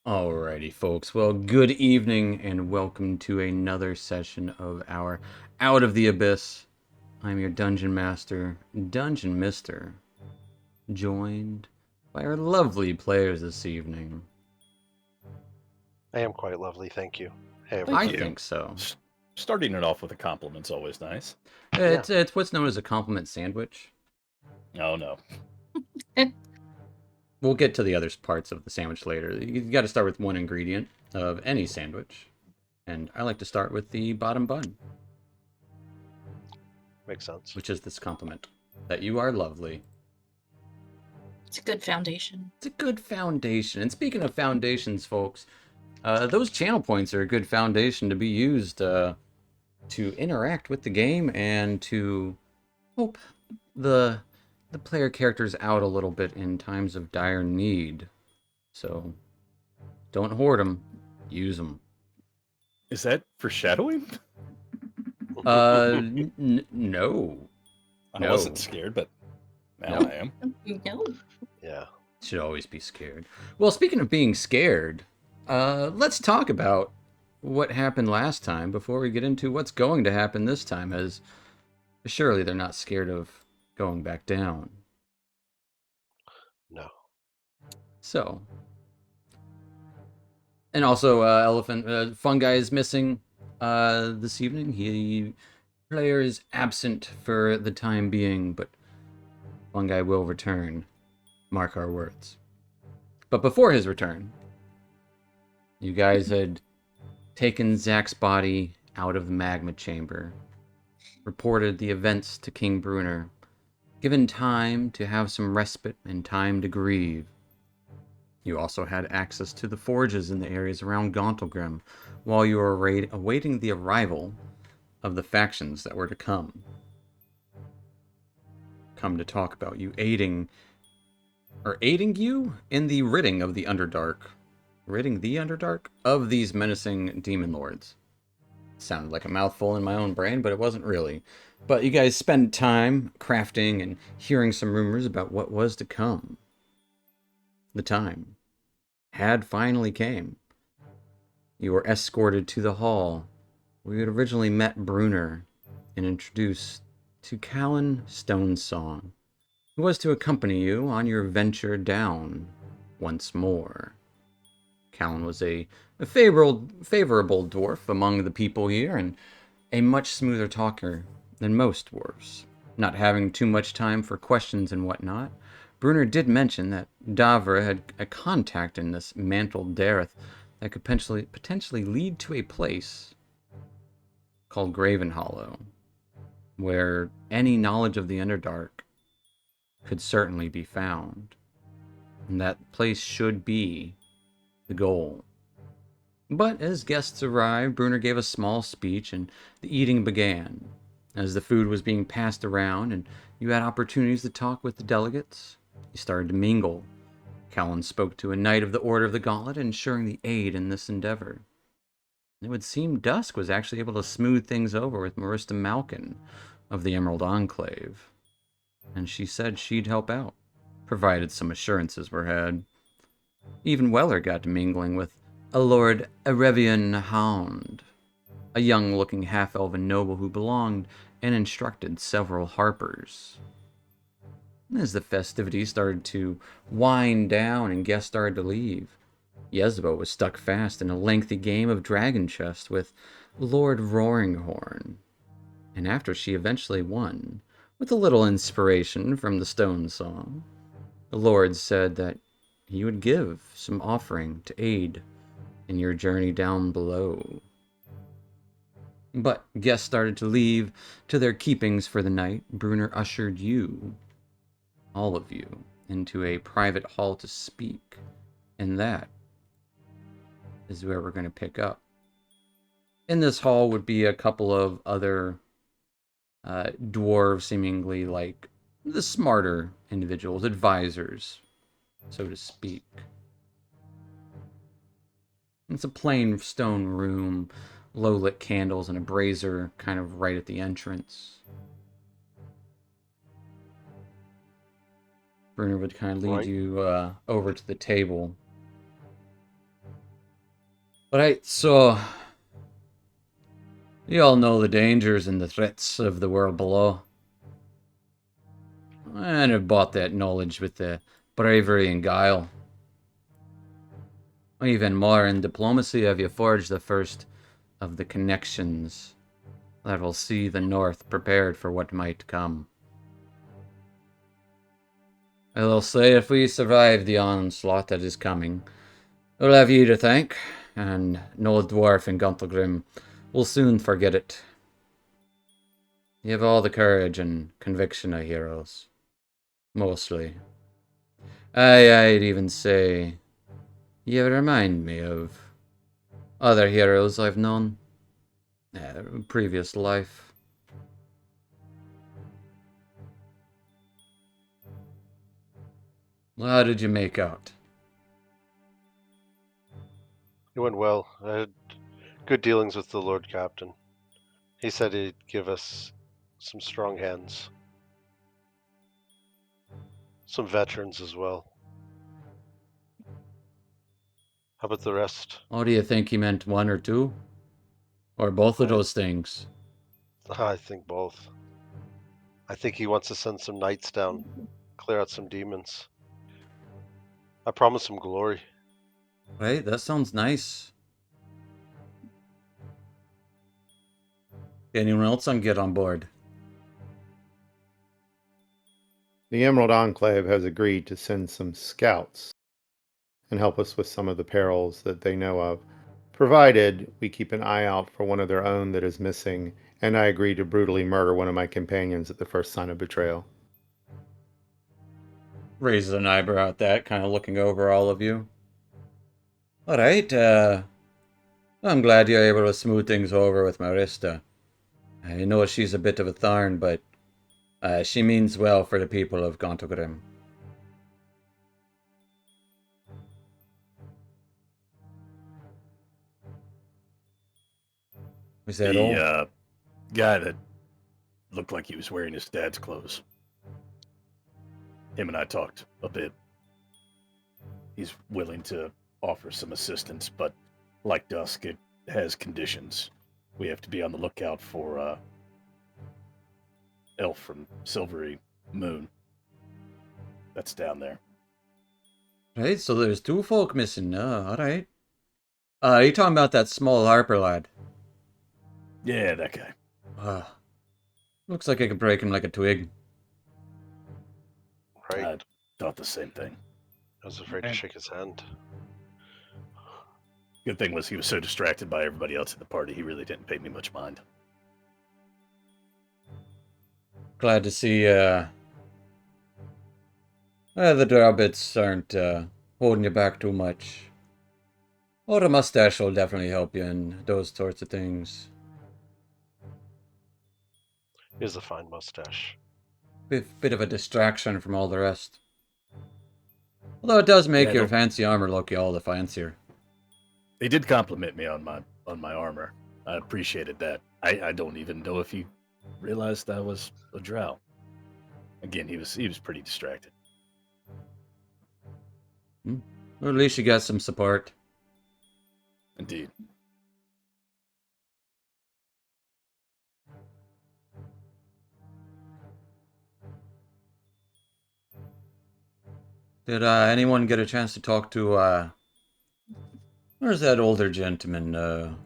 Alrighty, folks. Well, good evening and welcome to another session of our Out of the Abyss. I'm your Dungeon Master, Dungeon Mister, joined by our lovely players this evening. I am quite lovely, thank you. Hey, I Thank everybody. you. think so. Starting it off with a compliment's always nice. It's what's known as a compliment sandwich. Oh no. We'll get to the other parts of the sandwich later. You got to start with one ingredient of any sandwich, and I like to start with the bottom bun, Makes sense. which is this compliment that you are lovely. It's a good foundation. It's a good foundation. And speaking of foundations, folks, those channel points are a good foundation to be used to interact with the game and to help the player characters out a little bit in times of dire need. So don't hoard them, use them. Is that foreshadowing? No. I wasn't scared, but now No. I am. No. Yeah. Should always be scared. Well, speaking of being scared, let's talk about what happened last time before we get into what's going to happen this time, as surely they're not scared of going back down. No. So, and also, Fungi is missing this evening. Player is absent for the time being, but Fungi will return. Mark our words. But before his return, you guys had taken Zack's body out of the magma chamber, reported the events to King Bruner, given time to have some respite and time to grieve. You also had access to the forges in the areas around Gauntlgrim while you were awaiting the arrival of the factions that were to come. Come to talk about you aiding you in the ridding of the Underdark. Ridding the Underdark of these menacing demon lords. Sounded like a mouthful in my own brain, but it wasn't really. But you guys spend time crafting and hearing some rumors about what was to come. The time had finally came. You were escorted to the hall where you had originally met Bruner and introduced to Callan Stonesong, who was to accompany you on your venture down once more. Callan was a favorable dwarf among the people here, and a much smoother talker than most dwarves. Not having too much time for questions and whatnot, Bruner did mention that Davra had a contact in this mantled Dareth that could potentially lead to a place called Graven Hollow, where any knowledge of the Underdark could certainly be found. And that place should be the goal. But as guests arrived, Bruner gave a small speech and the eating began. As the food was being passed around and you had opportunities to talk with the delegates, you started to mingle. Callan spoke to a knight of the Order of the Gauntlet, ensuring the aid in this endeavor. It would seem Dusk was actually able to smooth things over with Marista Malkin of the Emerald Enclave, and she said she'd help out, provided some assurances were had. Even Weller got to mingling with a Lord Erevian Hound, a young-looking half-elven noble who belonged and instructed several harpers. As the festivities started to wind down and guests started to leave, Yezbo was stuck fast in a lengthy game of Dragon Chess with Lord Roaringhorn, and after she eventually won, with a little inspiration from the Stone Song, the Lord said that he would give some offering to aid in your journey down below. But guests started to leave to their keepings for the night. Bruner ushered you, all of you, into a private hall to speak, and that is where we're going to pick up. In this hall would be a couple of other dwarves, seemingly like the smarter individuals, advisors, so to speak. It's a plain stone room, low-lit candles and a brazier kind of right at the entrance. Bruner would kind of lead you over to the table. Right, so you all know the dangers and the threats of the world below. And have bought that knowledge with the bravery and guile. Even more in diplomacy have you forged the first of the connections that will see the North prepared for what might come. I will say if we survive the onslaught that is coming, we'll have you to thank, and no dwarf in Gunthelgrim will soon forget it. You have all the courage and conviction of heroes. Mostly. I'd even say you remind me of other heroes I've known. Previous life. Well, how did you make out? It went well. I had good dealings with the Lord Captain. He said he'd give us some strong hands. Some veterans as well. How about the rest? Oh, do you think he meant one or two? Or both of those things? I think both. I think he wants to send some knights down, clear out some demons. I promised him glory. Right, that sounds nice. Anyone else on get on board? The Emerald Enclave has agreed to send some scouts and help us with some of the perils that they know of, provided we keep an eye out for one of their own that is missing, and I agree to brutally murder one of my companions at the first sign of betrayal. Raises an eyebrow at that, kind of looking over all of you. Alright, I'm glad you're able to smooth things over with Marista. I know she's a bit of a thorn, but she means well for the people of Gontogrim. Is that all? The guy that looked like he was wearing his dad's clothes. Him and I talked a bit. He's willing to offer some assistance, but like Dusk, it has conditions. We have to be on the lookout for Elf from Silvery Moon. That's down there. Right, so there's two folk missing. Alright. Are you talking about that small Harper lad? Yeah, that guy. Looks like I could break him like a twig. Right? I thought the same thing. I was afraid to shake his hand. Good thing was he was so distracted by everybody else at the party, he really didn't pay me much mind. Glad to see, the Drobbits aren't, holding you back too much. Or a mustache will definitely help you in those sorts of things. He has a fine mustache. Bit of a distraction from all the rest. Although it does make Yeah, your don't- fancy armor look all the fancier. They did compliment me on my armor. I appreciated that. I don't even know if he realized I was a drow. Again, he was pretty distracted. Or at least you got some support. Indeed. Did anyone get a chance to talk to, where's that older gentleman, Lord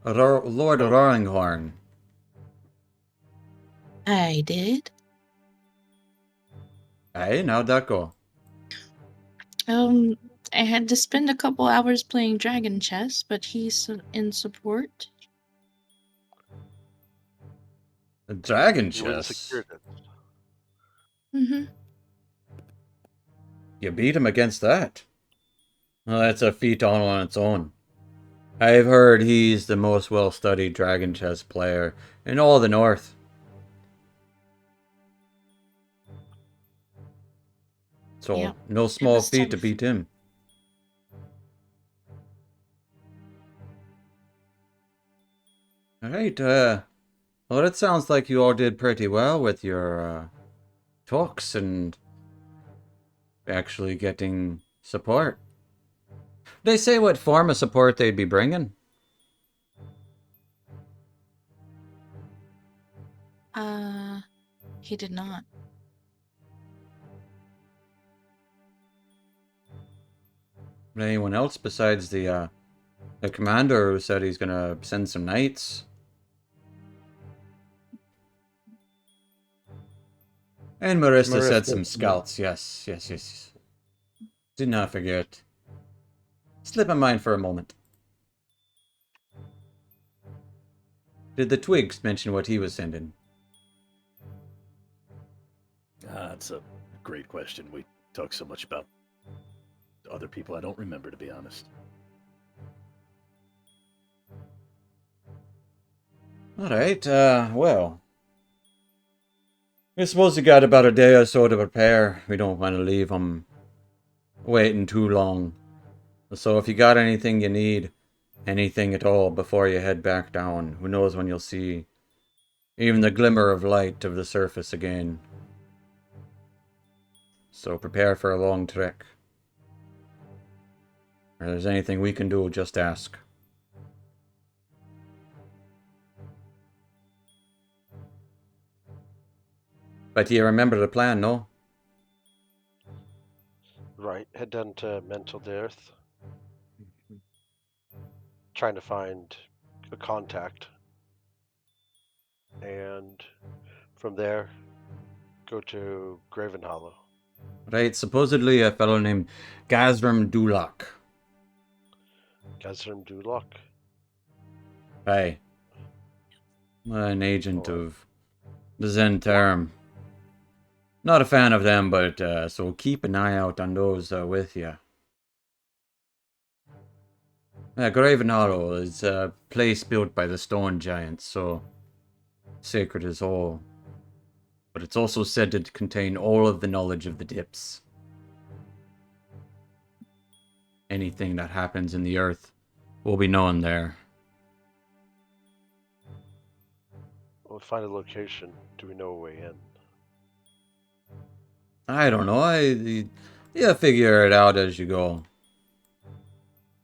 Roaringhorn? I did. Hey, how'd that go? I had to spend a couple hours playing dragon chess, but he's in support. A dragon You wouldn't chess? secured it. Mm-hmm. You beat him against that? Well, that's a feat all on its own. I've heard he's the most well-studied dragon chess player in all the North. So, Yeah, no small was feat to tough. beat him. Alright, well, it sounds like you all did pretty well with your, talks and actually getting support. They say what form of support they'd be bringing? He did not. Anyone else besides the commander who said he's gonna send some knights? And Marissa said some scouts. Yes. Did not forget. Slip my mind for a moment. Did the Twigs mention what he was sending? That's a great question. We talk so much about other people I don't remember, to be honest. Alright, well. I suppose you got about a day or so to prepare. We don't want to leave them waiting too long. So if you got anything you need, anything at all, before you head back down, who knows when you'll see even the glimmer of light of the surface again. So prepare for a long trek. If there's anything we can do, just ask. But you remember the plan, no? Right. Head down to Mental Earth. Trying to find a contact. And from there, go to Graven Hollow. Right, supposedly a fellow named Gazram Dulak. Gazrim Dulok. Aye. An agent of the Zentarum. Not a fan of them, but so keep an eye out on those with you. Graven Hollow is a place built by the stone giants, so sacred as all. But it's also said to contain all of the knowledge of the Dips. Anything that happens in the earth will be known there. We'll find a location. Do we know a way in? I don't know. You figure it out as you go.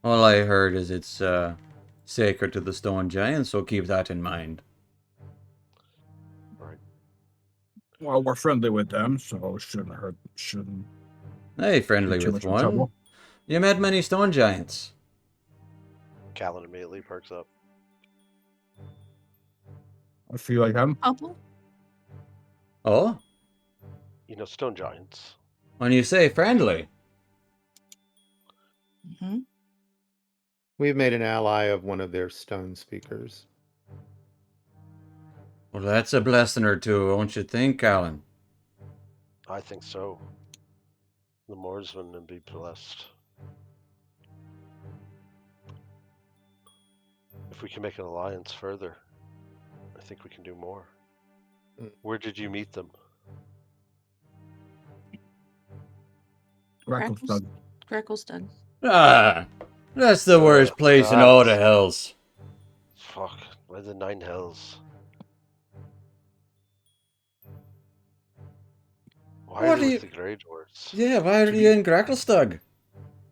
All I heard is it's sacred to the stone giants, so keep that in mind. Right. Well, we're friendly with them, so shouldn't hurt. Shouldn't Hey, friendly be too with much one. trouble. You met many stone giants. Callan immediately perks up. I feel like him. Couple? Oh? You know, stone giants. When you say friendly. Hmm. We've made an ally of one of their stone speakers. Well, that's a blessing or two, won't you think, Alan? I think so. The Moorsman and be blessed. If we can make an alliance further, I think we can do more. Mm. Where did you meet them? Gracklestad. Gracklestad. Ah, that's the worst place in all the hells. Fuck, why the Nine Hells? Why What are do they you- with the Grey Dwarfs? Yeah, why are you in Gracklestug?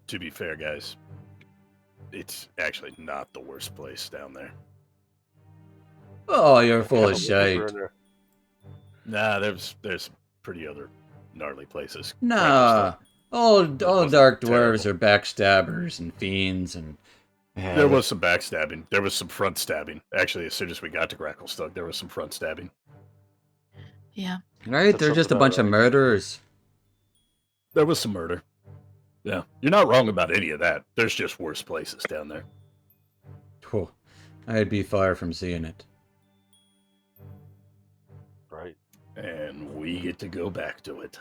To be fair, guys, it's actually not the worst place down there. Oh, you're full Hell, of with the shite. burner. Nah, there's pretty other gnarly places. Nah, all wasn't dark dwarves terrible. are backstabbers and fiends and... There was some backstabbing. There was some front stabbing. Actually, as soon as we got to Gracklestug, there was some front stabbing. Yeah. Right, That they're sounds just a about bunch of right. murderers. There was some murder. Yeah, you're not wrong about any of that. There's just worse places down there. Phew, I'd be far from seeing it. Right. And we get to go back to it.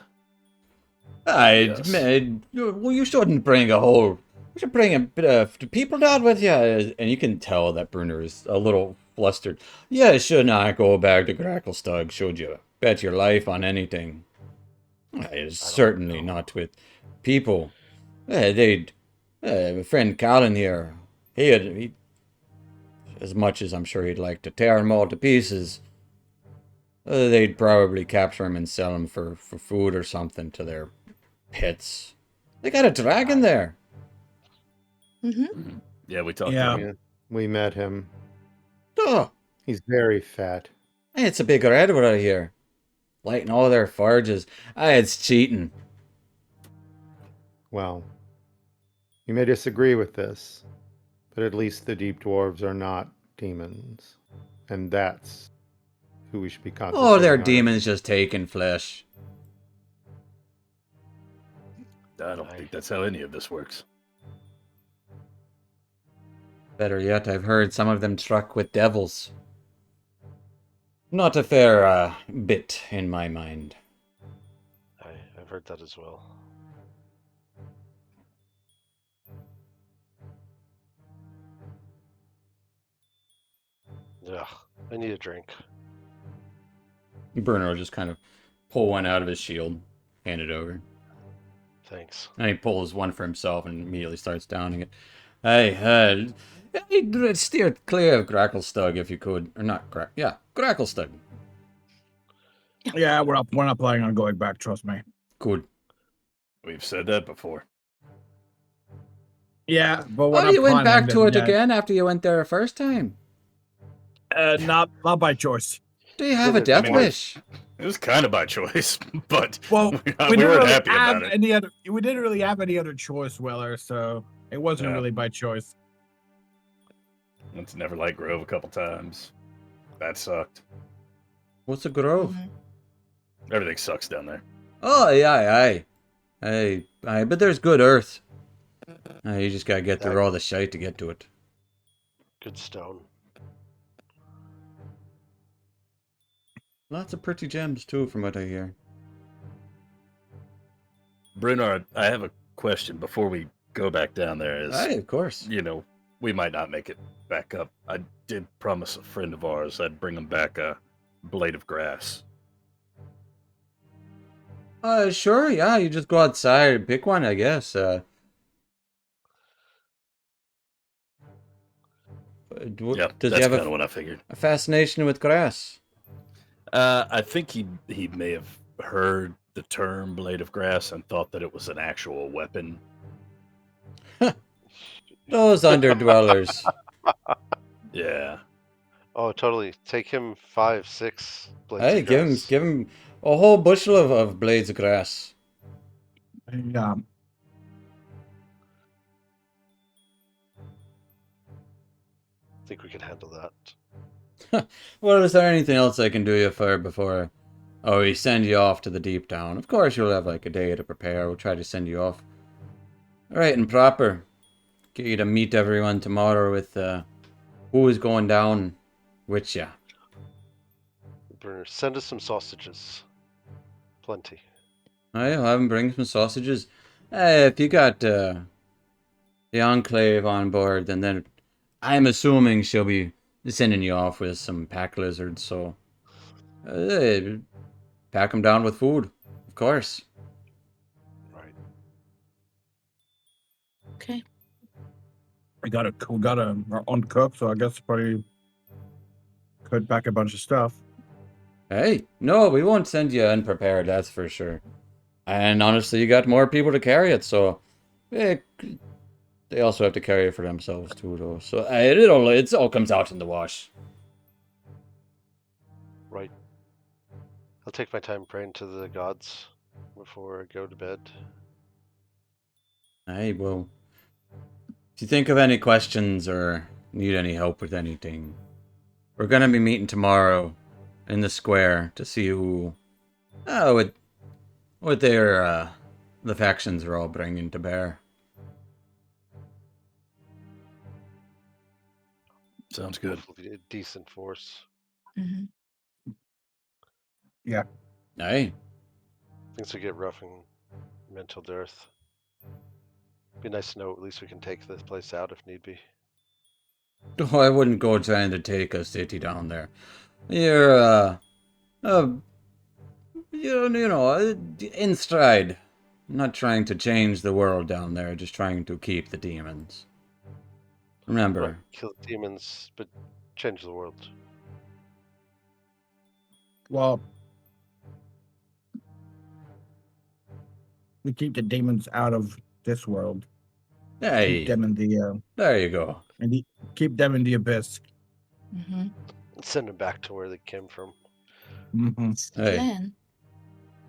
I'd, Yes. well, you shouldn't bring a whole... You should bring a bit of people down with you. And you can tell that Bruner is a little flustered. You should not go back to Gracklestug, should you? Bet your life on anything. Certainly know. not with people. My friend Colin here, he, as much as I'm sure he'd like to tear them all to pieces, they'd probably capture him and sell him for food or something to their pets. They got a dragon there. Mm-hmm. Yeah, we talked Yeah. to him. We met him. Oh, He's very fat. it's a big redwood out here. Lighting all their forges. It's cheating. Well, you may disagree with this, but at least the deep dwarves are not demons. And that's who we should be concentrating Oh, they're on. demons just taking flesh. I don't think that's how any of this works. Better yet, I've heard some of them struck with devils. Not a fair bit in my mind. I've heard that as well. Ugh, I need a drink. Bruno will just kind of pull one out of his shield, hand it over. Thanks. And he pulls one for himself and immediately starts downing it. Hey, steer clear of Gracklestug if you could. Or not Gracklestug. Yeah, we're not planning on going back, trust me. Good. We've said that before. Yeah, but we're Oh, not you went back to it yet. again after you went there the first time? Not by choice. Do you have a death mean, wish? It was kind of by choice, but Well, we we weren't didn't really happy have about it. any other. We didn't really have any other choice, Weller. So it wasn't Yeah. really by choice. Went to Neverlight Grove a couple times. That sucked. What's a grove? Mm-hmm. Everything sucks down there. Oh, aye. But there's good earth. You just gotta get through all the shite to get to it. Good stone. Lots of pretty gems, too, from what I hear. Brunard, I have a question before we go back down there. Aye, of course. You know, we might not make it back up. I did promise a friend of ours I'd bring him back a blade of grass. Sure, yeah, you just go outside and pick one, I guess. Yep, Does that's he have kind of what I figured. a fascination with grass? I think he may have heard the term blade of grass and thought that it was an actual weapon. Those underdwellers. Yeah. Oh, totally. Take him 5, 6 blades Hey, of grass. give him a whole bushel of blades of grass. Yeah. I think we can handle that. Well, is there anything else I can do you for before we send you off to the deep town? Of course, you'll have like a day to prepare. We'll try to send you off right and proper. Get you to meet everyone tomorrow with who is going down with ya. Bruner, send us some sausages. Plenty. I'll have him bring some sausages. If you got the Enclave on board, then I'm assuming she'll be sending you off with some pack lizards, so pack them down with food, of course. Right. Okay. We got our own cook, so I guess probably could pack a bunch of stuff. Hey, no, we won't send you unprepared, that's for sure. And honestly, you got more people to carry it, so they also have to carry it for themselves too, though. So it all comes out in the wash. Right. I'll take my time praying to the gods before I go to bed. Hey, well, if you think of any questions or need any help with anything, we're gonna be meeting tomorrow in the square to see who, what their the factions are all bringing to bear. Sounds good. Hopefully a decent force. Mm-hmm. Hey, Things will get rough in mental dearth. Be nice to know at least we can take this place out if need be. oh, I wouldn't go trying to take a city down there. You're in stride. Not trying to change the world down there, just trying to keep the demons. Remember, Right. Kill demons, but change the world. Well, we keep the demons out of this world. Hey, Keep them in the there you go. keep them in the abyss. Mm-hmm. Send them back to where they came from. Mm-hmm. It's the Hey. plan.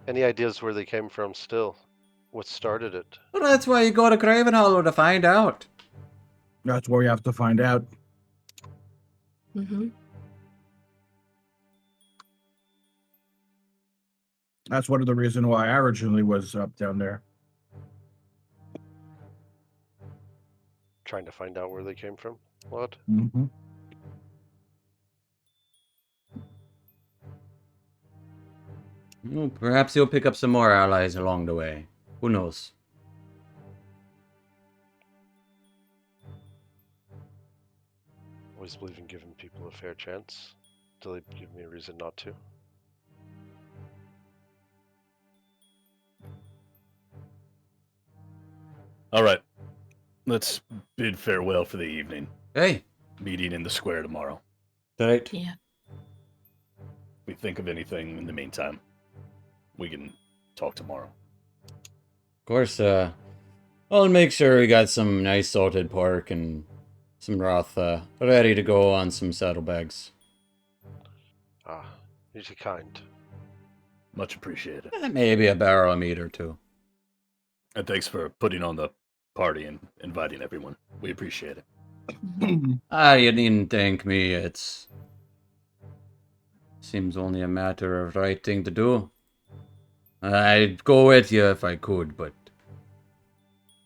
Any ideas where they came from still? What started it? Well, that's why you go to Craven Hollow to find out. That's where we have to find out. Mm-hmm. That's one of the reasons why I originally was up down there. Trying to find out where they came from? What? Mm-hmm. Well, perhaps you'll pick up some more allies along the way. Who knows? Always believe in giving people a fair chance. Till they give me a reason not to. All right. Let's bid farewell for the evening. Hey, Meeting in the square tomorrow. right. Yeah. If we think of anything in the meantime, we can talk tomorrow. Of course, I'll make sure we got some nice salted pork and some broth ready to go on some saddlebags. Ah, you're too kind. Much appreciated. Maybe a barrel of meat or two. And thanks for putting on the party and inviting everyone. We appreciate it. Mm-hmm. You needn't thank me. It's seems only a matter of right thing to do. I'd go with you if I could, but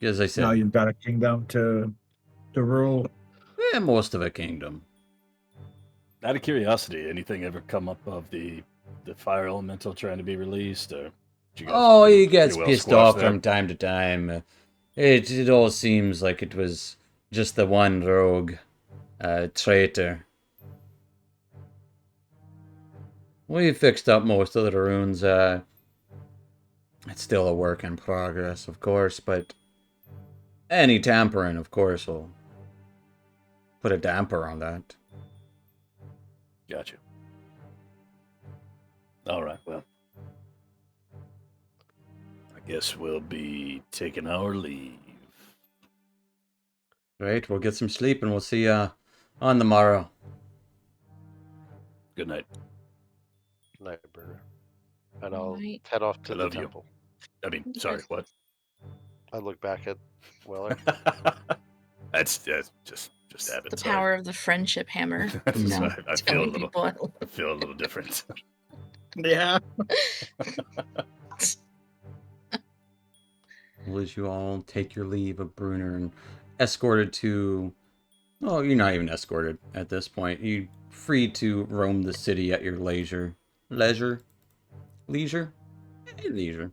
as I said, Now you've got a kingdom to rule. most of a kingdom. Out of curiosity, anything ever come up of the fire elemental trying to be released, or did you guys Oh, pretty- he gets pretty well pissed squash off that? from time to time. It all seems like it was just the one rogue traitor. We fixed up most of the runes. It's still a work in progress, of course, but any tampering, of course, will put a damper on that. Gotcha. All right. Well, I guess we'll be taking our leave. Right, we'll get some sleep and we'll see you on the morrow. Good night. Night, Burner. And I'll Alright. head off to I the love you. temple. I mean, sorry, what? I look back at Weller. That's just habit. The sorry. power of the friendship hammer. You know, I feel a telling little. people. I feel a little different. Yeah. We'll let you all take your leave of Bruner and escorted to... Oh, you're not even escorted at this point. You're free to roam the city at your leisure. Leisure? Leisure? Leisure.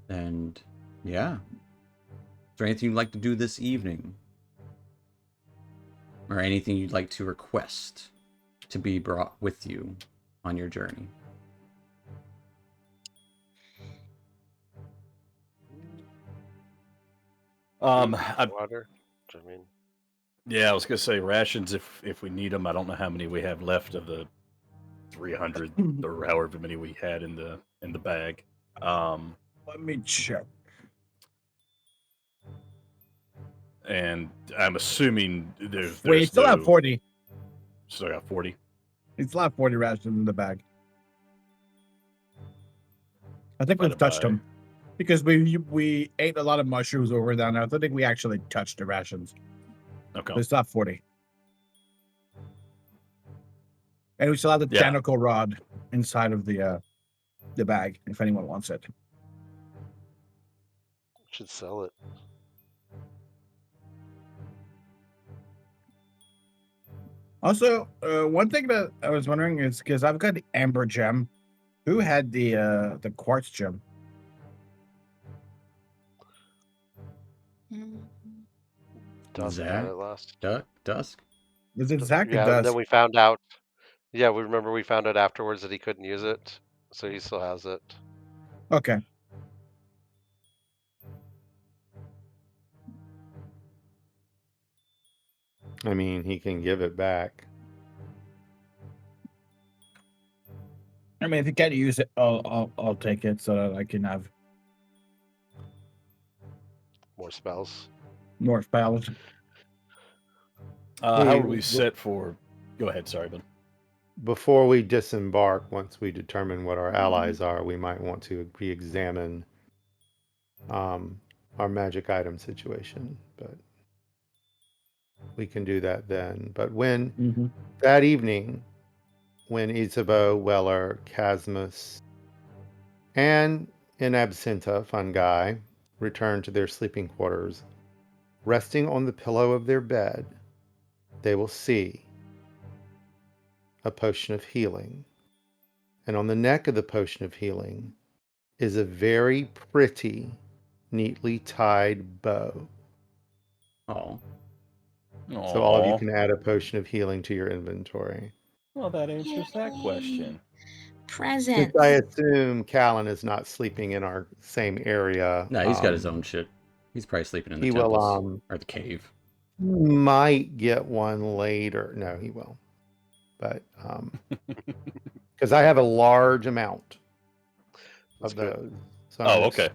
And, yeah. Is there anything you'd like to do this evening? Or anything you'd like to request to be brought with you on your journey? Water. I mean, Yeah, I was gonna say rations if we need them. I don't know how many we have left of the 300 or however many we had in the bag. Let me check. And I'm assuming there's Wait, you still no, have 40. Still got 40. You still have 40 rations in the bag. I think By we've the touched by. them. Because we ate a lot of mushrooms over down there. I don't think we actually touched the rations. Okay. We still have 40. And we still have the Yeah. tentacle rod inside of the bag, if anyone wants it. should sell it. Also, one thing that I was wondering is because I've got the amber gem. Who had the quartz gem? Dusk had Zach? it last. Dusk? Is it Zach or Yeah, Dust? and then we found out. Yeah, we remember we found out afterwards that he couldn't use it, so he still has it. Okay. I mean, he can give it back. I mean, if you can't use it, I'll take it so that I can have. more spells. More spells. How are we We- set for? Go ahead. Sorry, Ben. Before we disembark, once we determine what our allies are, we might want to re-examine our magic item situation. But we can do that then. But when Mm-hmm. that evening, when Isabeau, Weller, Casmus, and in absentia, Fungi, return to their sleeping quarters, resting on the pillow of their bed, they will see a potion of healing. And on the neck of the potion of healing is a very pretty, neatly tied bow. Oh, So all of you Aw. can add a potion of healing to your inventory. Well, that answers that Yay. question. Presents. Since I assume Callan is not sleeping in our same area, no, he's got his own shit. He's probably sleeping in the he will temples or the cave. might get one later. No, he will. But because I have a large amount That's of good. those. So Oh, okay.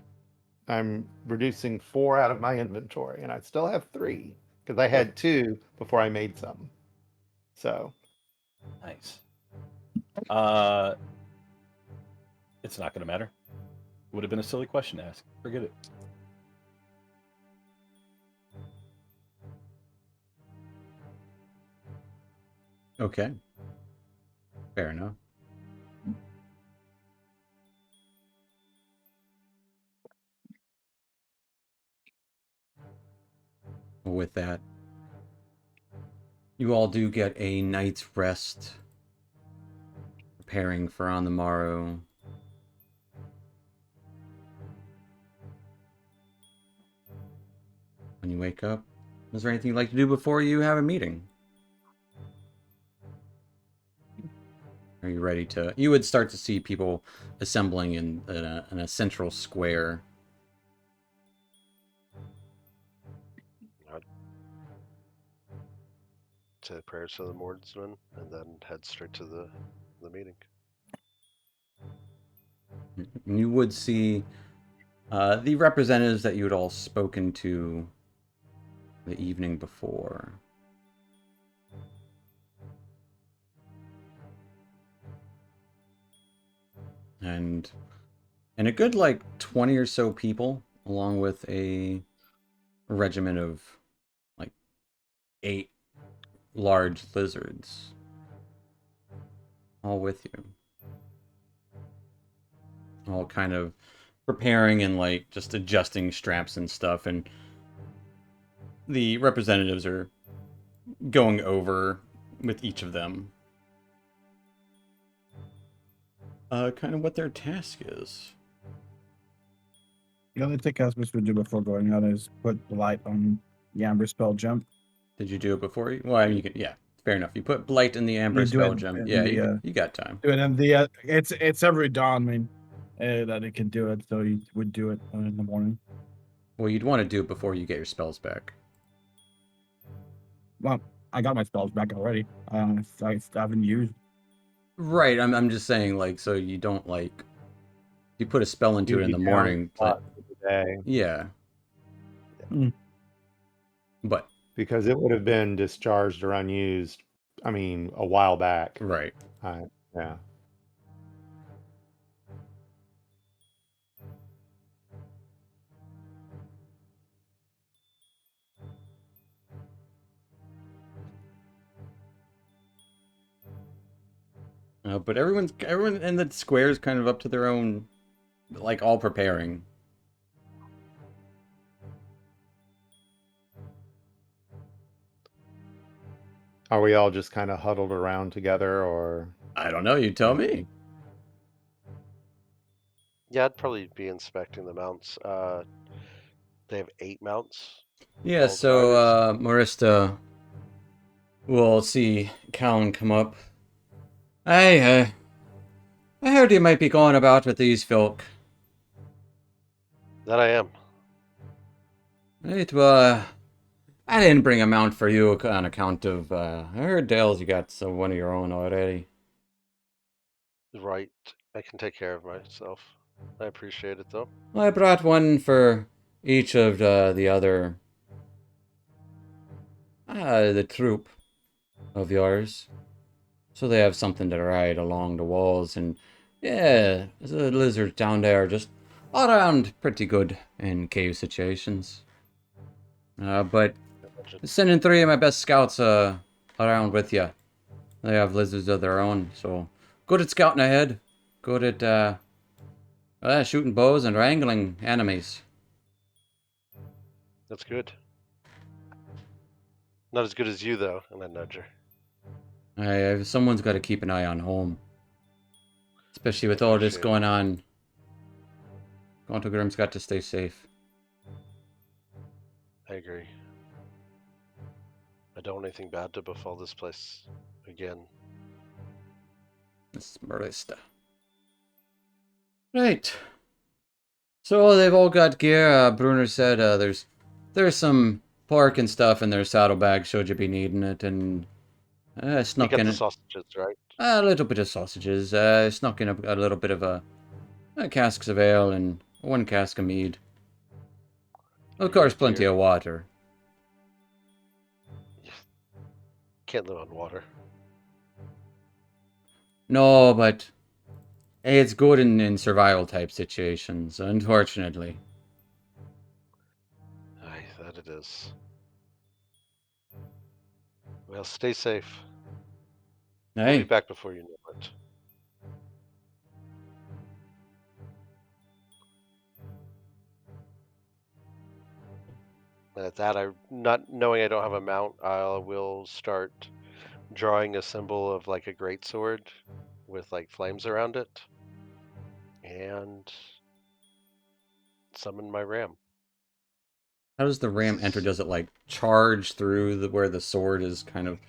I'm reducing 4 out of my inventory, and I still have 3 because I had 2 before I made some. So Nice. It's not going to matter. Would have been a silly question to ask. Forget it. Okay. Fair enough. With that, you all do get a night's rest, preparing for on the morrow. When you wake up, is there anything you'd like to do before you have a meeting? Are you ready to... You would start to see people assembling in a central square. Say the prayers to the Mordsman and then head straight to the meeting. And you would see the representatives that you had all spoken to the evening before. And a good, like, 20 or so people, along with a regiment of, like, 8 large lizards. All with you. All kind of preparing and, like, just adjusting straps and stuff. And the representatives are going over with each of them kind of what their task is. The only thing Casmus would do before going out is put the light on the Amber spell jump. Did you do it before you? Well, I mean, you can, yeah, fair enough. You put Blight in the Amber You do spell it gem. in Yeah, the, you got time. Do it in the it's every dawn, I mean, that it can do it. So you would do it in the morning. Well, you'd want to do it before you get your spells back. Well, I got my spells back already. I haven't used. Right, I'm just saying, like, so you don't, like, you put a spell into it in the morning, but today, yeah. Mm. But because it would have been discharged or unused. I mean, a while back. right. Yeah. But everyone in the square is kind of up to their own, like, all preparing. Are we all just kind of huddled around together, or I don't know, you tell me. Yeah, I'd probably be inspecting the mounts. They have 8 mounts. Yeah, All the so riders? Marista will see Callan come up. I heard you might be going about with these folk. That I am. Right, I didn't bring a mount for you on account of, I heard Dale's you got one of your own already. Right. I can take care of myself. I appreciate it though. Well, I brought one for each of the other, the troop of yours, so they have something to ride along the walls. And yeah, the lizards down there just all around pretty good in cave situations. But sending 3 of my best scouts around with you. They have lizards of their own, so good at scouting ahead, good at shooting bows and wrangling enemies. That's good. Not as good as you though, and I nudge her. Someone's got to keep an eye on home, especially with all this Appreciate it. going on. Grim's got to stay safe. I agree. I don't want anything bad to befall this place again. This is Marista. Right. So they've all got gear. Bruner said there's some pork and stuff in their saddlebag should you be needing it, and We snuck got in the sausages, right? a little bit of sausages. Snuck in a little bit of casks of ale and 1 cask of mead. Of course, plenty of water. Can't live on water. No, but it's good in survival type situations, unfortunately. Aye, that it is. Well, stay safe. We'll be Hey, back before you know it. At that, not knowing I don't have a mount, I will start drawing a symbol of like a great sword with like flames around it, and summon my ram. how does the ram enter? Does it like charge through where the sword is kind of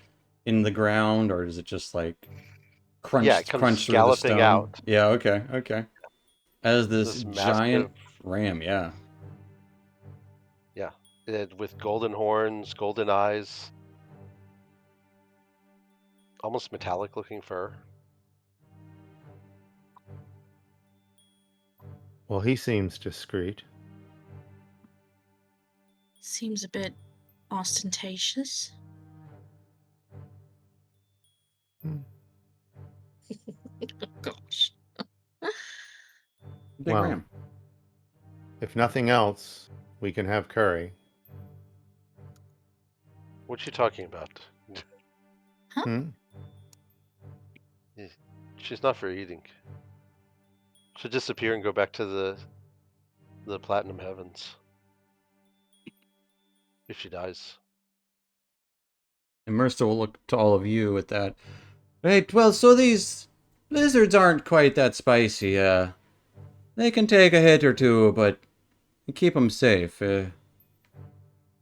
in the ground, or does it just like crunch Yeah, it comes crunch through the galloping stone? out. Yeah, okay. As this This giant massive, ram, yeah. with golden horns, golden eyes, almost metallic looking fur. Well, he seems discreet. Seems a bit ostentatious. Hmm. Oh, gosh. Big Well, ram. if nothing else, we can have curry. What you talking about? Hmm? She's not for eating. She'll disappear and go back to the platinum heavens if she dies. And Mercer will look to all of you at that. Right, well, so these lizards aren't quite that spicy. They can take a hit or two, but keep them safe.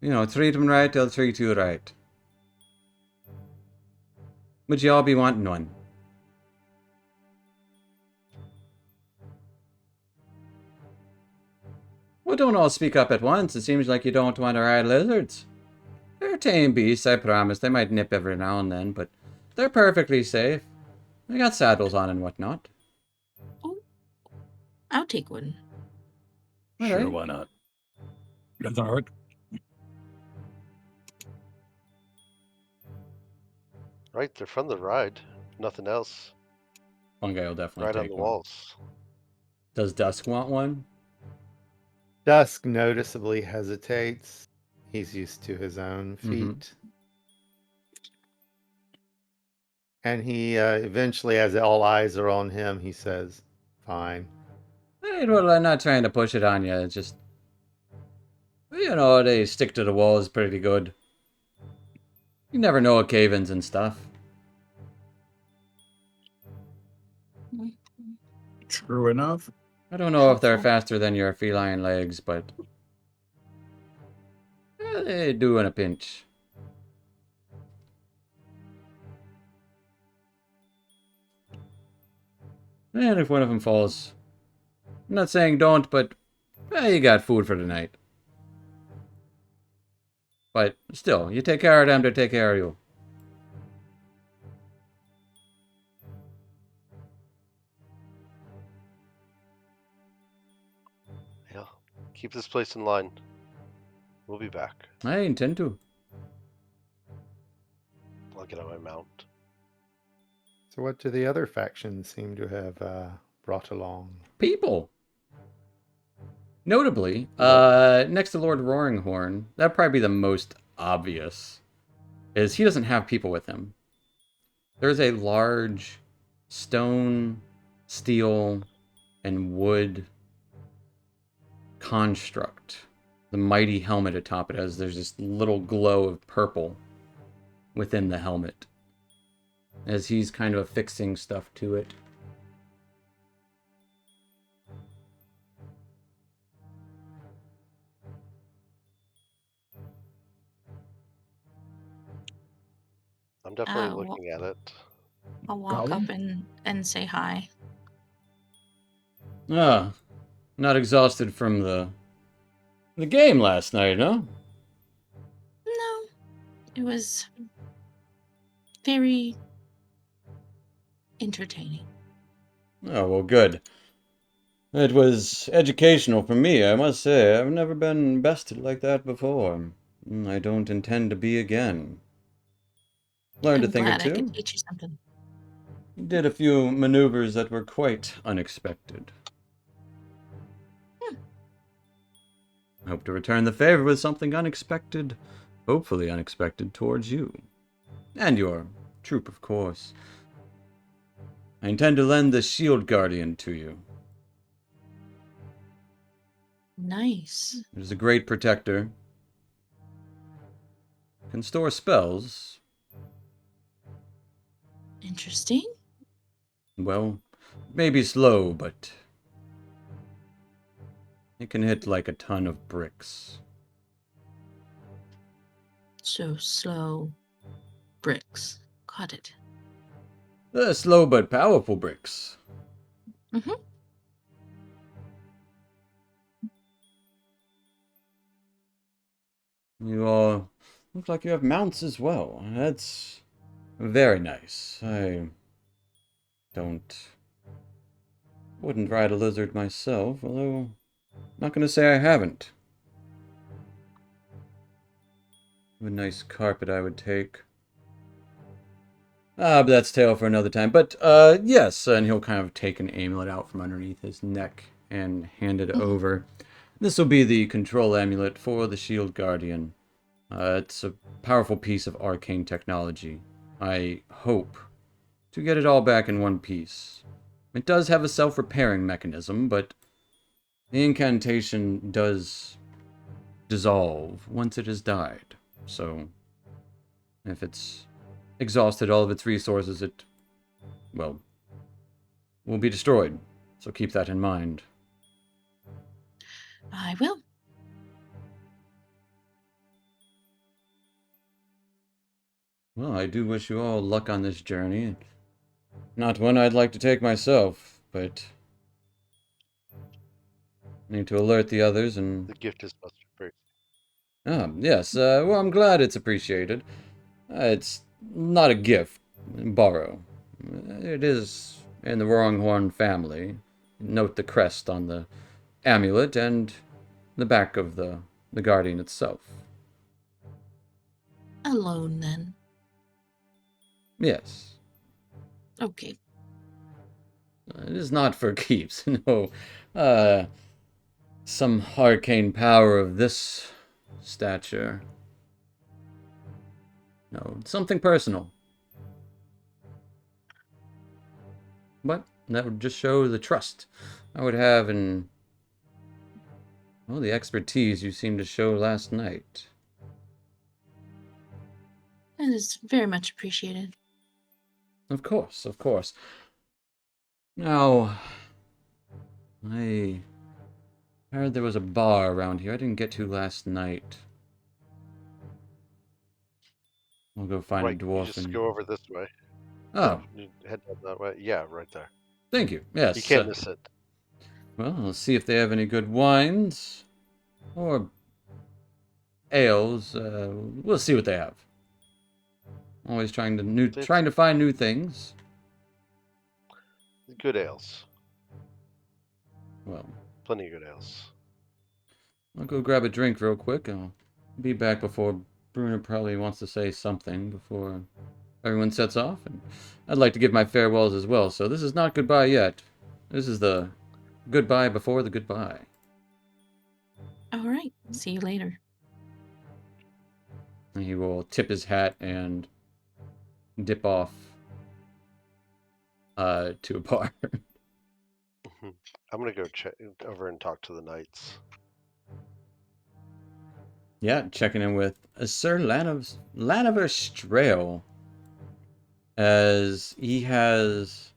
Treat them right, they'll treat you right. Would you all be wanting one? Well, don't all speak up at once. It seems like you don't want to ride lizards. They're tame beasts, I promise. They might nip every now and then, but they're perfectly safe. They got saddles on and whatnot. Oh, I'll take one. All Sure, right. why not? Doesn't hurt. Right, they're from the ride. Nothing else. One guy will definitely Right on take the one. walls. Does Dusk want one? Dusk noticeably hesitates. He's used to his own feet. And he eventually, as all eyes are on him, he says, fine. Right, well, I'm not trying to push it on you. It's just, they stick to the walls pretty good. You never know cave-ins and stuff. True enough. I don't know if they're Helpful. faster than your feline legs, but they do in a pinch. And if one of them falls, I'm not saying don't, but you got food for the night. But still, you take care of them, they take care of you. Yeah. Keep this place in line. We'll be back. I intend to. I'll get on my mount. So, what do the other factions seem to have brought along? People. Notably, next to Lord Roaringhorn, that'd probably be the most obvious, is he doesn't have people with him. There's a large stone, steel, and wood construct. The mighty helmet atop it has, there's this little glow of purple within the helmet as he's kind of affixing stuff to it. I'm definitely well- looking at it. I'll walk Gollum? up and say hi. Ah, not exhausted from the game last night, huh? No, it was very entertaining. Oh, well, good. It was educational for me, I must say. I've never been bested like that before. I don't intend to be again. Learned a I'm thing or glad I two. could teach you something. Did a few maneuvers that were quite unexpected. Hmm. Hope to return the favor with something unexpected, hopefully unexpected, towards you. And your troop, of course. I intend to lend the Shield Guardian to you. Nice. It is a great protector. Can store spells. Interesting. Well, maybe slow, but it can hit like a ton of bricks. So slow. Bricks. Got it. Slow but powerful bricks. Mhm. You all look like you have mounts as well. That's very nice. I wouldn't ride a lizard myself, although not gonna say I haven't. A nice carpet I would take. But that's tale for another time. But, yes, and he'll kind of take an amulet out from underneath his neck and hand it over. This will be the control amulet for the Shield Guardian. It's a powerful piece of arcane technology. I hope to get it all back in one piece. It does have a self-repairing mechanism, but the incantation does dissolve once it has died. So, if it's exhausted all of its resources, it, well, will be destroyed. So keep that in mind. I will. Well, I do wish you all luck on this journey. Not one I'd like to take myself, but need to alert the others and... The gift is must first. Yes, well, I'm glad it's appreciated. It's not a gift. Borrow. It is in the Roaringhorn family. Note the crest on the amulet and the back of the guardian itself. Alone then. Yes. Okay. It is not for keeps, no. Some arcane power of this stature. No, something personal. But that would just show the trust I would have in, well, the expertise you seemed to show last night. That is very much appreciated. Of course, of course. Now, I heard there was a bar around here I didn't get to last night. I'll go find Right, a you dwarf just and... go over this way. Oh, You head down that way. Yeah, right there. thank you. Yes. You can't miss it. Well, I'll see if they have any good wines or ales. We'll see what they have. Always trying to find new things. Good ales. Well, Plenty of good ales. I'll go grab a drink real quick. I'll be back before Bruno probably wants to say something before everyone sets off, and I'd like to give my farewells as well, so this is not goodbye yet. This is the goodbye before the goodbye. All right. See you later. And he will tip his hat and dip off to a bar. I'm gonna go check over and talk to the knights. Yeah, checking in with Sir Laniver Strail, as he has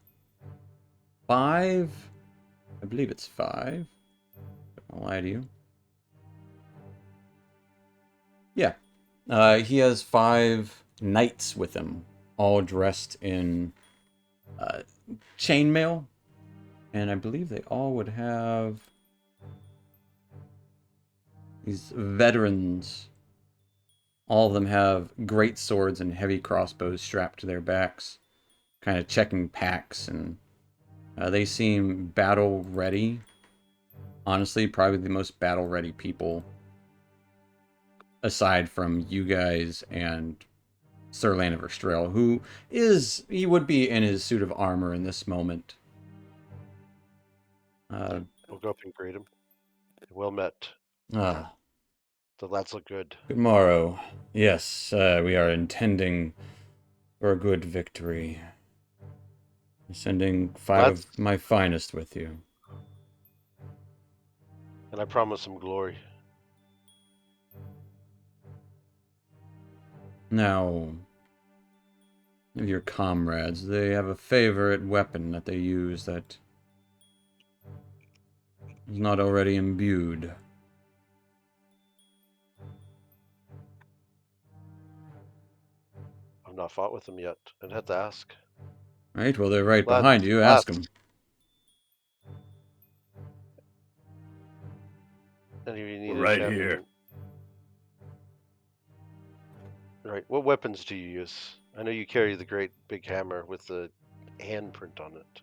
5, I believe it's 5. I'll lie to you. Yeah, he has 5 knights with him, all dressed in chainmail, and I believe they all would have these veterans. All of them have great swords and heavy crossbows strapped to their backs, kind of checking packs, and they seem battle ready. Honestly, probably the most battle ready people aside from you guys and Sir Laniver Strail, he would be in his suit of armor in this moment. We'll go up and greet him. Well met. Ah, The lads look good. good morrow. Yes, we are intending for a good victory. Sending 5 Lads, of my finest with you. and I promise some glory. Now, of your comrades, they have a favorite weapon that they use that is not already imbued. I've not fought with them yet. I'd have to ask. Right? Well, they're right Lads, behind you. Ask lads. them. Any of you need We're a right gem? here. Right. What weapons do you use? I know you carry the great big hammer with the handprint on it.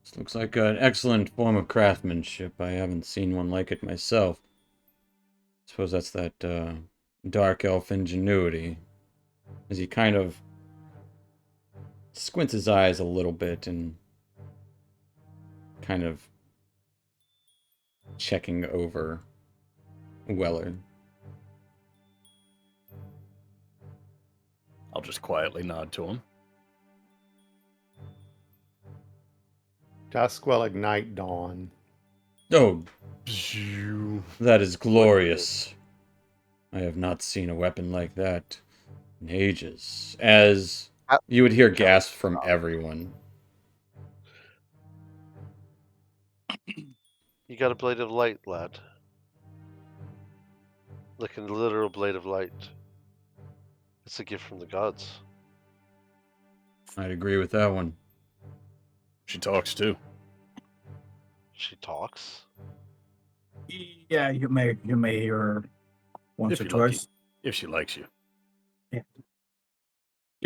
This looks like an excellent form of craftsmanship. I haven't seen one like it myself. Suppose that's that dark elf ingenuity. As he kind of squints his eyes a little bit and kind of checking over Weller. I'll just quietly nod to him. Dusk will ignite dawn. Oh, Phew. that is glorious. I have not seen a weapon like that in ages. As you would hear gasps from everyone. You got a blade of light, lad. Like a literal blade of light. It's a gift from the gods. I'd agree with that one. She talks too. She talks. Yeah, you may hear her once If or you're lucky. twice. If she likes you.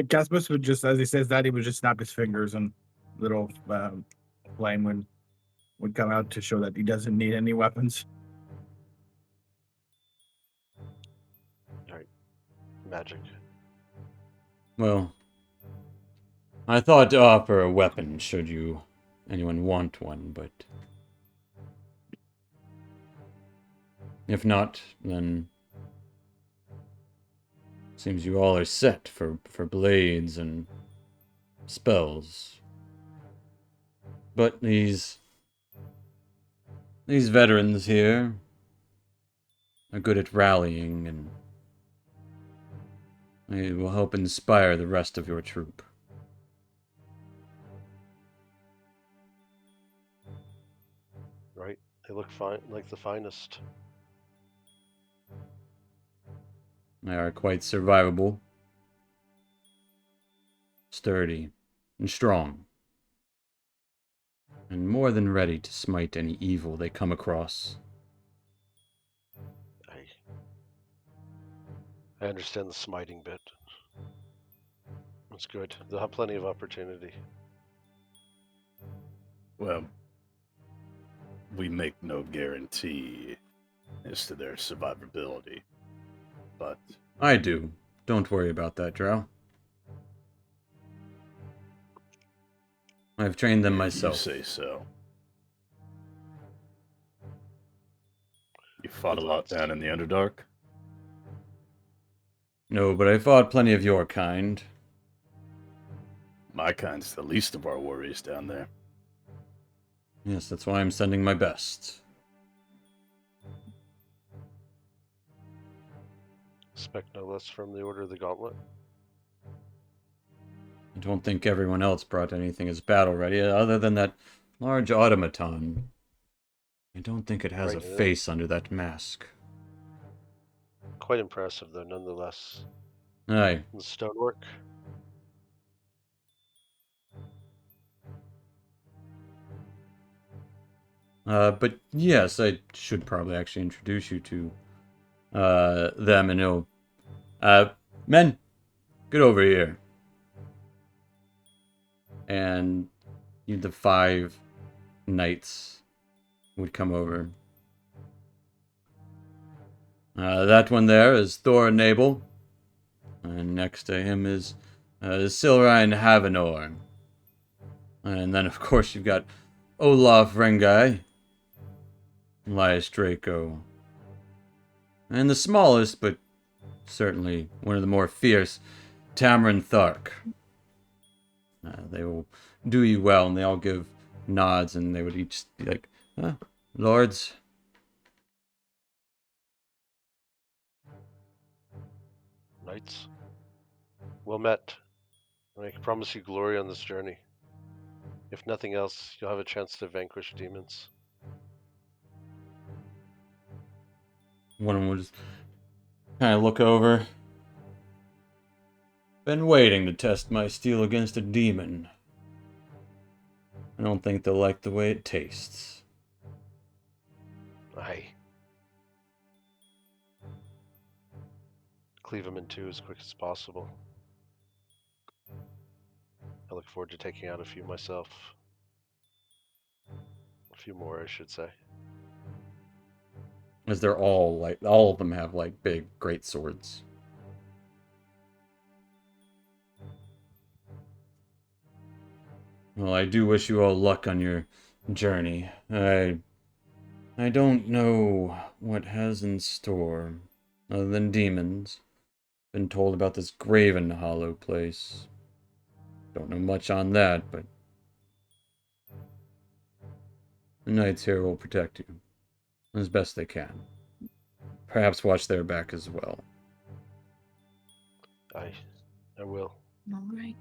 Casmus would just, as he says that, he would just snap his fingers and little flame would come out to show that he doesn't need any weapons. Magic. Well, I thought to offer a weapon should anyone want one, but if not, then seems you all are set for blades and spells. But these veterans here are good at rallying, and they will help inspire the rest of your troop. Right? They look fine, like the finest. They are quite survivable, sturdy, and strong, and more than ready to smite any evil they come across. I understand the smiting bit. That's good. They'll have plenty of opportunity. Well, we make no guarantee as to their survivability. But I do. Don't worry about that, Drow. I've trained them you myself. say so. You fought Good a lot thoughts. down in the Underdark? No, but I fought plenty of your kind. My kind's the least of our worries down there. Yes, that's why I'm sending my best. Expect no less from the Order of the Gauntlet. I don't think everyone else brought anything as battle ready, other than that large automaton. I don't think it has Right, a yeah. face under that mask. Quite impressive, though, nonetheless. Aye. The stonework. But yes, I should probably actually introduce you to them, and men, get over here. And the 5 knights would come over. That one there is Thor Nabel, and next to him is Silrine Havenor. And then, of course, you've got Olaf Rengai, Elias Draco, and the smallest, but certainly one of the more fierce, Tamarin Thark. They will do you well, and they all give nods, and they would each be like, lords. Knights. Well met. And I can promise you glory on this journey. If nothing else, you'll have a chance to vanquish demons. One would just kind of look over. Been waiting to test my steel against a demon. I don't think they'll like the way it tastes. Aye. Cleave them in two as quick as possible. I look forward to taking out a few myself. A few more, I should say. As they're all of them have like big, great swords. Well, I do wish you all luck on your journey. I don't know what has in store, other than demons. Been told about this Graven Hollow place. Don't know much on that, but the knights here will protect you as best they can. Perhaps watch their back as well. I will. All right.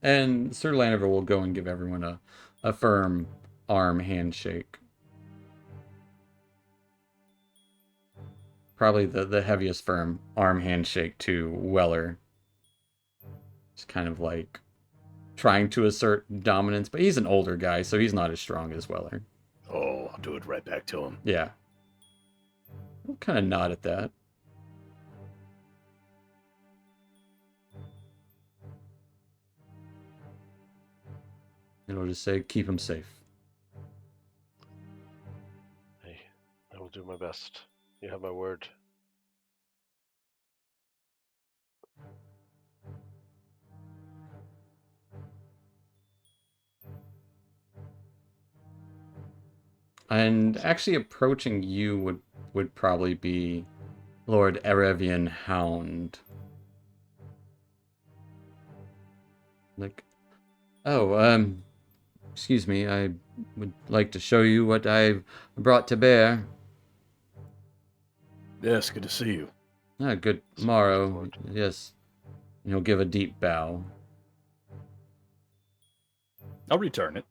And Sir Laniver will go and give everyone a firm arm handshake. Probably the heaviest firm arm handshake to Weller. Just kind of like trying to assert dominance, but he's an older guy, so he's not as strong as Weller. Oh, I'll do it right back to him. Yeah. I'll kind of nod at that. And I'll just say, keep him safe. Hey, I will do my best. You have my word. And actually approaching you would probably be Lord Erevian Hound. Like, oh, excuse me, I would like to show you what I've brought to bear. Yes, good to see you. Good morrow. Yes. He'll give a deep bow. I'll return it.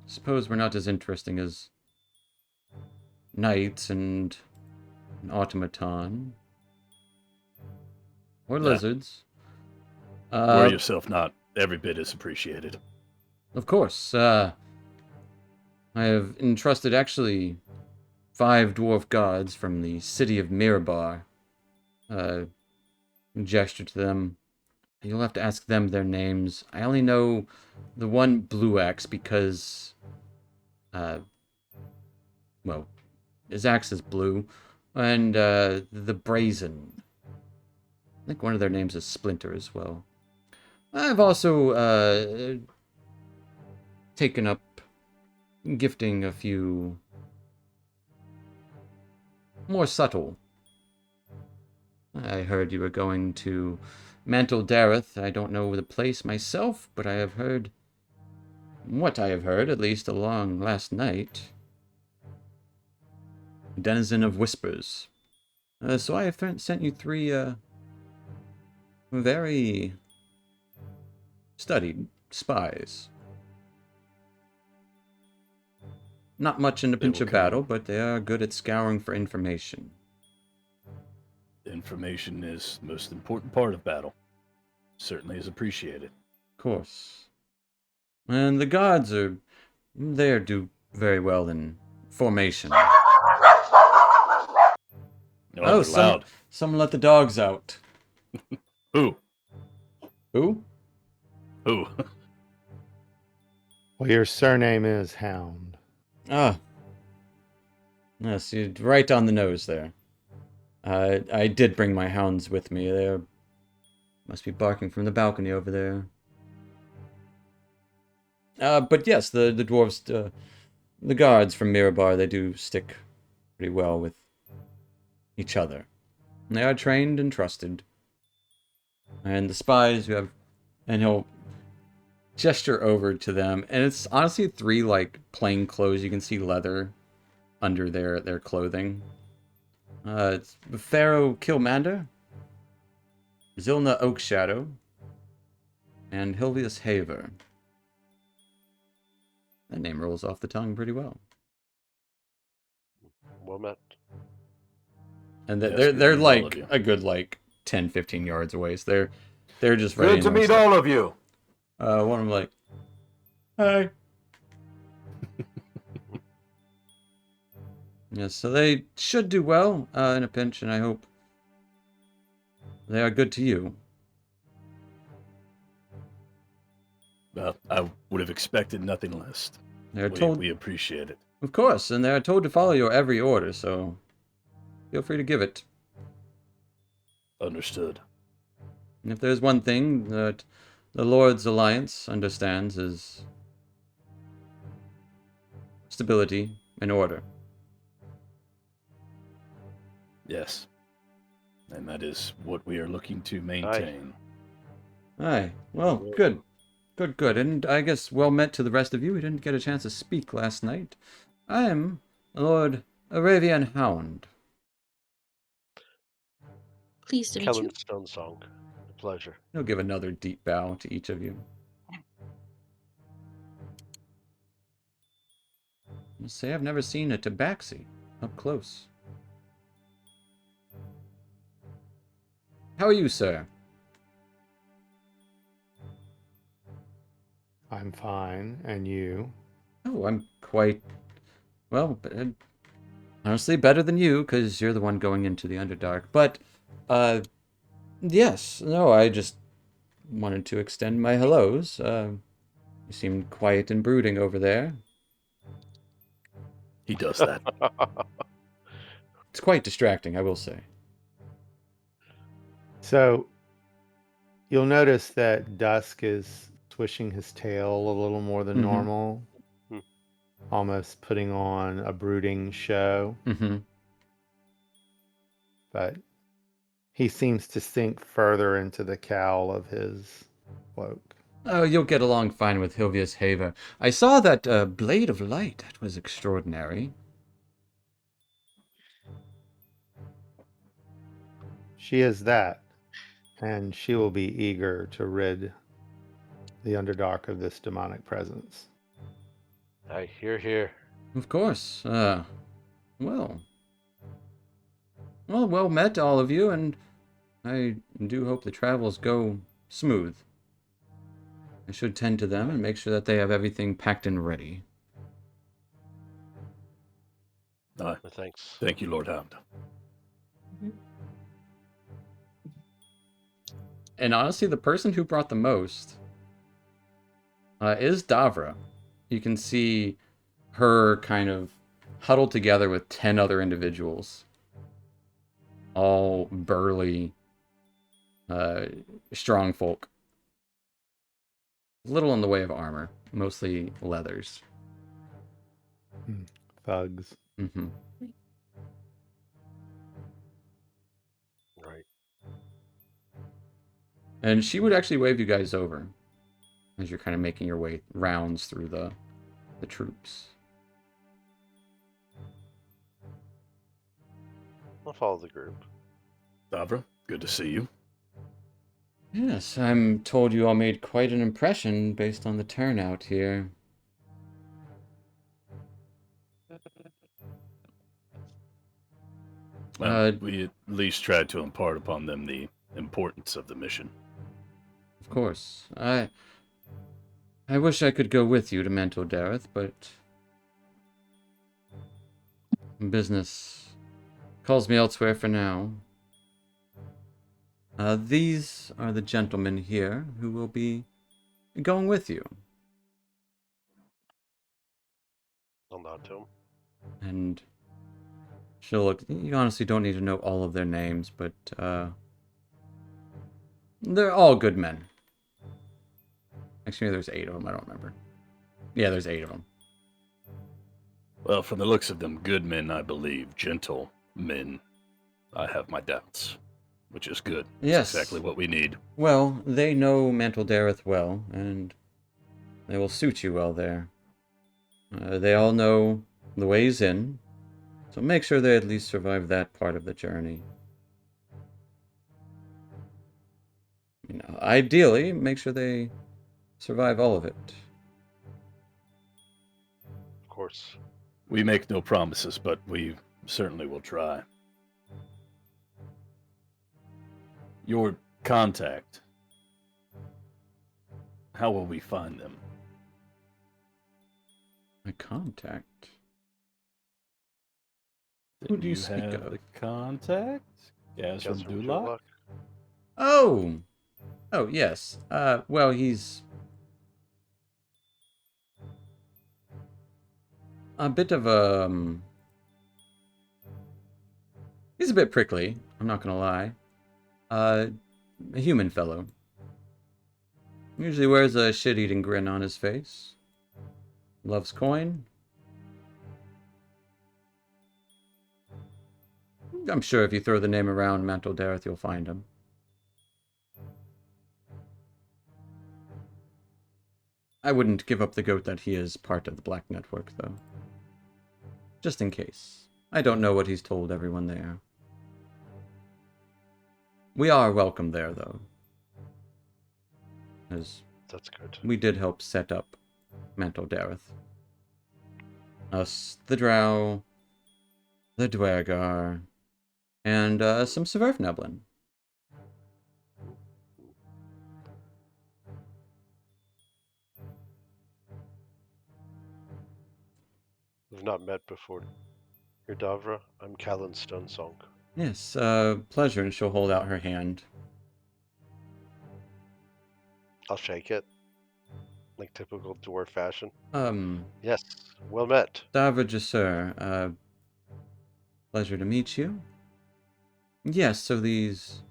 Suppose we're not as interesting as knights and an automaton. Or Yeah. lizards. Worry yourself not. Every bit is appreciated. Of course. I have entrusted actually 5 dwarf gods from the city of Mirabar. Gesture to them. You'll have to ask them their names. I only know the one Blue Axe because well, his axe is blue, and the Brazen. I think one of their names is Splinter as well. I've also taken up gifting a few more subtle. I heard you were going to Mantle Dareth. I don't know the place myself, but I have heard what I have heard, at least along last night. Denizen of Whispers. So I have sent you three very studied spies. Not much in the They will pinch of come. battle, but they are good at scouring for information. Information is the most important part of battle. Certainly is appreciated. Of course. And the guards are... they do very well in formation. Oh, they're loud. Someone let the dogs out. Who? Who? Who? Well, your surname is Hound. Ah. Yes, you're right on the nose there. I did bring my hounds with me. They must be barking from the balcony over there. But yes, the dwarves, the guards from Mirabar, they do stick pretty well with each other. And they are trained and trusted. And the spies who have... and he'll gesture over to them, and it's honestly three, like, plain clothes. You can see leather under their clothing. It's Pharaoh Kilmander, Zilna Oakshadow, and Hilvius Haver. That name rolls off the tongue pretty well. Well met. And Yes, they're good to meet all like of you. a good 10, 15 yards away. So they're just ready. Good to meet all of you. One of them like, hi. Yeah, so they should do well in a pinch, and I hope they are good to you. I would have expected nothing less. They're told, We appreciate it. of course, and they're told to follow your every order, so feel free to give it. Understood. And if there's one thing that the Lord's Alliance understands is stability and order. Yes. And that is what we are looking to maintain. Aye, well, good. Good. And I guess well met to the rest of you. We didn't get a chance to speak last night. I am Lord Aravian Hound. Pleased to meet Kellen you. Stonesong. A pleasure. He'll give another deep bow to each of you. I'll say I've never seen a tabaxi up close. How are you, sir? I'm fine, and you? Oh, I'm quite... well, honestly, better than you, because you're the one going into the Underdark. But, yes, no, I just wanted to extend my hellos. You seemed quiet and brooding over there. He does that. It's quite distracting, I will say. So, you'll notice that Dusk is swishing his tail a little more than Mhm. normal, Hmm. almost putting on a brooding show, Mm-hmm. but he seems to sink further into the cowl of his cloak. Oh, you'll get along fine with Hilvius Haver. I saw that Blade of Light. That was extraordinary. She is that, and she will be eager to rid the Underdark of this demonic presence. I hear. Of course. Well, well met, all of you, and I do hope the travels go smooth. I should tend to them and make sure that they have everything packed and ready. Well, thanks. Thank you, Lord Hound. And honestly, the person who brought the most is Davra. You can see her kind of huddled together with 10 other individuals, all burly, strong folk. Little in the way of armor, mostly leathers. Thugs. Hmm. Right. And she would actually wave you guys over as you're kind of making your way rounds through the troops. I'll follow the group. Davra, good to see you. Yes, I'm told you all made quite an impression based on the turnout here. We at least tried to impart upon them the importance of the mission. Of course. I wish I could go with you to Mantle Dareth, but business calls me elsewhere for now. These are the gentlemen here who will be going with you. I'll nod to him. And she'll look. You honestly don't need to know all of their names, but they're all good men. Actually, there's 8 of them. I don't remember. Yeah, there's 8 of them. Well, from the looks of them, good men, I believe. Gentle men, I have my doubts, which is good. Yes. It's exactly what we need. Well, they know Mantle Dareth well, and they will suit you well there. They all know the ways in, so make sure they at least survive that part of the journey. You know, ideally, make sure they survive all of it. Of course. We make no promises, but we certainly will try. Your contact. How will we find them? My contact. Who Didn't do you speak have of? the contact? Gazram Gazram Dulak? Oh! Oh, yes. Well, he's a bit of a... he's a bit prickly, I'm not gonna lie. A human fellow. Usually wears a shit-eating grin on his face. Loves coin. I'm sure if you throw the name around Mantle Dareth, you'll find him. I wouldn't give up the goat that he is part of the Black Network, though. Just in case. I don't know what he's told everyone there. We are welcome there, though. As That's good. we did help set up Mantle Dareth. Us, the Drow, the Dwergar, and some Sverfneblin. We've not met before. You're Davra. I'm Callan Stonesong. Yes, pleasure, and she'll hold out her hand. I'll shake it. Like typical dwarf fashion. Um, Yes. Well met. Davra Jasur, pleasure to meet you. Yes, so these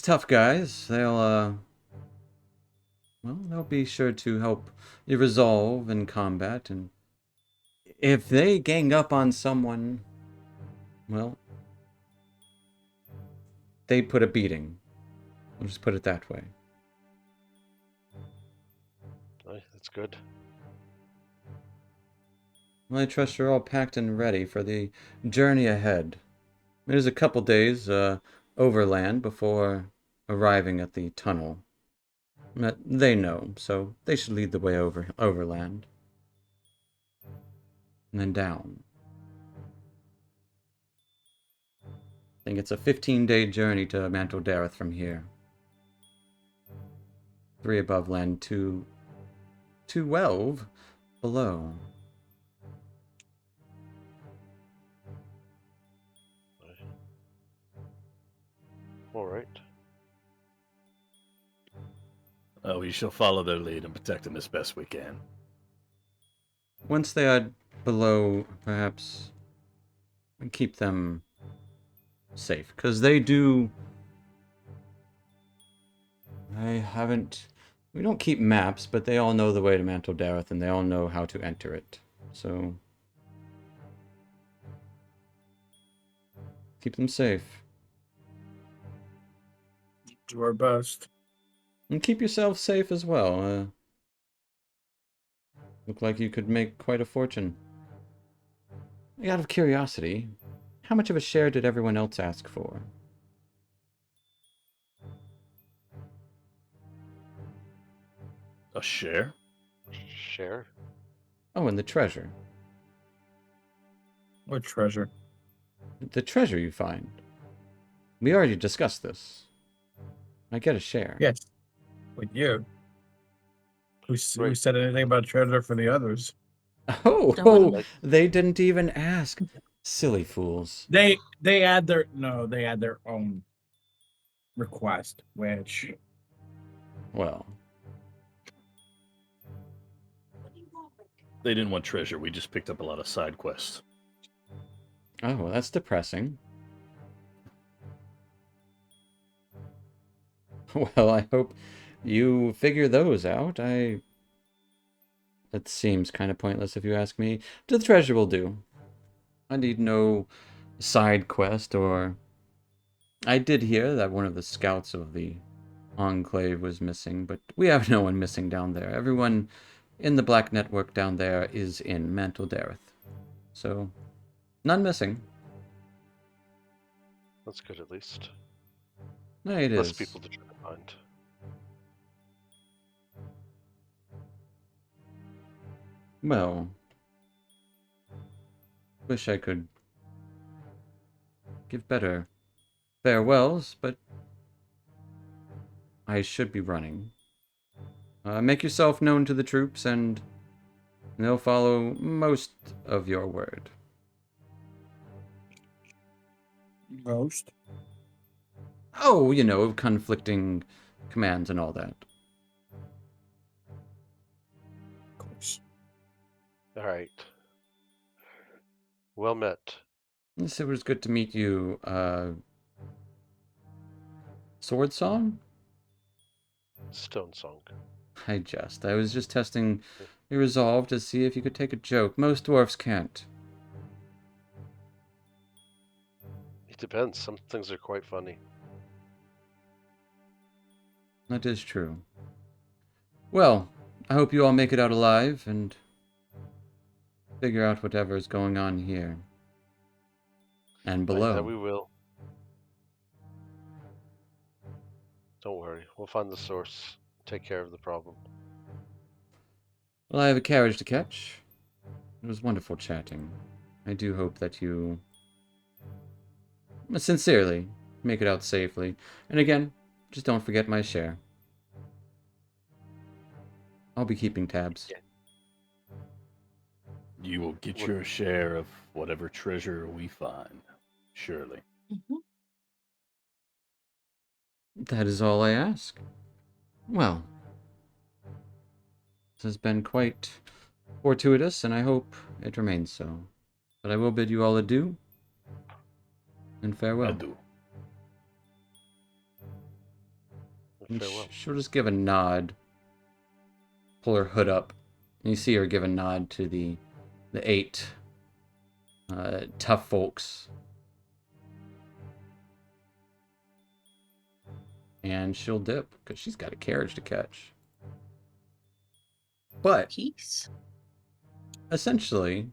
tough guys, they'll be sure to help you resolve in combat, and if they gang up on someone, well, they put a beating. We'll just put it that way. Aye, that's good. Well, I trust you're all packed and ready for the journey ahead. There's a couple days overland before arriving at the tunnel. But they know, so they should lead the way overland. And then down. I think it's a 15-day journey to Mantle Dareth from here. 3 above land, 12 below. Aye. All right. We shall follow their lead and protect them as best we can. once they are below, perhaps keep them safe, because they do. We don't keep maps, but they all know the way to Mantle Dareth, and they all know how to enter it. So keep them safe. Do our best. And keep yourself safe as well. Look like you could make quite a fortune. Out of curiosity, how much of a share did everyone else ask for? A share? Share. Oh, and the treasure. What treasure? The treasure you find. We already discussed this. I get a share. Yes. With you. Who Right. said anything about treasure for the others? Oh, Don't wanna- Like- they didn't even ask. Silly fools. They add their own request, which Well, They didn't want treasure. We just picked up a lot of side quests. oh, well, that's depressing. Well, I hope you figure those out. That seems kind of pointless if you ask me. The treasure will do. I need no side quest or... I did hear that one of the scouts of the Enclave was missing, but we have no one missing down there. Everyone in the Black Network down there is in Mantle Dareth. So, none missing. That's good at least. No, it Less is. people to try to find. Well, wish I could give better farewells, but I should be running. Make yourself known to the troops, and they'll follow most of your word. most. Oh, you know, conflicting commands and all that. Of course. All right. Well met. Yes, it was good to meet you, Sword Song? Stone Song. I was just testing your resolve to see if you could take a joke. Most dwarfs can't. It depends. Some things are quite funny. That is true. Well, I hope you all make it out alive and figure out whatever is going on here and below. That we will. Don't worry. We'll find the source. Take care of the problem. Well, I have a carriage to catch. It was wonderful chatting. I do hope that you sincerely make it out safely. And again, just don't forget my share. I'll be keeping tabs. Yeah. You will get What- your share of whatever treasure we find. Surely. Mhm. That is all I ask. Well, this has been quite fortuitous, and I hope it remains so. But I will bid you all adieu and farewell. Adieu. And Farewell. she'll just give a nod, pull her hood up, and you see her give a nod to the 8 tough folks. And she'll dip, because she's got a carriage to catch. But, Peace. essentially,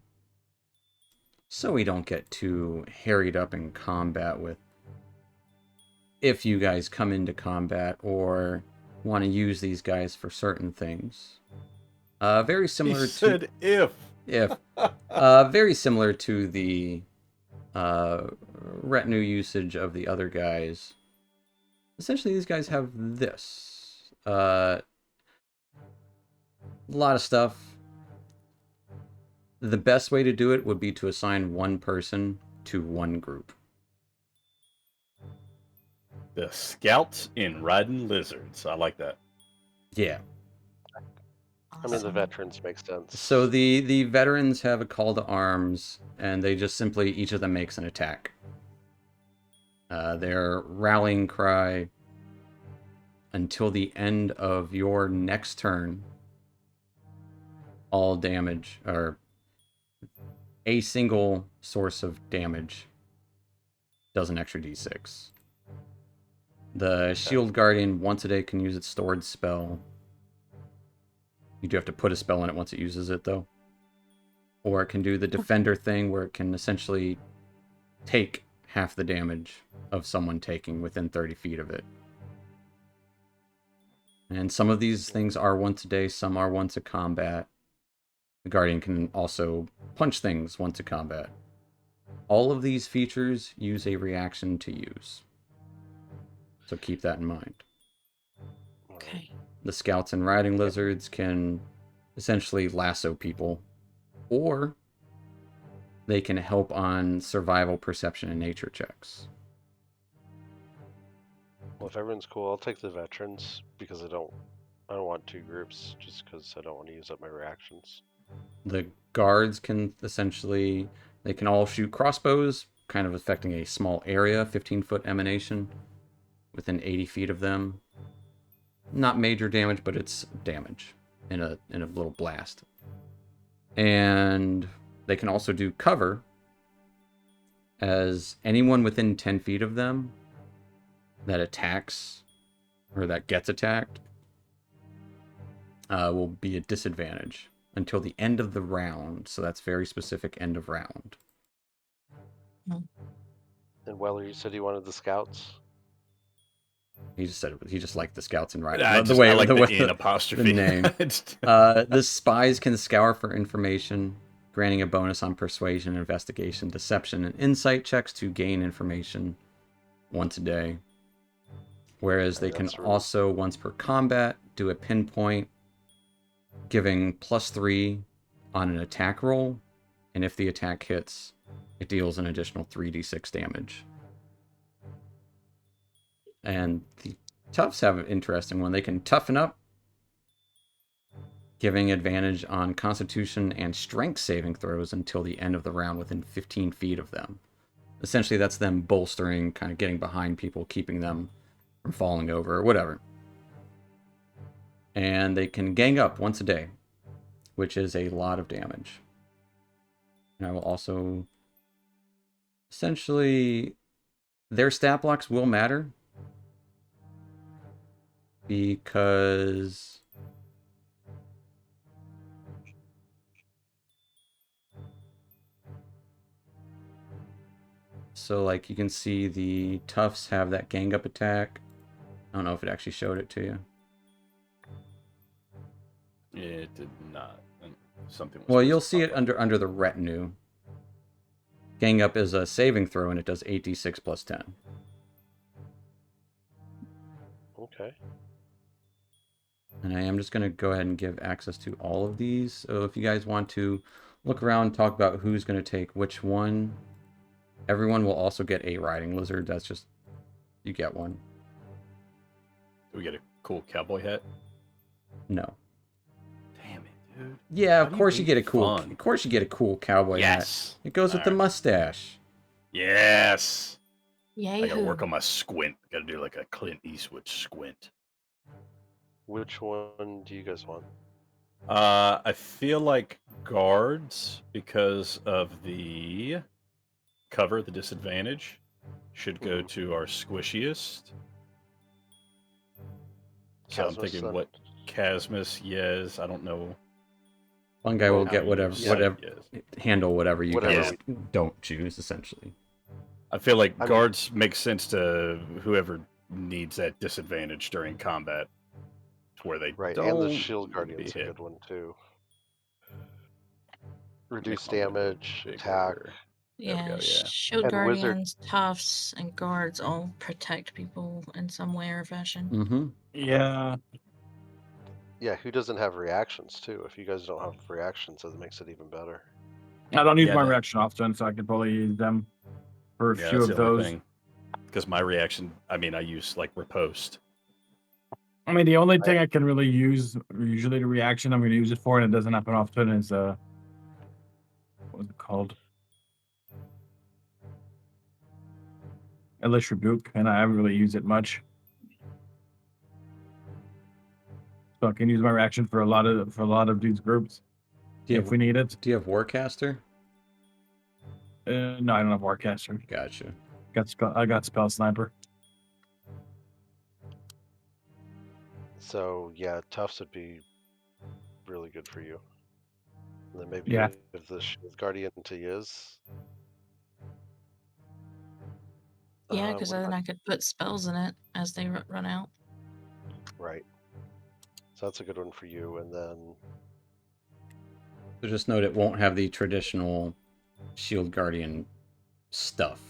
so we don't get too harried up in combat with if you guys come into combat or want to use these guys for certain things. Very similar He said if. very similar to the retinue usage of the other guys. Essentially, these guys have this. A lot of stuff. The best way to do it would be to assign one person to one group. The scouts in riding lizards. I like that. Yeah. I mean, the Awesome. veterans make sense. So the veterans have a call to arms, and they just simply, each of them makes an attack. Their rallying cry until the end of your next turn, all damage, or a single source of damage, does an extra d6. The Shield Guardian once a day can use its stored spell. You do have to put a spell in it once it uses it, though. Or it can do the Defender thing, where it can essentially take half the damage of someone taking within 30 feet of it. And some of these things are once a day, some are once a combat. The Guardian can also punch things once a combat. All of these features use a reaction to use. So keep that in mind. Okay. The Scouts and Riding Lizards can essentially lasso people, or they can help on survival, perception, and nature checks. Well, if everyone's cool, I'll take the veterans because I don't want two groups just because I don't want to use up my reactions. The guards can essentially, they can all shoot crossbows, kind of affecting a small area, 15-foot emanation, within 80 feet of them. Not major damage, but it's damage in a little blast. And they can also do cover, as anyone within 10 feet of them that attacks, or that gets attacked, will be at disadvantage until the end of the round. So that's very specific, end of round. And Weller, you said you wanted the scouts? He just said he just liked the Scouts and Riders. I like the in apostrophe. The name. The spies can scour for information, granting a bonus on persuasion, investigation, deception, and insight checks to gain information once a day. Whereas they can also, once per combat, do a pinpoint, giving +3 on an attack roll, and if the attack hits, it deals an additional 3d6 damage. And the toughs have an interesting one. They can toughen up, giving advantage on constitution and strength saving throws until the end of the round within 15 feet of them. Essentially, that's them bolstering, kind of getting behind people, keeping them from falling over or whatever. And they can gang up once a day, which is a lot of damage. And I will also, essentially, their stat blocks will matter, because so like you can see the toughs have that gang up attack. I don't know if it actually showed it to you. It did not. Something. Well, you'll see it under the retinue. Gang up is a saving throw, and it does 8d6 plus 10. Okay. And I am just going to go ahead and give access to all of these. So if you guys want to look around and talk about who's going to take which one, everyone will also get a riding lizard. That's just, you get one. Do we get a cool cowboy hat? No. Damn it, dude. Yeah, How of do you course you make get a it cool. fun? Of course you get a cool cowboy hat. Yes. It goes with the Alright. mustache. Yes. Yay. I gotta work on my squint. Gotta do like a Clint Eastwood squint. Which one do you guys want? I feel like guards, because of the cover, the disadvantage, should go to our squishiest. So I'm Casmus, thinking then? what Casmus, yes, I don't know. One guy will how get you whatever, decide, whatever, yes. handle whatever you Whatever guys don't choose, essentially. I feel like I mean- guards make sense to whoever needs that disadvantage during combat, to where they Right, don't and the shield be guardian's a hit. good one too. Reduce my window damage, bigger. attack. There we Yeah, go, yeah. shield And wizard- guardians, toughs, and guards all protect people in some way or fashion. Mm-hmm. Yeah. Yeah, who doesn't have reactions too? If you guys don't have reactions, that makes it even better. I don't use Yeah, my that- reaction often, so I could probably use them for a few that's of the only those. thing. Because my reaction, I mean, I use like riposte. I mean, the only thing I can really use, usually the reaction I'm going to use it for, and it doesn't happen often, is what's it called? Elish Rebuke, and I haven't really used it much. So I can use my reaction for a lot of these groups Do you if have, we need it. do you have Warcaster? No, I don't have Warcaster. Gotcha. I got Spell Sniper. So yeah, Tufts would be really good for you. And then maybe Yeah. give the Shield Guardian to Yiz. Yeah, because what then about- I could put spells in it as they run out. Right. So that's a good one for you. And then So just note it won't have the traditional Shield Guardian stuff.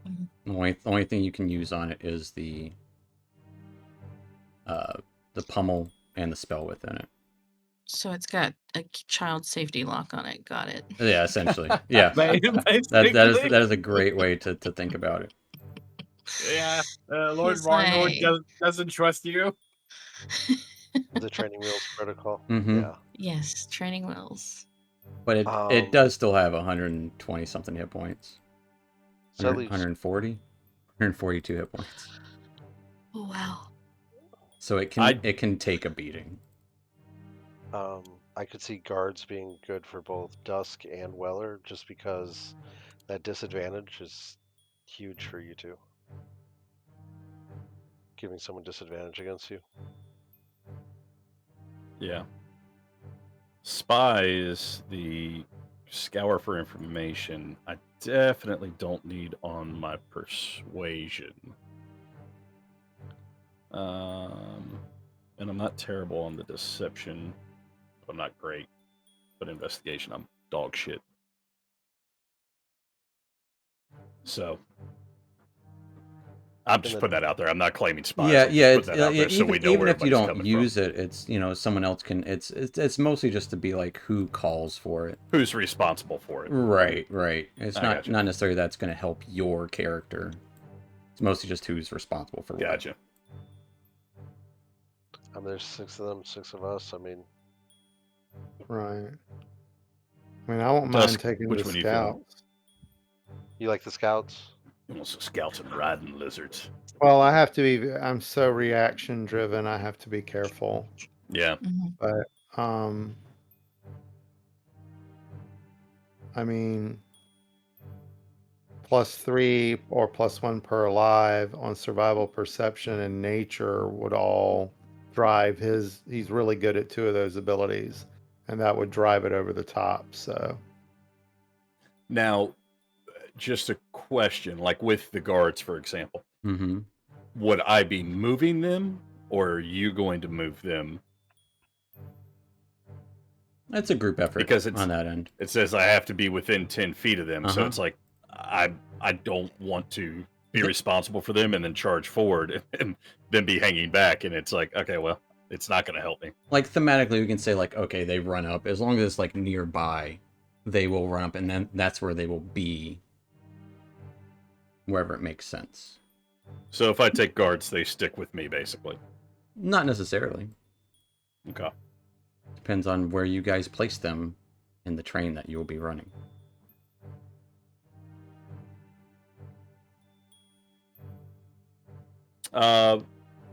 Mhm. The only thing you can use on it is the pummel and the spell within it. So it's got a child safety lock on it. Got it. Yeah, essentially. Yeah. Basically. That is a great way to think about it. Yeah. Lord He's Varnwood like- doesn't trust you. the Training Wheels protocol. Mhm. Yeah. Yes, training wheels. But it Um, does still have 120 something hit points. So that leaves 140, 142 hit points. Oh wow. So it can take a beating. I could see guards being good for both Dusk and Weller, just because that disadvantage is huge for you two. Giving someone disadvantage against you. Yeah. Spy is the scour for information. I definitely don't need on my persuasion. And I'm not terrible on the deception. I'm not great. But investigation, I'm dog shit. So I'm just then- putting that out there. I'm not claiming spies. Yeah, I'm just yeah. putting that out there so we know Even where if you everybody's don't coming use from. it, it's someone else can. It's mostly just to be like who calls for it. Who's responsible for it? Right. It's I not gotcha. not necessarily that's going to help your character. It's mostly just who's responsible for what. Gotcha. I mean, there's 6 of them, 6 of us. I mean, Right. I mean, I won't Dusk, mind taking which the one are you feeling? scouts. you like the scouts? Almost scouts and riding lizards. Well, I have to be. I'm so reaction driven. I have to be careful. Yeah. Mhm. But I mean, +3 or +1 per alive on survival, perception, and nature would all drive his. He's really good at 2 of those abilities, and that would drive it over the top. So Now, just a question, like with the guards, for example, Mm-hmm. would I be moving them, or are you going to move them? It's a group effort Because it's- on that end. It says I have to be within 10 feet of them, so Uh-huh. it's like I don't want to be responsible for them and then charge forward and then be hanging back, and it's like, okay, well, it's not going to help me. Like thematically, we can say like, okay, they run up as long as it's like nearby, they will run up, and then that's where they will be, wherever it makes sense. So if I take guards, they stick with me, basically. Not necessarily. Okay. Depends on where you guys place them in the train that you will be running.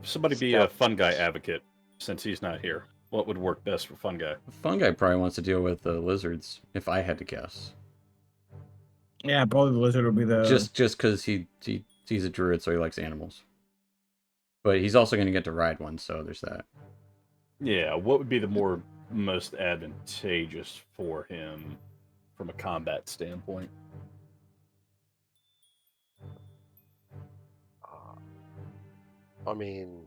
Somebody be a fun guy advocate since he's not here. What would work best for fun guy? Fungi probably wants to deal with the lizards, if I had to guess. Yeah, probably the lizard will be the. Just because he's a druid, so he likes animals. But he's also going to get to ride one, so there's that. Yeah, what would be the most advantageous for him from a combat standpoint? I mean,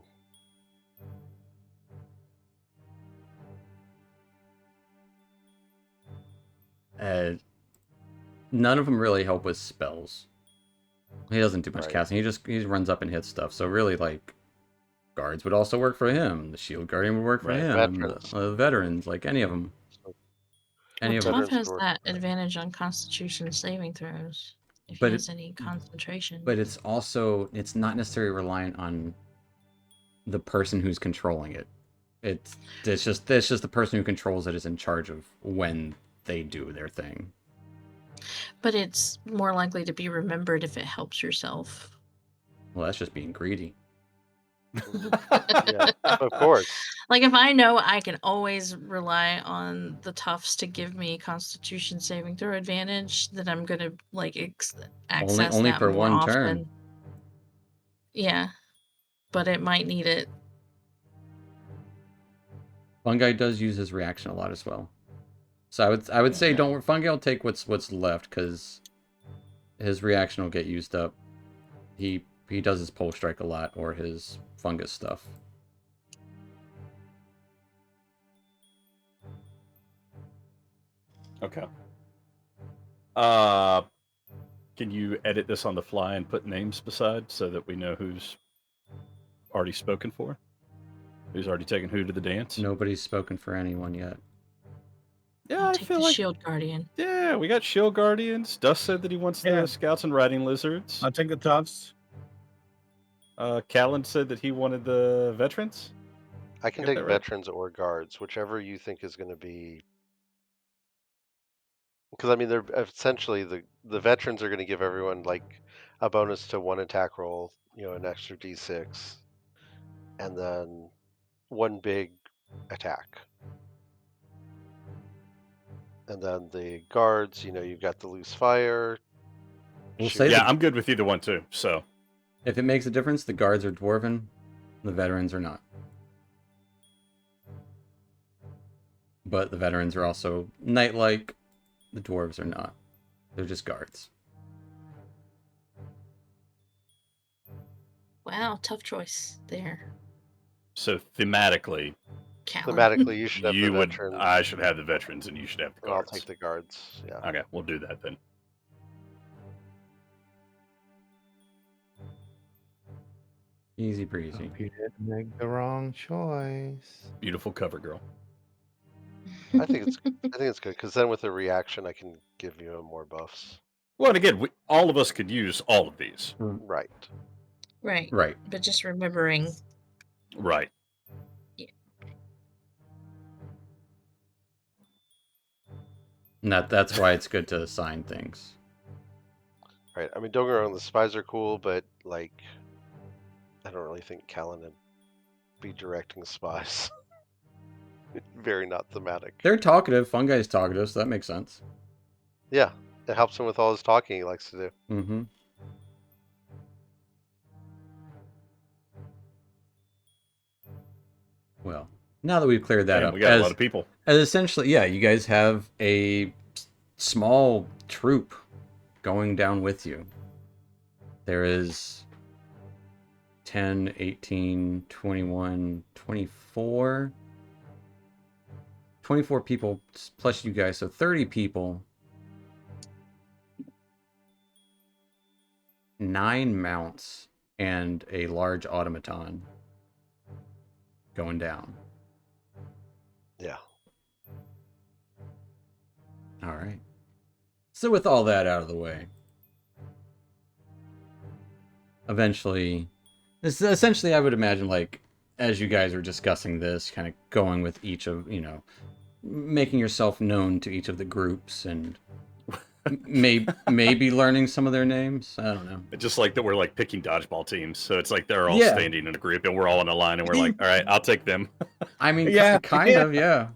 None of them really help with spells. He doesn't do much Right. casting. He runs up and hits stuff. So really, like, guards would also work for him. The shield guardian would work for Right. him. Veterans. The veterans, like any of them. Any of Well, them. Toph veterans has work. that advantage on Constitution saving throws if But he has any concentration. But it's not necessarily reliant on the person who's controlling it. It's just the person who controls it is in charge of when they do their thing. But it's more likely to be remembered if it helps yourself. Well, that's just being greedy. Yeah, of course. Like if I know I can always rely on the toughs to give me Constitution saving throw advantage, then I'm gonna like access Only that for more one often. turn. Yeah, but it might need it. Fungi does use his reaction a lot as well. So I would say don't. Fungi will take what's left because his reaction will get used up. He does his pole strike a lot or his fungus stuff. Okay. Can you edit this on the fly and put names beside so that we know who's already spoken for? Who's already taken who to the dance? Nobody's spoken for anyone yet. Yeah, I'll I take feel the like Shield Guardian. yeah, we got Shield Guardians. Dust said that he wants Yeah. the Scouts and Riding Lizards. I'll take the toughs. Callan said that he wanted the Veterans. I can Get take that right. veterans or guards, whichever you think is going to be. Because I mean, they're essentially the veterans are going to give everyone like a bonus to one attack roll, an extra d6, and then one big attack. And then the guards, you've got the loose fire. We'll shoot- say Yeah, the- I'm good with either one too. So If it makes a difference, the guards are dwarven, the veterans are not. But the veterans are also knight-like, the dwarves are not. They're just guards. Wow, tough choice there, thematically, Callan. Thematically, you should have you the would. veterans. I should have the Veterans, and you should have the and I'll Guards. take the guards. Yeah. Okay, we'll do that then. Easy breezy. Hope you didn't make the wrong choice. Beautiful cover girl. I think it's good because then with the reaction, I can give you more buffs. Well, and again, all of us could use all of these. Right. right. Right. But just remembering. Right. And that's why it's good to assign things. Right. I mean, don't get me wrong, the spies are cool, but like, I don't really think Callan would be directing spies. Very not thematic. They're talkative. Fungi's talkative, so that makes sense. Yeah, it helps him with all his talking he likes to do. Mm-hmm. Well, now that we've cleared that Damn, up, we got a lot of people. as essentially, yeah, you guys have a small troop going down with you. There is 10, 18, 21, 24. 24 people plus you guys, so 30 people. 9 mounts and a large automaton going down. Yeah. All right. So with all that out of the way, eventually, this is essentially, I would imagine, like, as you guys are discussing this, kind of going with each of, making yourself known to each of the groups and maybe learning some of their names. I don't know. Just like that, we're like picking dodgeball teams, so it's like they're all Yeah. standing in a group, and we're all in a line, and we're like, "All right, I'll take them." I mean, Yeah, kind of, yeah.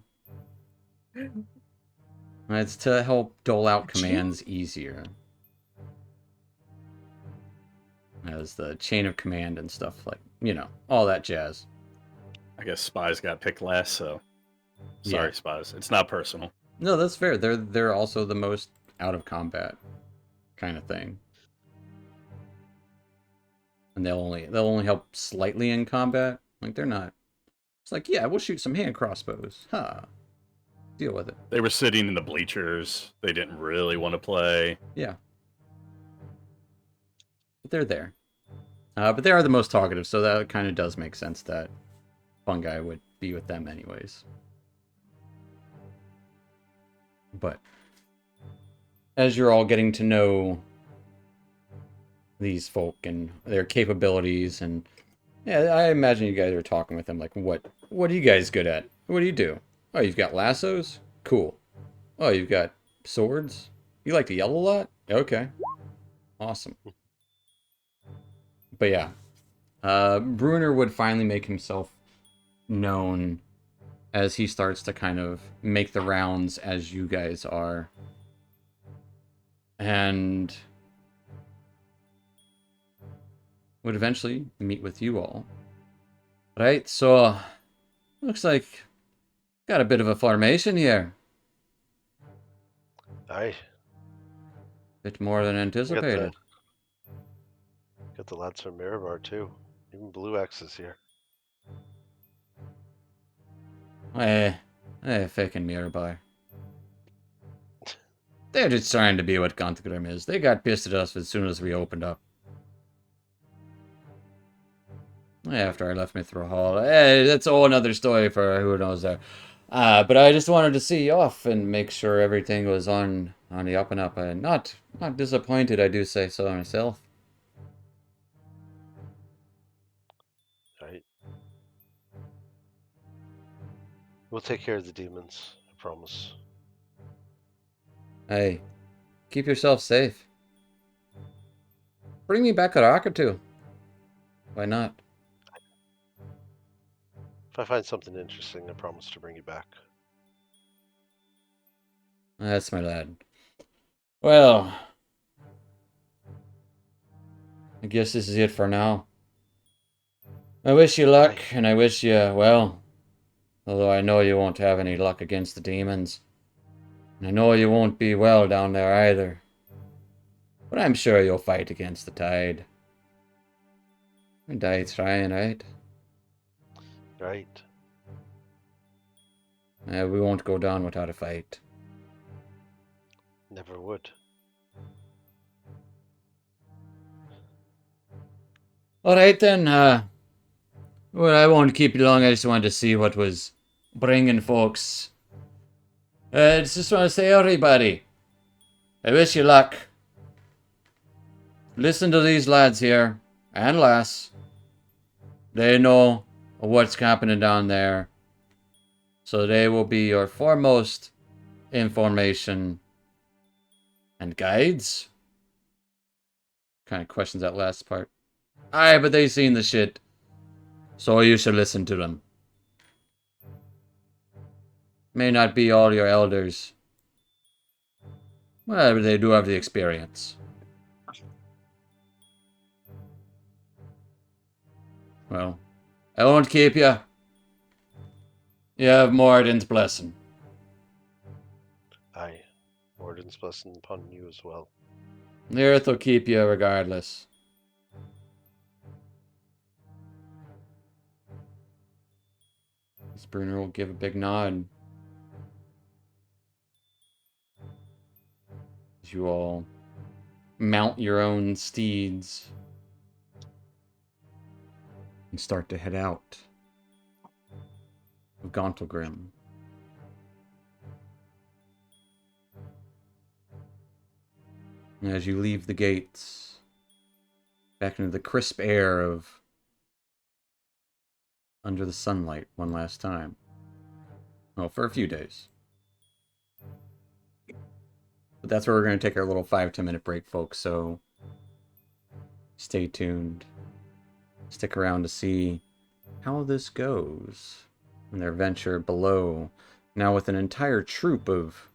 It's to help dole out commands easier. As the chain of command and stuff, like, all that jazz. I guess spies got picked last, so sorry, Yeah. spies. It's not personal. No, that's fair. They're also the most out of combat kind of thing. And they'll only help slightly in combat. Like, they're not. It's like, yeah, we'll shoot some hand crossbows. Deal with it. They were sitting in the bleachers. They didn't really want to play. Yeah. But they're there. But they are the most talkative, so that kind of does make sense that Fungi would be with them anyways. But as you're all getting to know these folk and their capabilities and Yeah, I imagine you guys are talking with him like, what are you guys good at? What do you do? Oh, you've got lassos? Cool. Oh, you've got swords? You like to yell a lot? Okay. Awesome. But yeah, Bruner would finally make himself known as he starts to kind of make the rounds as you guys are. And would eventually meet with you all. Right, so looks like got a bit of a formation here. Aye, Bit more than anticipated. got the lads from Mirabar too. Even Blue X is here. Fucking Mirabai. They're just trying to be what Gontagrim is. They got pissed at us as soon as we opened up. After I left Mithril Hall. That's a whole another story for who knows there. But I just wanted to see you off and make sure everything was on the up and up. Not disappointed, I do say so myself. Right. We'll take care of the demons. I promise. Hey, keep yourself safe. Bring me back a rock or two. Why not? If I find something interesting, I promise to bring you back. That's my lad. Well, I guess this is it for now. I wish you luck, and I wish you, well, although I know you won't have any luck against the demons. And I know you won't be well down there either. But I'm sure you'll fight against the tide. And die trying, right? Right. We won't go down without a fight. Never would. Alright then, well, I won't keep you long. I just wanted to see what was bringing folks. Just want to say, everybody, I wish you luck. Listen to these lads here, and lass. They know what's happening down there. So they will be your foremost information and guides. Kind of questions that last part. Aye, but they seen the shit. So you should listen to them. May not be all your elders. Well, but they do have the experience. Well, I won't keep you. You have Moradin's blessing. Aye. Warden's blessing upon you as well. The earth will keep you regardless. Bruner will give a big nod. As you all mount your own steeds and start to head out of Gauntlgrim. And as you leave the gates, back into the crisp air of under the sunlight one last time. Well, for a few days. But that's where we're going to take our little 5-10 minute break, folks, so stay tuned. Stick around to see how this goes in their venture below. Now with an entire troop of,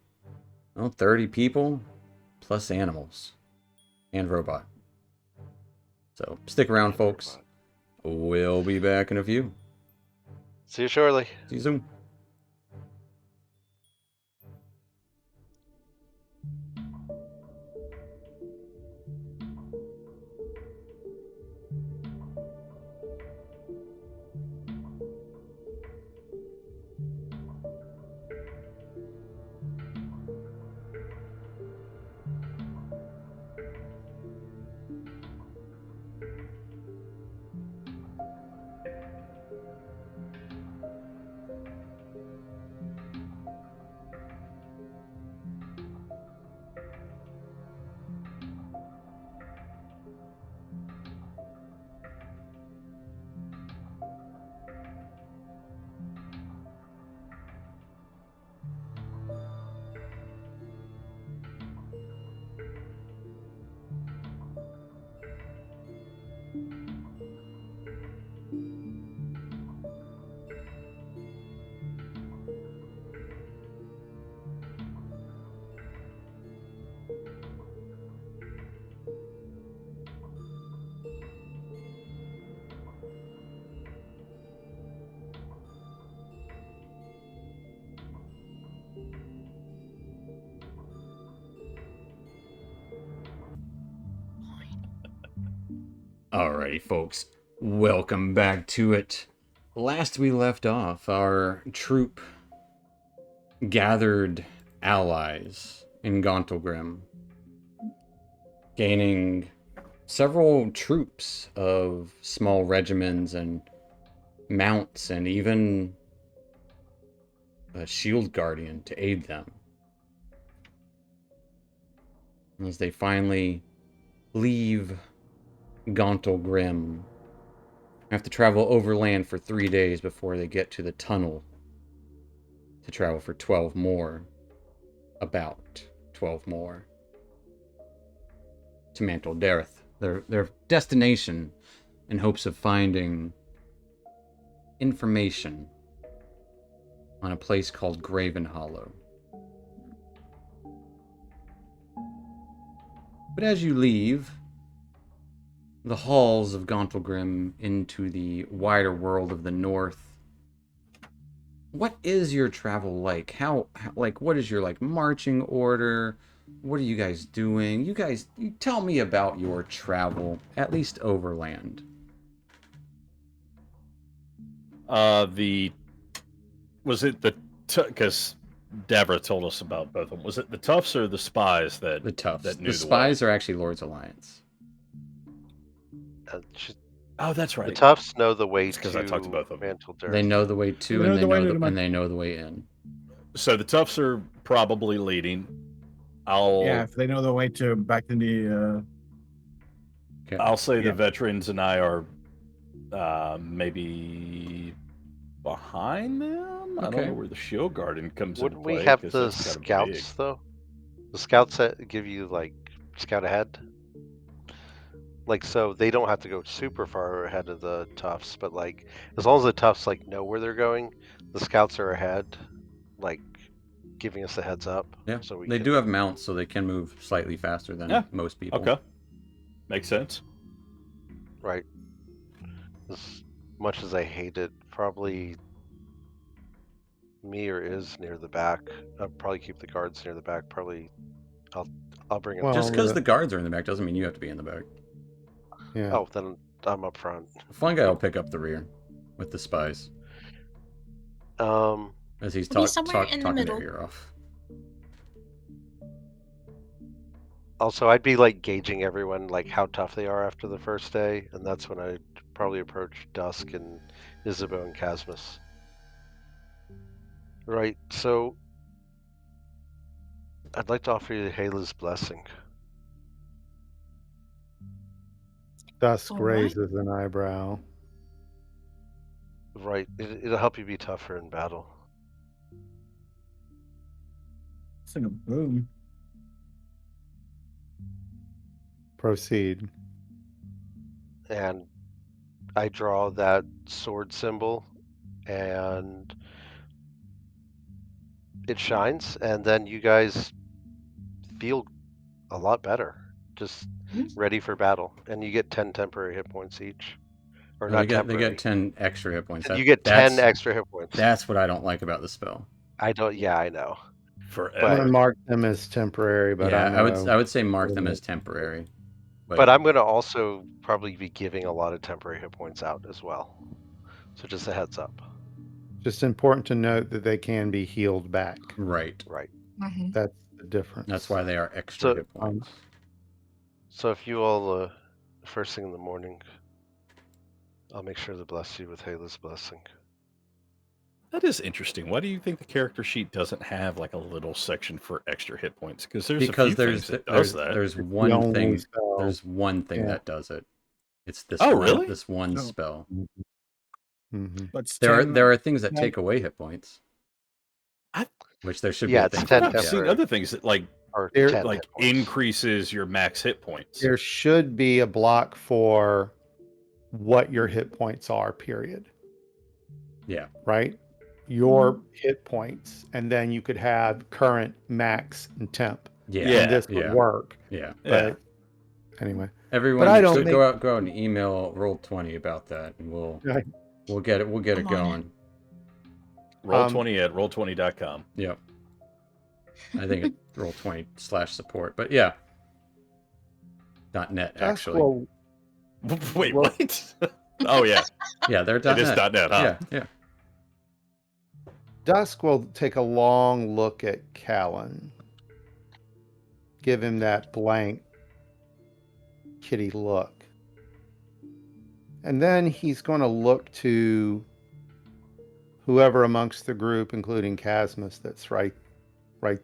well, 30 people, plus animals. And robot. So stick around, folks. We'll be back in a few. See you shortly. See you soon. Alrighty, folks. Welcome back to it. Last we left off, our troop gathered allies in Gauntlgrim, gaining several troops of small regiments and mounts, and even a shield guardian to aid them. As they finally leave Gauntlgrim, have to travel overland for 3 days before they get to the tunnel to travel for 12 more, about 12 more, to Mantle Dareth, their destination, in hopes of finding information on a place called Graven Hollow. But as you leave the halls of Gauntlgrim into the wider world of the north, what is your travel like? How what is your marching order? What are you guys doing? You tell me about your travel, at least overland. Because Devra told us about both of them. Was it the Toughs or the Spies that The Toughs. that knew The the Spies way? are actually Lord's Alliance. Oh, that's The right. Toughs know the way It's 'cause I talked to both of them. Mantle They Dareth. know the way to, They and know they the way know to the, the and they know the way in. So the Toughs are probably leading. Yeah, if they know the way to back in the Okay. I'll say Yeah. the veterans and I are maybe behind them. I Okay. don't know where the shield guardian comes into Wouldn't play. we have 'cause the that's kinda scouts big. though? The scouts that give you scout ahead. So they don't have to go super far ahead of the Toughs, but as long as the Toughs know where they're going, the scouts are ahead, giving us a heads up. Yeah, So we they can, do have mounts, so they can move slightly faster than Yeah, most people. Okay. Makes sense. right. As much as I hate it, probably me or is near the back. I'll probably keep the guards near the back. Probably I'll bring them. Well, Just because the- the guards are in the back doesn't mean you have to be in the back. Yeah. Oh, then I'm up front. The fun guy will pick up the rear with the Spies as he's We'll be somewhere in the talking middle. their ear off. Also, I'd be gauging everyone how tough they are after the first day, and that's when I'd probably approach Dusk and Isabeau and Casmus. Right. So I'd like to offer you Hela's blessing. Dusk All right. raises an eyebrow. Right. It'll help you be tougher in battle. sing a boom. Proceed. And I draw that sword symbol, and it shines, and then you guys feel a lot better, just ready for battle, and you get 10 temporary hit points each, or No, not they temporary. get 10 extra hit points. You get 10 that's- extra hit points. That's what I don't like about the spell. I don't. Yeah, I know. I'm Forever. gonna mark them as temporary, but yeah, I'm I would say mark put them them as temporary. But I'm going to also probably be giving a lot of temporary hit points out as well. So just a heads up. just important to note that they can be healed back. Right. Right. Mhm. That's the difference. That's why they are extra So- hit points. So if you all, first thing in the morning, I'll make sure to bless you with Hela's blessing. That is interesting. Why do you think the character sheet doesn't have a little section for extra hit points? Because there's Because a few there's things that does that. there's the one only thing spell. there's one thing Yeah. that does it. It's this Oh, one, really? this one No. spell. Mm-hmm. But it's There 10, are things that 10 take away hit points. I- Which there should Yeah, be. it's a thing 10 for. I've Yeah. seen temporary. other things that Or There- 10 hit points. increases your max hit points. There should be a block for what your hit points are, period. Yeah. Right? Your hit points. And then you could have current, max, and temp. Yeah. Yeah. And this would yeah. work. Yeah. Yeah. But anyway. Everyone I don't go out and email Roll20 about that, and we'll get it I'm on it. going. Roll20 at roll20.com. Yep. I think it's Roll20/support, but yeah. .net Dusk actually. will Wait, Well- what? Oh yeah, Yeah, they're it is .NET. .NET, huh? Yeah. Dusk will take a long look at Callan. Give him that blank kitty look. And then he's going to look to whoever amongst the group, including Casmus, that's right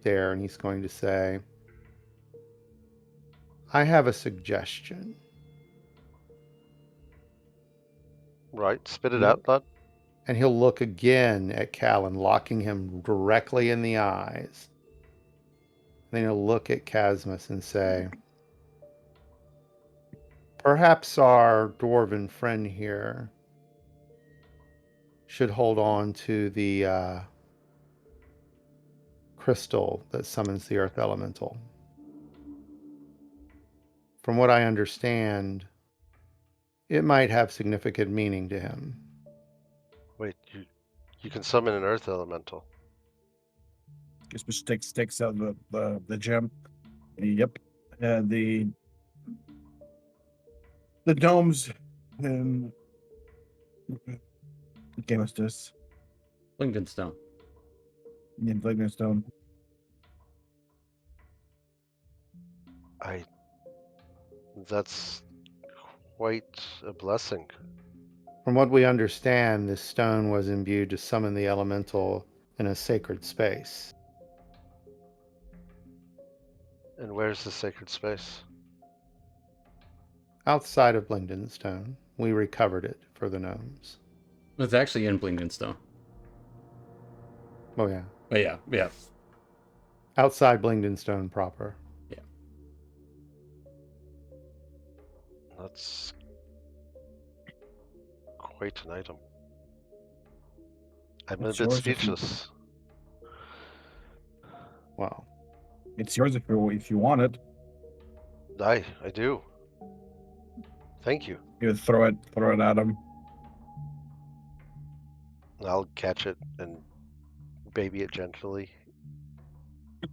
there, and he's going to say, I have a suggestion. Right, spit it Yeah. out, bud. And he'll look again at Callan, locking him directly in the eyes. Then he'll look at Casmus and say, perhaps our dwarven friend here should hold on to the crystal that summons the earth elemental. From what I understand, it might have significant meaning to him. Wait, you can summon an earth elemental. Just sticks out the gem. Yep. The gnomes gave us this. Lincolnstone. In Livingstone. That's quite a blessing. From what we understand, this stone was imbued to summon the elemental in a sacred space. And where's the sacred space? Outside of Blingdenstone, we recovered it for the gnomes. It's actually in Blinkenstone. Oh yeah, But yeah. outside Blingdenstone proper. That's quite an item. I'm a It's bit yours if you- speechless. Wow. It's yours if you want it. I do. Thank you. You would throw it at him. I'll catch it and baby it gently.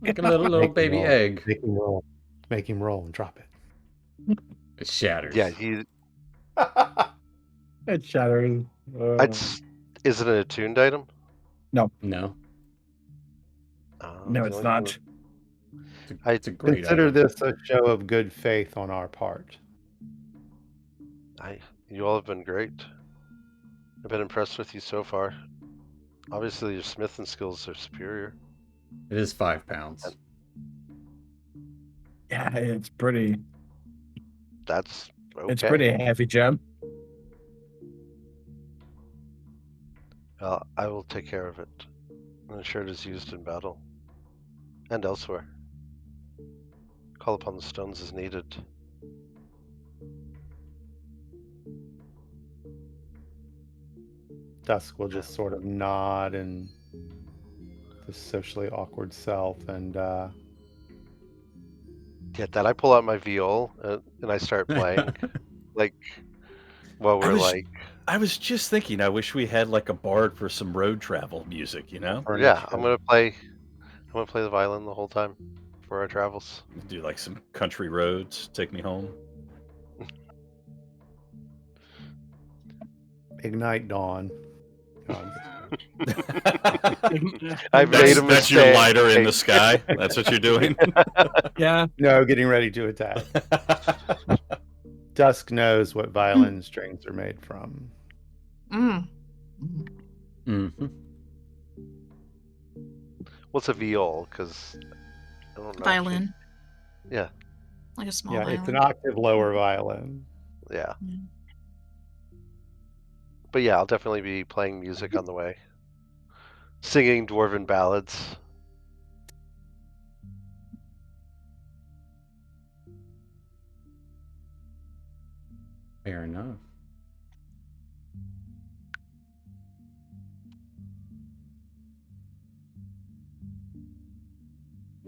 Like a little Make him baby roll. egg. Make him roll and drop it. It shatters. Yeah, It shatters. is it an attuned item? No. No, The it's only not. thing It's a great Consider item. this a show of good faith on our part. You all have been great. I've been impressed with you so far. Obviously, your smithing skills are superior. It is 5 pounds. Yeah, it's pretty. That's okay. It's pretty heavy gem. I will take care of it. I'm sure it is used in battle and elsewhere. Call upon the stones as needed. Dusk will just sort of nod and the socially awkward self and Get that? I pull out my viol and I start playing. Like, while we're like, I was just thinking, I wish we had like a bard for some road travel music, you know? yeah, I'm gonna play the violin the whole time for our travels. Do like some country roads, take me home. ignite dawn. I made a That's your mistake. lighter in the sky. That's what you're doing. Yeah. No, getting ready to attack. Dusk knows what violin strings are made from. Mm. Mm-hmm. What's a viol? Because I don't know. Violin. Yeah. Like a small Yeah, violin. it's an octave lower violin. Yeah. Yeah. But yeah, I'll definitely be playing music on the way. Singing dwarven ballads. Fair enough.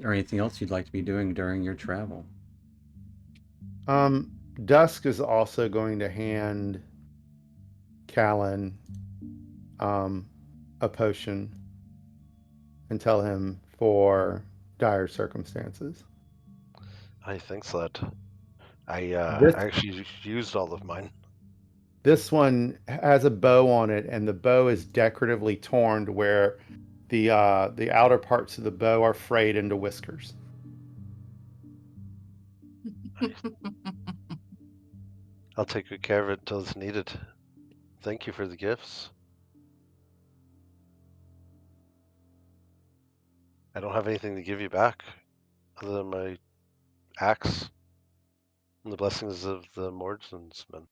Or anything else you'd like to be doing during your travel? Dusk is also going to hand Callan a potion and tell him for dire circumstances. I think, lad. I This actually used all of mine. this one has a bow on it, and the bow is decoratively torn to where the outer parts of the bow are frayed into whiskers. I'll take good care of it until it's needed. Thank you for the gifts. I don't have anything to give you back other than my axe and the blessings of the Mordsensmen.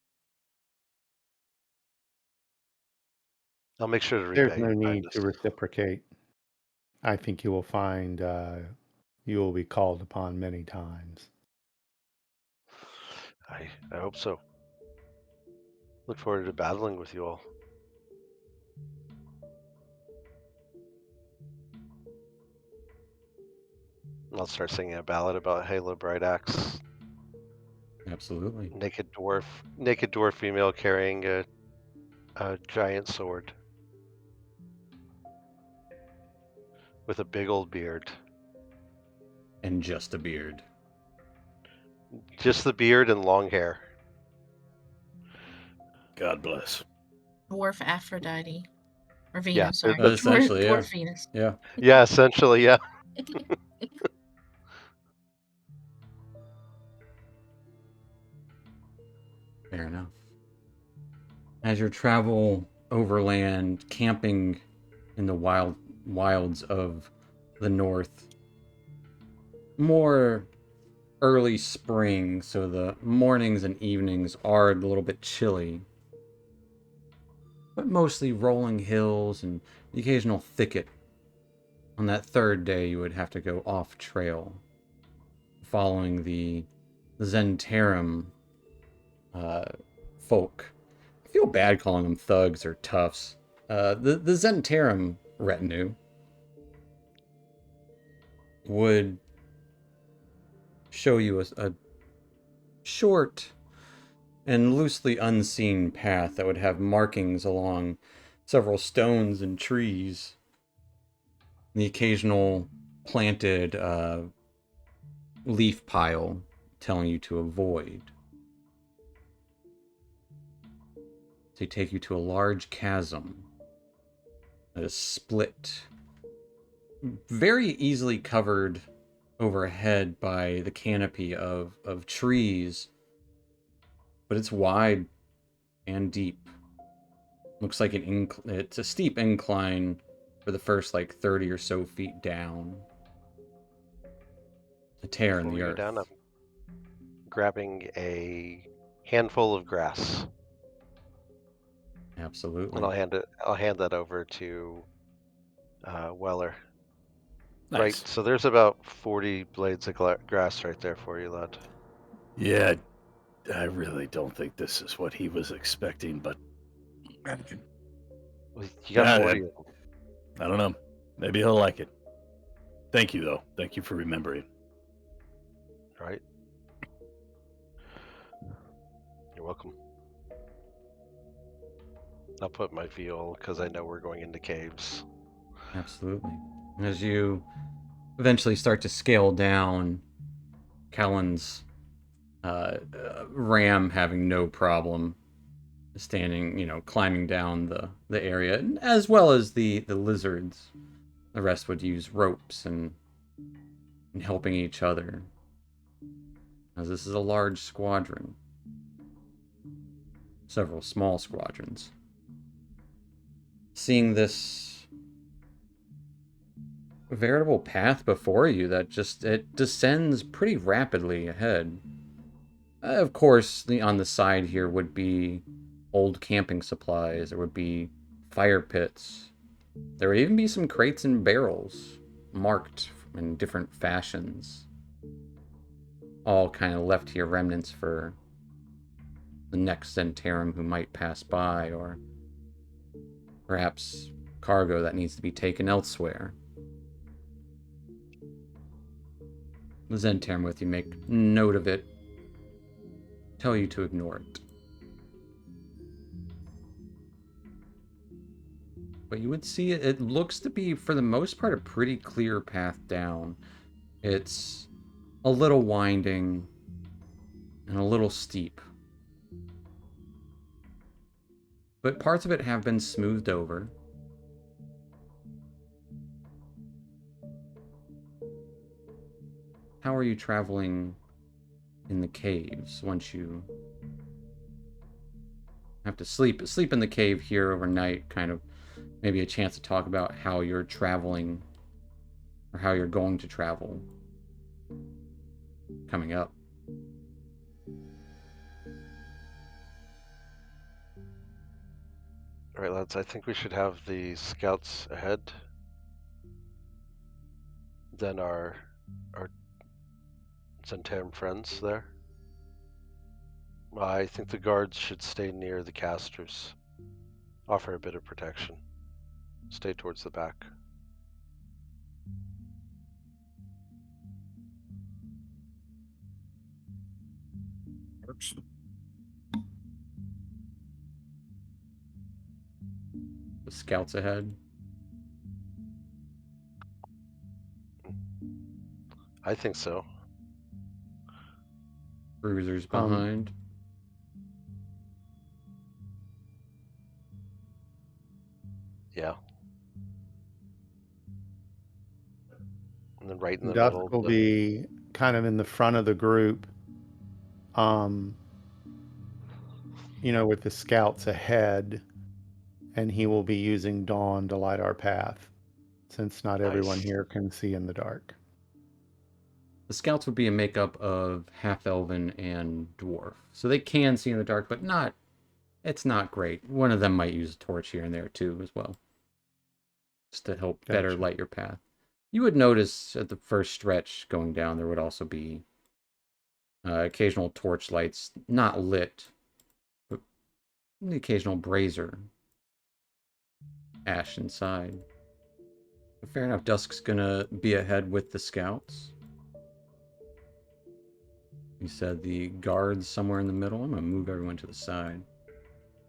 I'll make sure to There's repay no your need to kindness. reciprocate. I think you will find you will be called upon many times. I hope so. Look forward to battling with you all. I'll start singing a ballad about Halo Bright Axe, Absolutely. naked dwarf female carrying a giant sword with a big old beard. And just a beard. Just the beard and long hair. God bless. Dwarf Aphrodite. Or Yeah, Venus, they're sorry. the- Essentially, yeah. Dwarf Venus. Yeah. Yeah, essentially, yeah. Fair enough. As you travel overland, camping in the wilds of the north, more early spring, so the mornings and evenings are a little bit chilly, but mostly rolling hills and the occasional thicket. On that third day, you would have to go off trail, following the Zentarum folk. I feel bad calling them thugs or toughs. The Zentarum retinue would show you a short and loosely unseen path that would have markings along several stones and trees. The occasional planted leaf pile telling you to avoid. They take you to a large chasm that is split, very easily covered overhead by the canopy of trees, but it's wide and deep. Looks like it's a steep incline for the first like 30 or so feet down. A tear in Before the we go earth. down, I'm grabbing a handful of grass, Absolutely. and I'll hand that over to Weller. Nice. Right, so there's about 40 blades of grass right there for you, lad. Yeah, I really don't think this is what he was expecting, but You got Yeah, 40 of them. I don't know. Maybe he'll like it. Thank you, though. Thank you for remembering. Right? You're welcome. I'll put my viol because I know we're going into caves. Absolutely. As you eventually start to scale down, Callan's ram having no problem standing, climbing down the area, as well as the lizards. The rest would use ropes and helping each other, as this is a large squadron. Several small squadrons. Seeing this veritable path before you that it descends pretty rapidly ahead. Of course, on the side here would be old camping supplies. There would be fire pits. There would even be some crates and barrels marked in different fashions. All kind of left here remnants for the next Zentarum who might pass by, or perhaps cargo that needs to be taken elsewhere. The Zentarum with you make note of it, tell you to ignore it. But you would see it looks to be, for the most part, a pretty clear path down. It's a little winding, and a little steep. But parts of it have been smoothed over. How are you traveling in the caves once you have to sleep in the cave here overnight? Kind of maybe a chance to talk about how you're traveling or how you're going to travel coming up. All right, lads, I think we should have the scouts ahead. Then our Zentarum friends there. I think the guards should stay near the casters. Offer a bit of protection. Stay towards the back. Works. The scouts ahead. I think so. Cruisers behind. Yeah. And then right in the Dusk middle. will be kind of in the front of the group. With the scouts ahead, and he will be using dawn to light our path, since not everyone Nice. here can see in the dark. The scouts would be a makeup of half-elven and dwarf. So they can see in the dark, but it's not great. One of them might use a torch here and there too as well. Just to help better Gotcha. light your path. You would notice at the first stretch going down, there would also be occasional torch lights, not lit, but the occasional brazier ash inside. But fair enough, Dusk's gonna be ahead with the scouts. You said the guards somewhere in the middle. I'm gonna move everyone to the side.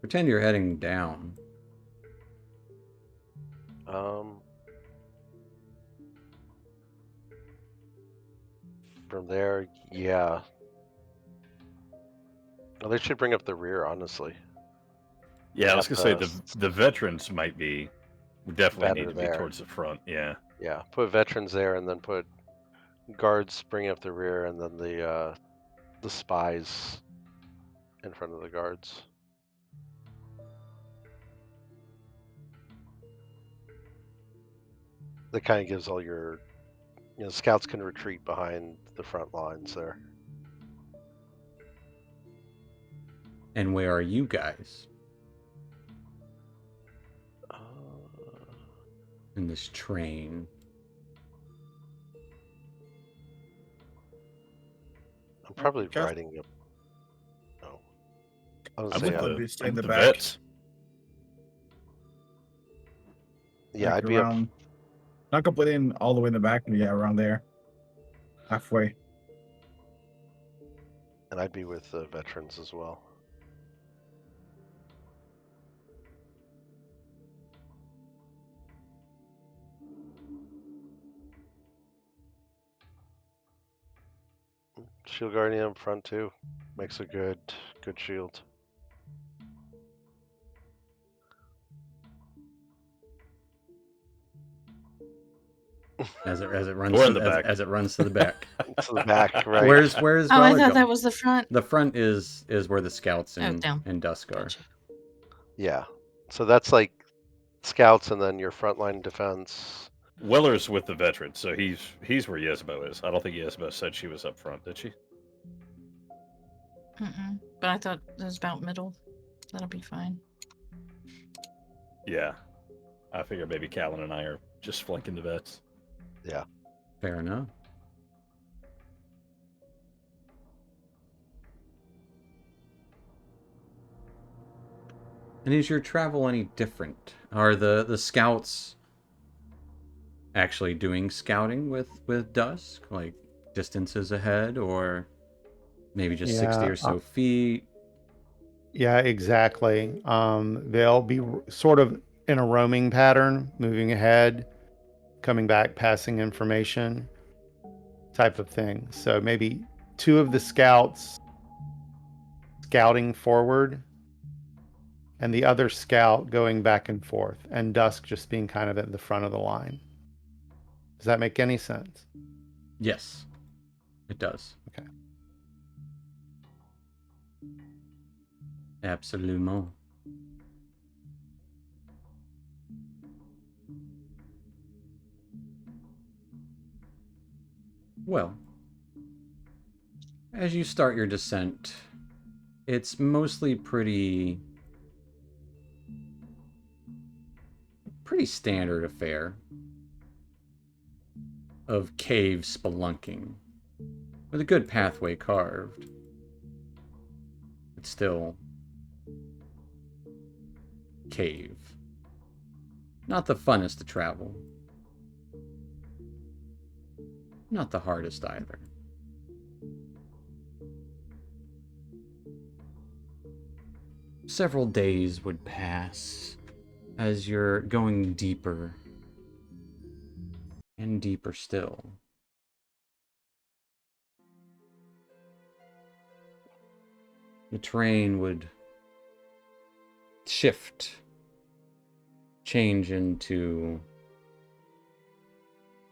Pretend you're heading down. From there, yeah. Well, they should bring up the rear, honestly. Yeah, I was Have gonna say the veterans would definitely better need to be there. towards the front. Yeah. Yeah, put veterans there, and then put guards bringing up the rear, and then the spies in front of the guards. That kind of gives all your, scouts can retreat behind the front lines there. And where are you guys in this train? I'm probably Just- riding up. No, I was I'm saying, with I'd be staying the the back. vets. yeah, Like I'd be up. around, not completely in all the way in the back, but yeah, around there, halfway. And I'd be with the veterans as well. Shield Guardian up front too. Makes a good shield. As it runs Or in to, the back. as it runs to the back. To the back, right? Where's Oh, I Growler thought going? that was the front. The front is where the scouts and down. Dusk are. Gotcha. Yeah. So that's like scouts, and then your frontline defense. Weller's with the veterans, so he's where Yesbo is. I don't think Yesbo said she was up front, did she? But I thought it was about middle. That'll be fine. Yeah. I figure maybe Callan and I are just flanking the vets. Yeah. Fair enough. And is your travel any different? Are the scouts actually doing scouting with Dusk, like distances ahead, or maybe just 60 Yeah, or so feet? Yeah, exactly. They'll be sort of in a roaming pattern, moving ahead, coming back, passing information type of thing. So maybe two of the scouts scouting forward and the other scout going back and forth, and Dusk just being kind of at the front of the line. Does that make any sense? Yes, it does. Okay. Absolument. Well, as you start your descent, it's mostly pretty standard affair of cave spelunking, with a good pathway carved. It's still cave. Not the funnest to travel. Not the hardest either. Several days would pass as you're going deeper and deeper still. The terrain would shift, change into,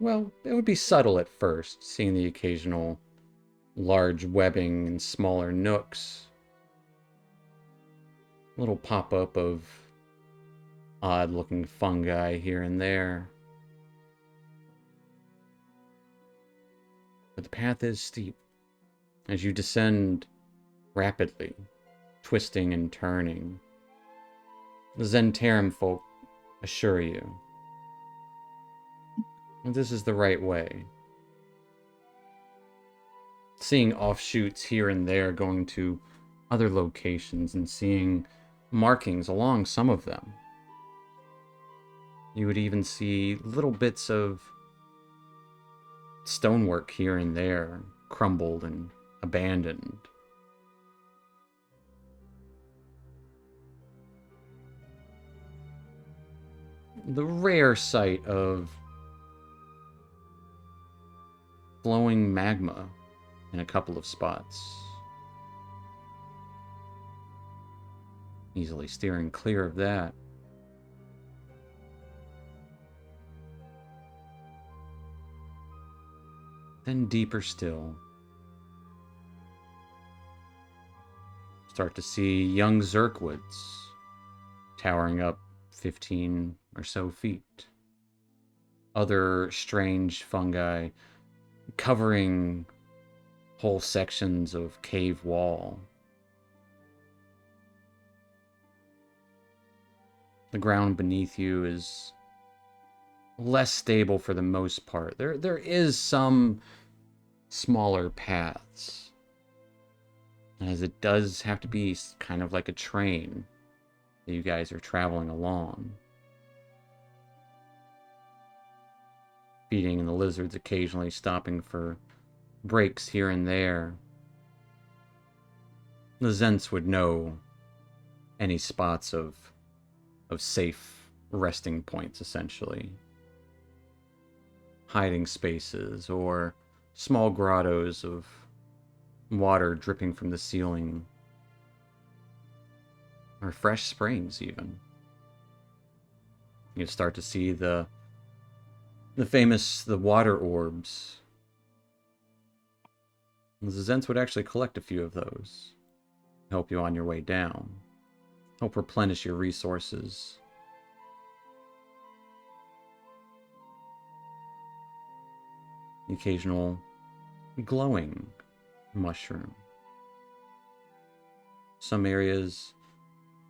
well, it would be subtle at first, seeing the occasional large webbing and smaller nooks. Little pop-up of odd-looking fungi here and there. But the path is steep. As you descend rapidly, twisting and turning, the Zentarum folk assure you that this is the right way. Seeing offshoots here and there going to other locations and seeing markings along some of them. You would even see little bits of stonework here and there, crumbled and abandoned. The rare sight of flowing magma in a couple of spots. Easily steering clear of that. Then deeper still. Start to see young Zerkwoods towering up 15 or so feet. Other strange fungi covering whole sections of cave wall. The ground beneath you is less stable for the most part. There is some smaller paths, as it does have to be kind of like a train that you guys are traveling along. Feeding and the lizards occasionally stopping for breaks here and there. The Zents would know any spots of safe resting points, essentially. Hiding spaces or small grottos of water dripping from the ceiling. Or fresh springs, even. You start to see the famous water orbs. The Zents would actually collect a few of those. Help you on your way down. Help replenish your resources. The occasional glowing mushroom. Some areas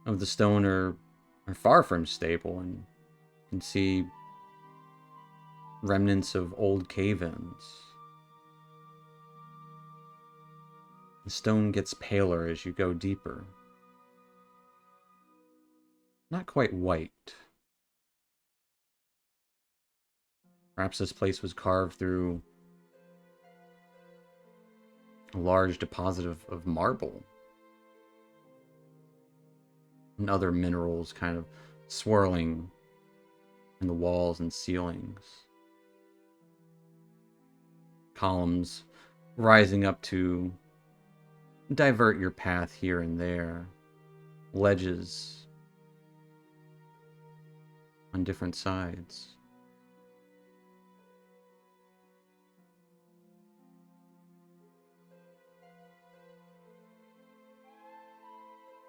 of the stone are far from stable, and you can see remnants of old cave-ins. The stone gets paler as you go deeper. Not quite white. Perhaps this place was carved through a large deposit of marble. And other minerals kind of swirling in the walls and ceilings. Columns rising up to divert your path here and there. Ledges on different sides.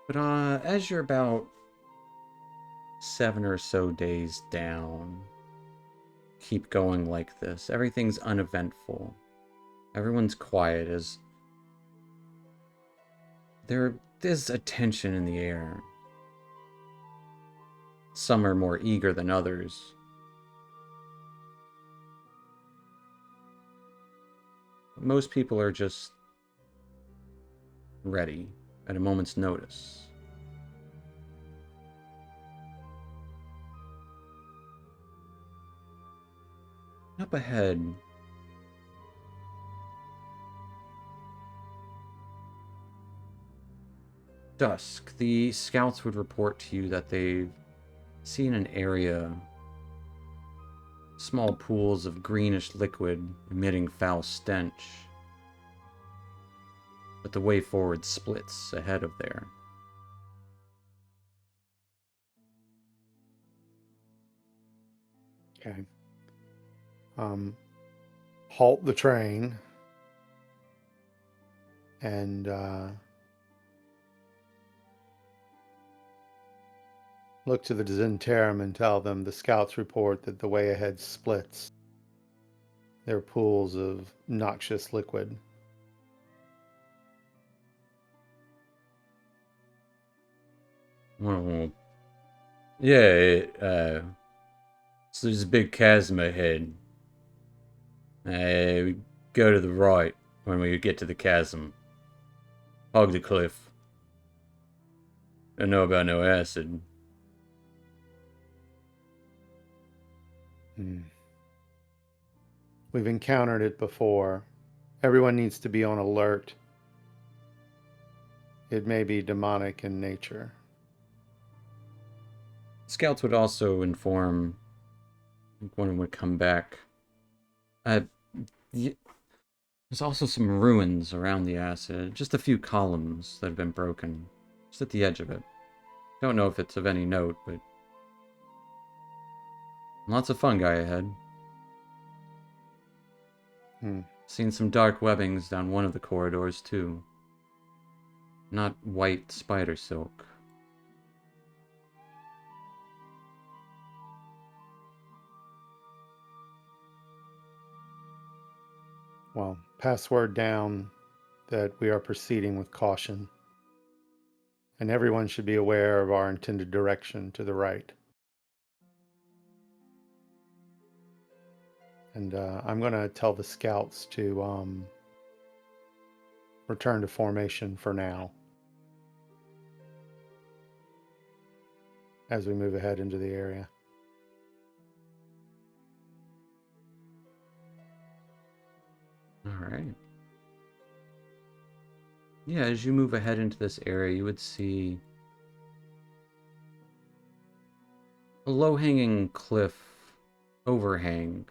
But as you're about 7 or so days down, keep going like this. Everything's uneventful. Everyone's quiet as there is a tension in the air. Some are more eager than others. Most people are just ready at a moment's notice. Up ahead, dusk, the scouts would report to you that they've seen an area, small pools of greenish liquid emitting foul stench. But the way forward splits ahead of there. Okay. Halt the train and look to the Zentarum and tell them the scouts report that the way ahead splits. There are pools of noxious liquid. Well, yeah, so there's a big chasm ahead. We go to the right when we get to the chasm. Hog the cliff. Don't know about no acid. We've encountered it before. Everyone needs to be on alert. It may be demonic in nature. Scouts would also inform when would come back. There's also some ruins around the acid. Just a few columns that have been broken. Just at the edge of it. Don't know if it's of any note, but lots of fungi ahead. Seen some dark webbings down one of the corridors, too. Not white spider silk. Well, pass word down that we are proceeding with caution. And everyone should be aware of our intended direction to the right. And I'm going to tell the scouts to return to formation for now as we move ahead into the area. All right. Yeah, as you move ahead into this area, you would see a low-hanging cliff overhang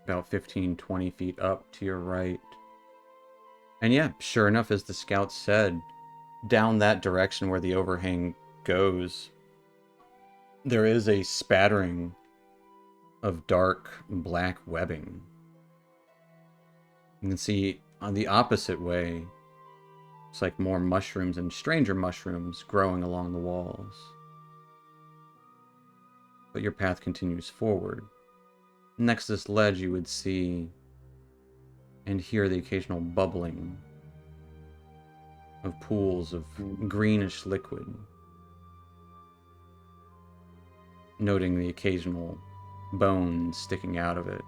about 15, 20 feet up to your right. And yeah, sure enough, as the scouts said, down that direction where the overhang goes, there is a spattering of dark black webbing. You can see on the opposite way, it's like more mushrooms and stranger mushrooms growing along the walls. But your path continues forward. Next to this ledge, you would see and hear the occasional bubbling of pools of greenish liquid, noting the occasional bones sticking out of it.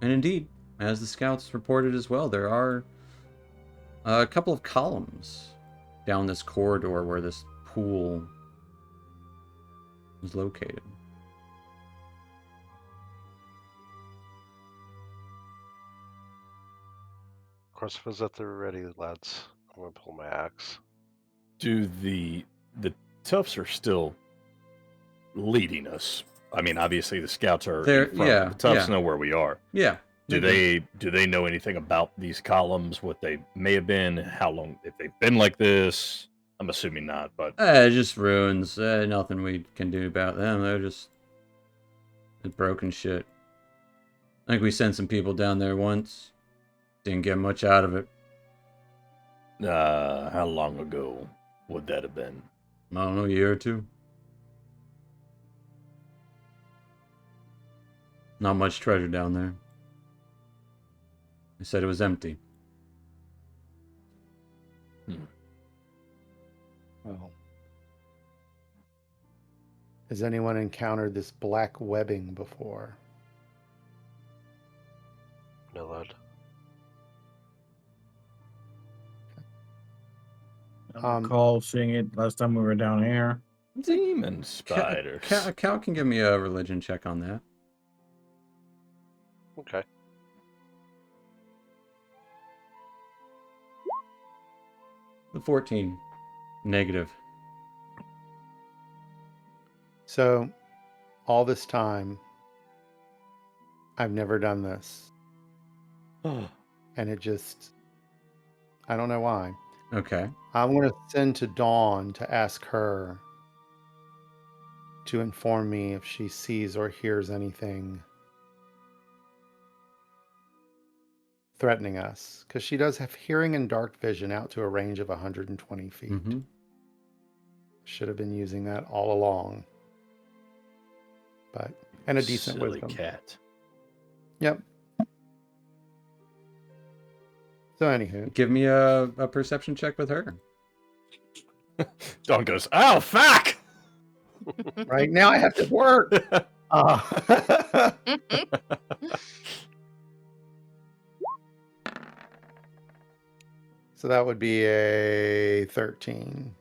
And indeed, as the scouts reported as well, there are a couple of columns down this corridor where this pool is located. Corsica's at the ready, lads. I'm gonna pull my axe. Do the toughs are still leading us? I mean, obviously the scouts are They're- in front. yeah, The toughs yeah. know where we are. Yeah, Do they know anything about these columns? What they may have been? How long if they've been like this? I'm assuming not, but Just ruins. Nothing we can do about them. They're just broken shit. I think we sent some people down there once. Didn't get much out of it. how long ago would that have been? I don't know, a year or two. Not much treasure down there. They said it was empty. Well, has anyone encountered this black webbing before? No, lad. I recall seeing it last time we were down here. Demon spiders. Cal can give me a religion check on that. Okay. The 14. Negative. So, all this time, I've never done this. And it just, I don't know why. Okay. I'm going to send to Dawn to ask her to inform me if she sees or hears anything threatening us. Because she does have hearing and dark vision out to a range of 120 feet. Mm-hmm. Should have been using that all along. But, and a decent Silly wisdom. cat. Yep. So, anywho. Give me a perception check with her. Dawn goes, oh, fuck! Right now I have to work. So that would be a 13.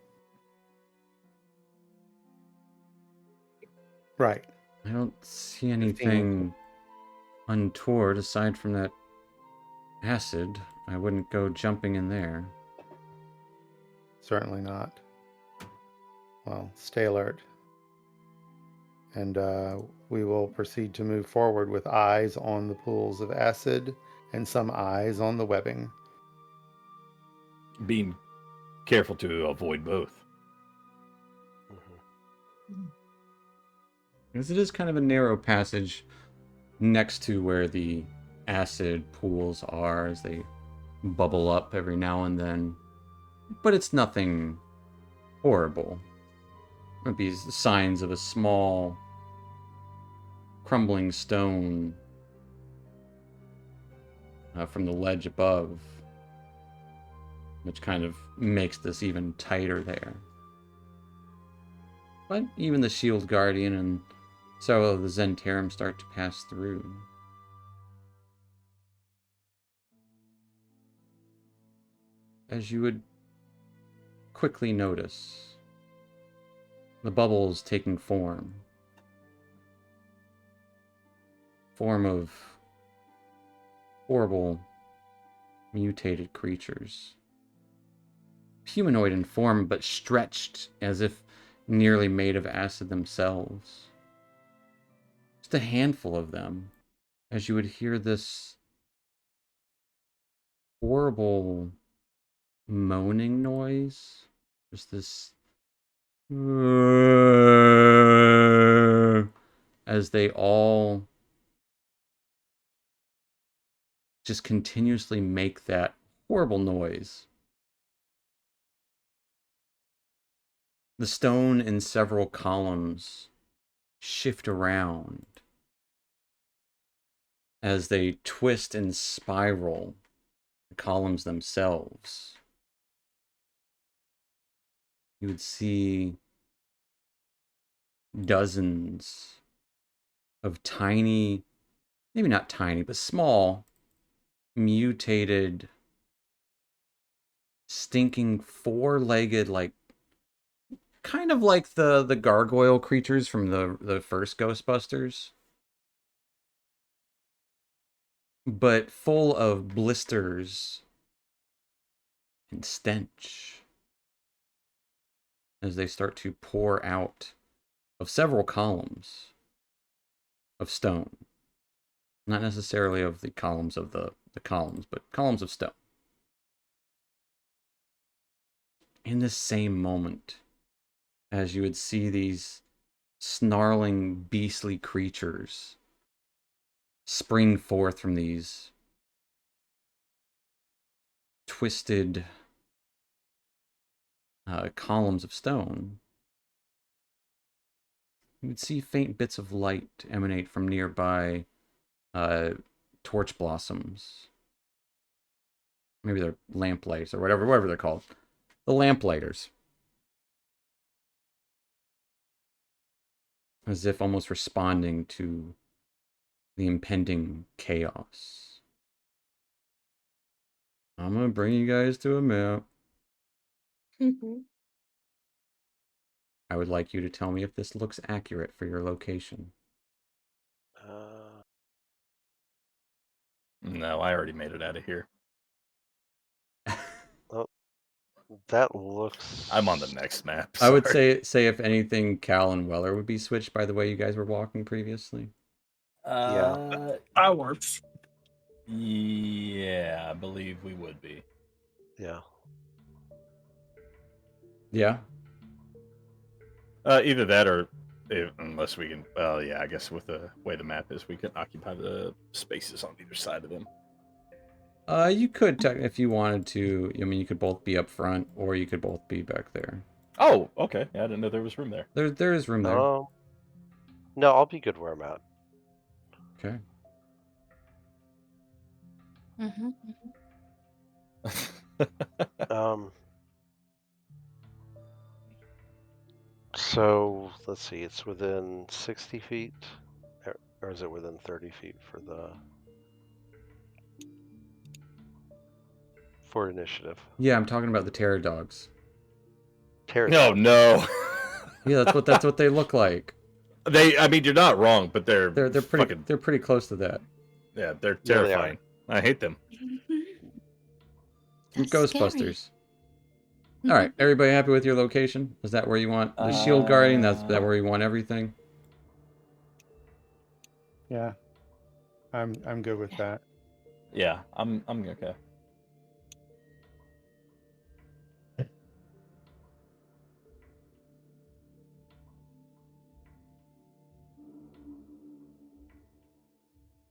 Right. I don't see anything untoward aside from that acid. I wouldn't go jumping in there. Certainly not. Well, stay alert. And we will proceed to move forward with eyes on the pools of acid and some eyes on the webbing. Being careful to avoid both. Because it is kind of a narrow passage next to where the acid pools are as they bubble up every now and then. But it's nothing horrible. It would be signs of a small crumbling stone from the ledge above, which kind of makes this even tighter there. But even the Shield Guardian and several of the Zentarum start to pass through. As you would quickly notice, the bubbles taking form of horrible mutated creatures. Humanoid in form, but stretched as if nearly made of acid themselves. Just a handful of them, as you would hear this horrible moaning noise. Just this as they all just continuously make that horrible noise. The stone in several columns shift around as they twist and spiral the columns themselves. You would see dozens of tiny, maybe not tiny, but small, mutated, stinking, four-legged, like, kind of like the gargoyle creatures from the first Ghostbusters, but full of blisters and stench as they start to pour out of several columns of stone. Not necessarily of the columns of the columns, but columns of stone. In this same moment, as you would see these snarling, beastly creatures spring forth from these twisted columns of stone, you would see faint bits of light emanate from nearby torch blossoms. Maybe they're lamplights or whatever they're called. The lamplighters. As if almost responding to the impending chaos. I'm gonna bring you guys to a map. I would like you to tell me if this looks accurate for your location. No, I already made it out of here. That looks. I'm on the next map. I would sorry. say if anything, Cal and Weller would be switched by the way you guys were walking previously. Yeah. That works. Yeah, I believe we would be. Yeah. Yeah. Either that or unless we can. Well, yeah, I guess with the way the map is, we can occupy the spaces on either side of them. You could, if you wanted to. I mean, you could both be up front, or you could both be back there. Oh, okay. Yeah, I didn't know there was room there. There is room there. No, I'll be good where I'm at. Okay. So let's see. It's within 60 feet, or is it within 30 feet for initiative? Yeah, I'm talking about the terror dogs. No. Yeah, that's what they look like. I mean, you're not wrong, but they're pretty close to that. Yeah, they're Yeah, they terrifying. I hate them. From Ghostbusters. All right, everybody happy with your location? Is that where you want the shield guarding? That's that where you want everything? Yeah, I'm good with that. Yeah, I'm okay.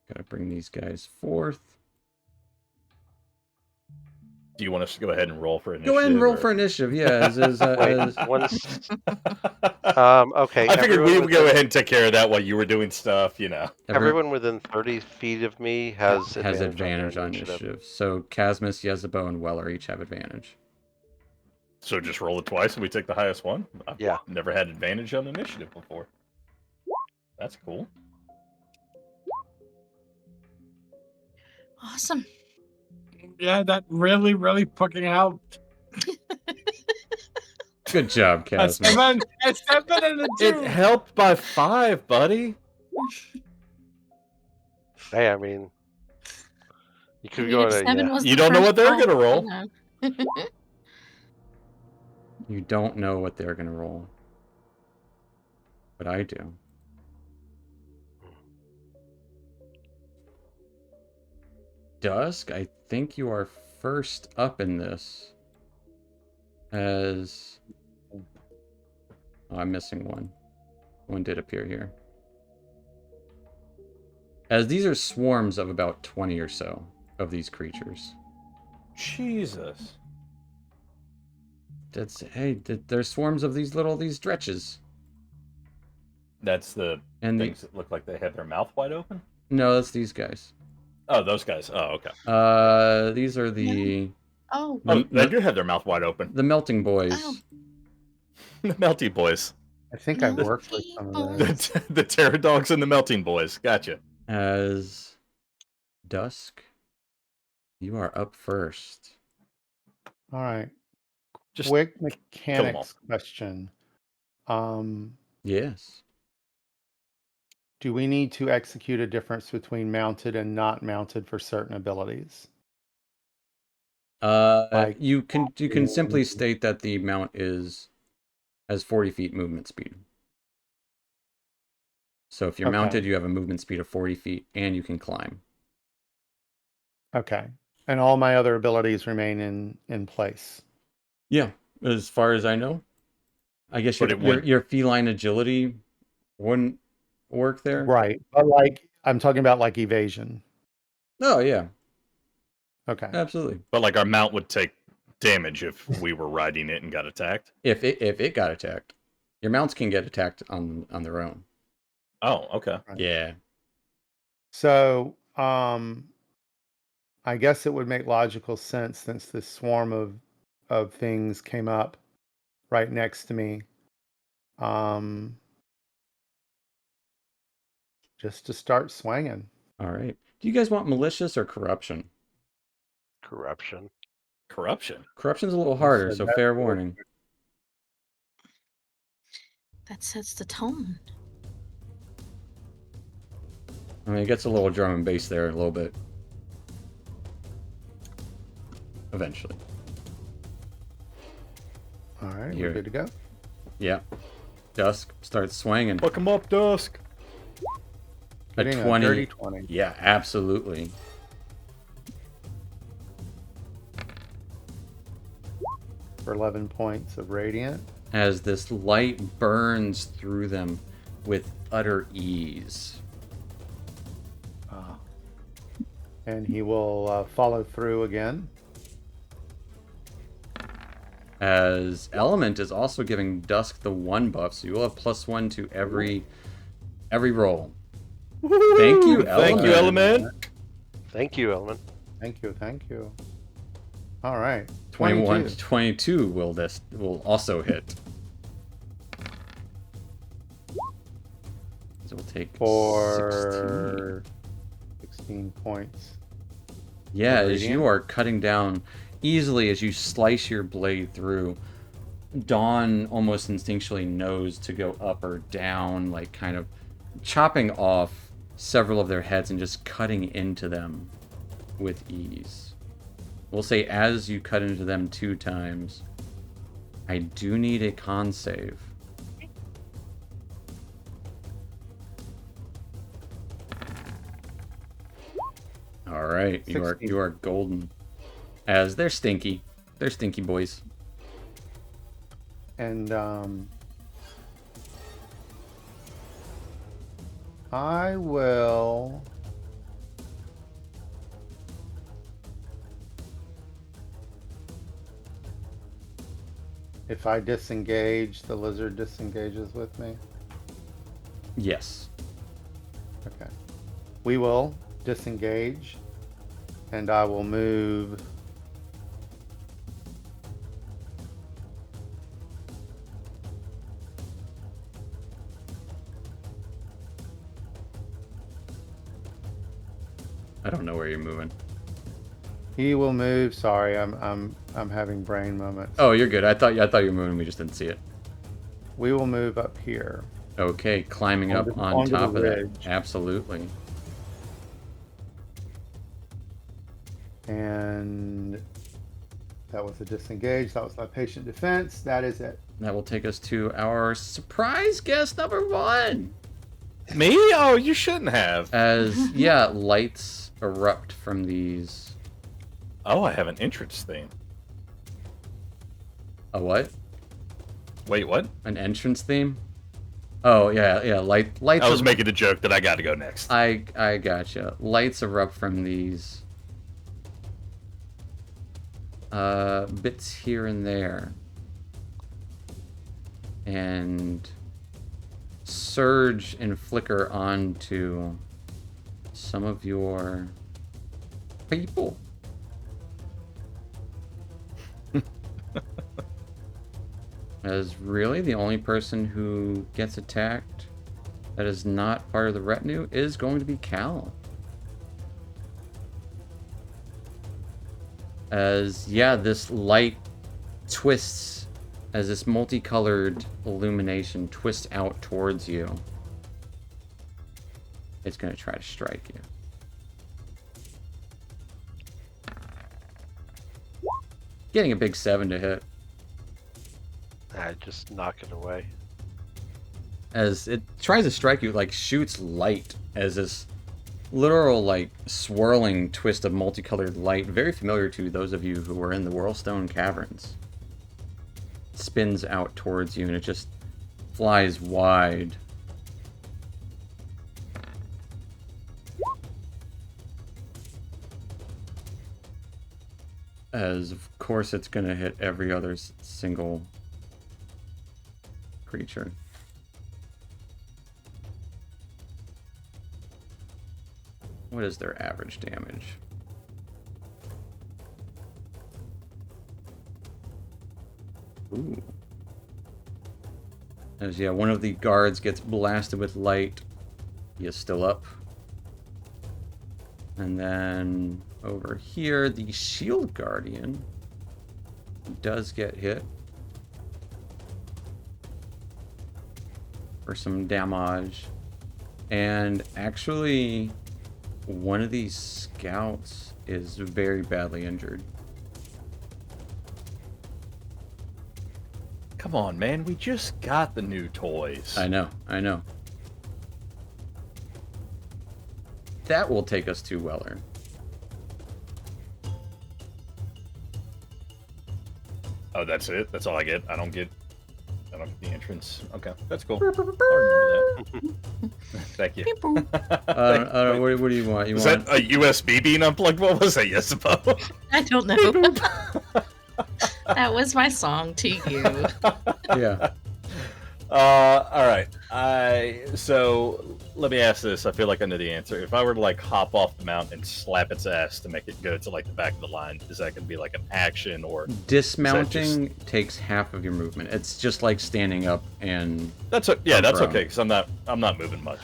Gotta bring these guys forth. Do you want us to go ahead and roll for initiative? Go ahead and roll for initiative. Yeah. Wait, once. Okay. I figured we everyone would go ahead and take care of that while you were doing stuff. You know. Everyone within 30 feet of me has advantage on initiative. So Casmus, Yezebo, and Weller each have advantage. So just roll it twice and we take the highest one? I've Yeah. never had advantage on initiative before. That's cool. Awesome. Yeah, that really, really fucking helped. Good job, A Casmus. 7 and a 2. It helped by 5, buddy. Hey, I mean, you could I mean, go if on a. 7 was You the don't know first what they're gonna roll. you know. You don't know what they're gonna roll. But I do. Dusk, I think you are first up in this. As... Oh, I'm missing one. One did appear here. As these are swarms of about 20 or so of these creatures. Jesus. They're swarms of these dretches. That's the And things that look like they have their mouth wide open? No, that's these guys. Oh, those guys. Oh, okay. These are the... Oh. They do have their mouth wide open. The melting boys. Oh. The melty boys. I think I've worked with some of those. The terror dogs and the melting boys. Gotcha. As Dusk, you are up first. All right. Just Quick all. mechanics question. Yes. Do we need to execute a difference between mounted and not mounted for certain abilities? Like- You can simply state that the mount has 40 feet movement speed. So if you're Okay. mounted, you have a movement speed of 40 feet, and you can climb. Okay. And all my other abilities remain in place. Yeah, as far as I know. I guess But your it would- your feline agility wouldn't work there. Right. But like I'm talking about like evasion. Oh yeah, Okay. absolutely. But like our mount would take damage if we were riding it and got attacked. If it got attacked, your mounts can get attacked on their own. Oh, okay. Right. Yeah. So, I guess it would make logical sense since this swarm of things came up right next to me. Just to start swinging. All right. Do you guys want malicious or corruption? Corruption. Corruption. Corruption's a little harder, said so that fair real warning. That sets the tone. I mean, it gets a little drum and bass there a little bit. Eventually. All right, Here. we're good to go. Yeah. Dusk starts swinging. Fuck him up, Dusk. A Getting 20. a dirty 20 Yeah, absolutely. for 11 points of radiant. As this light burns through them with utter ease. And he will follow through again. As Element is also giving Dusk the 1 buff, so you will have +1 to every roll. Thank you, Thank you, Element. Thank you, Element. Thank you, thank you. All right. 21 22. to 22 will also hit. So we'll take 16. For 16 points. Yeah, of as you radiant. are cutting down easily as you slice your blade through, Dawn almost instinctually knows to go up or down, like kind of chopping off several of their heads and just cutting into them with ease. We'll say as you cut into them 2 times, I do need a con save. All right, you 16. are golden. As they're stinky boys. And I will if I disengage, the lizard disengages with me. Yes. Okay. We will disengage and I will move I don't know where you're moving. he will move. Sorry, I'm having brain moments. Oh, you're good. I thought you were moving. We just didn't see it. We will move up here. Okay, climbing up on onto the top of that. ridge. Absolutely. And that was a disengage. That was my patient defense. That is it. That will take us to our surprise guest number 1. Me? Oh, you shouldn't have. As yeah, lights erupt from these. Oh, I have an entrance theme. A what? Wait, what? An entrance theme? Oh yeah, lights. I was making a joke that I got to go next. I gotcha. Lights erupt from these bits here and there, and surge and flicker onto some of your people. As really the only person who gets attacked that is not part of the retinue is going to be Cal. As, yeah, this light twists, as this multicolored illumination twists out towards you. It's going to try to strike you. Getting a big 7 to hit. I just knock it away. as it tries to strike you, like shoots light as this literal like swirling twist of multicolored light, very familiar to those of you who were in the Whirlstone Caverns. It spins out towards you and it just flies wide. As of course it's going to hit every other single creature. What is their average damage? Ooh. As yeah, one of the guards gets blasted with light. He is still up. And then over here, the Shield Guardian does get hit for some damage. And actually, one of these scouts is very badly injured. Come on, man. We just got the new toys. I know. That will take us to Weller. Oh, that's it? That's all I get? I don't get the entrance. Okay, that's cool. I'll remember that. Thank you. Beep boop. I don't know. What do you want? You Was want? that a USB being unplugged? What was that? Yes, suppose. I don't know. That was my song to you. Yeah. All right. So let me ask this. I feel like I know the answer. If I were to like hop off the mount and slap its ass to make it go to like the back of the line, is that going to be like an action or? Dismounting takes half of your movement. It's just like standing up and That's prone. okay because I'm not moving much.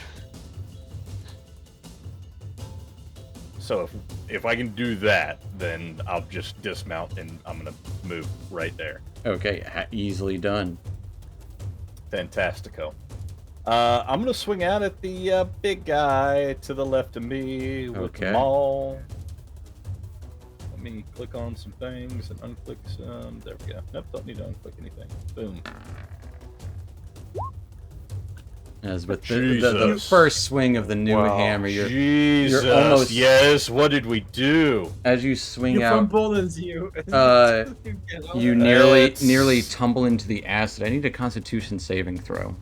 So if I can do that, then I'll just dismount and I'm gonna move right there. okay, easily done. Fantastico. I'm gonna swing out at the big guy to the left of me with the Okay. maul. Let me click on some things and unclick some. There we go. Nope, don't need to unclick anything. Boom. As with the Jesus. first swing of the new Wow. hammer, Jesus. almost- Yes. What did we do? as you swing You out, fumble as you. you It's- nearly tumble into the acid. I need a Constitution saving throw.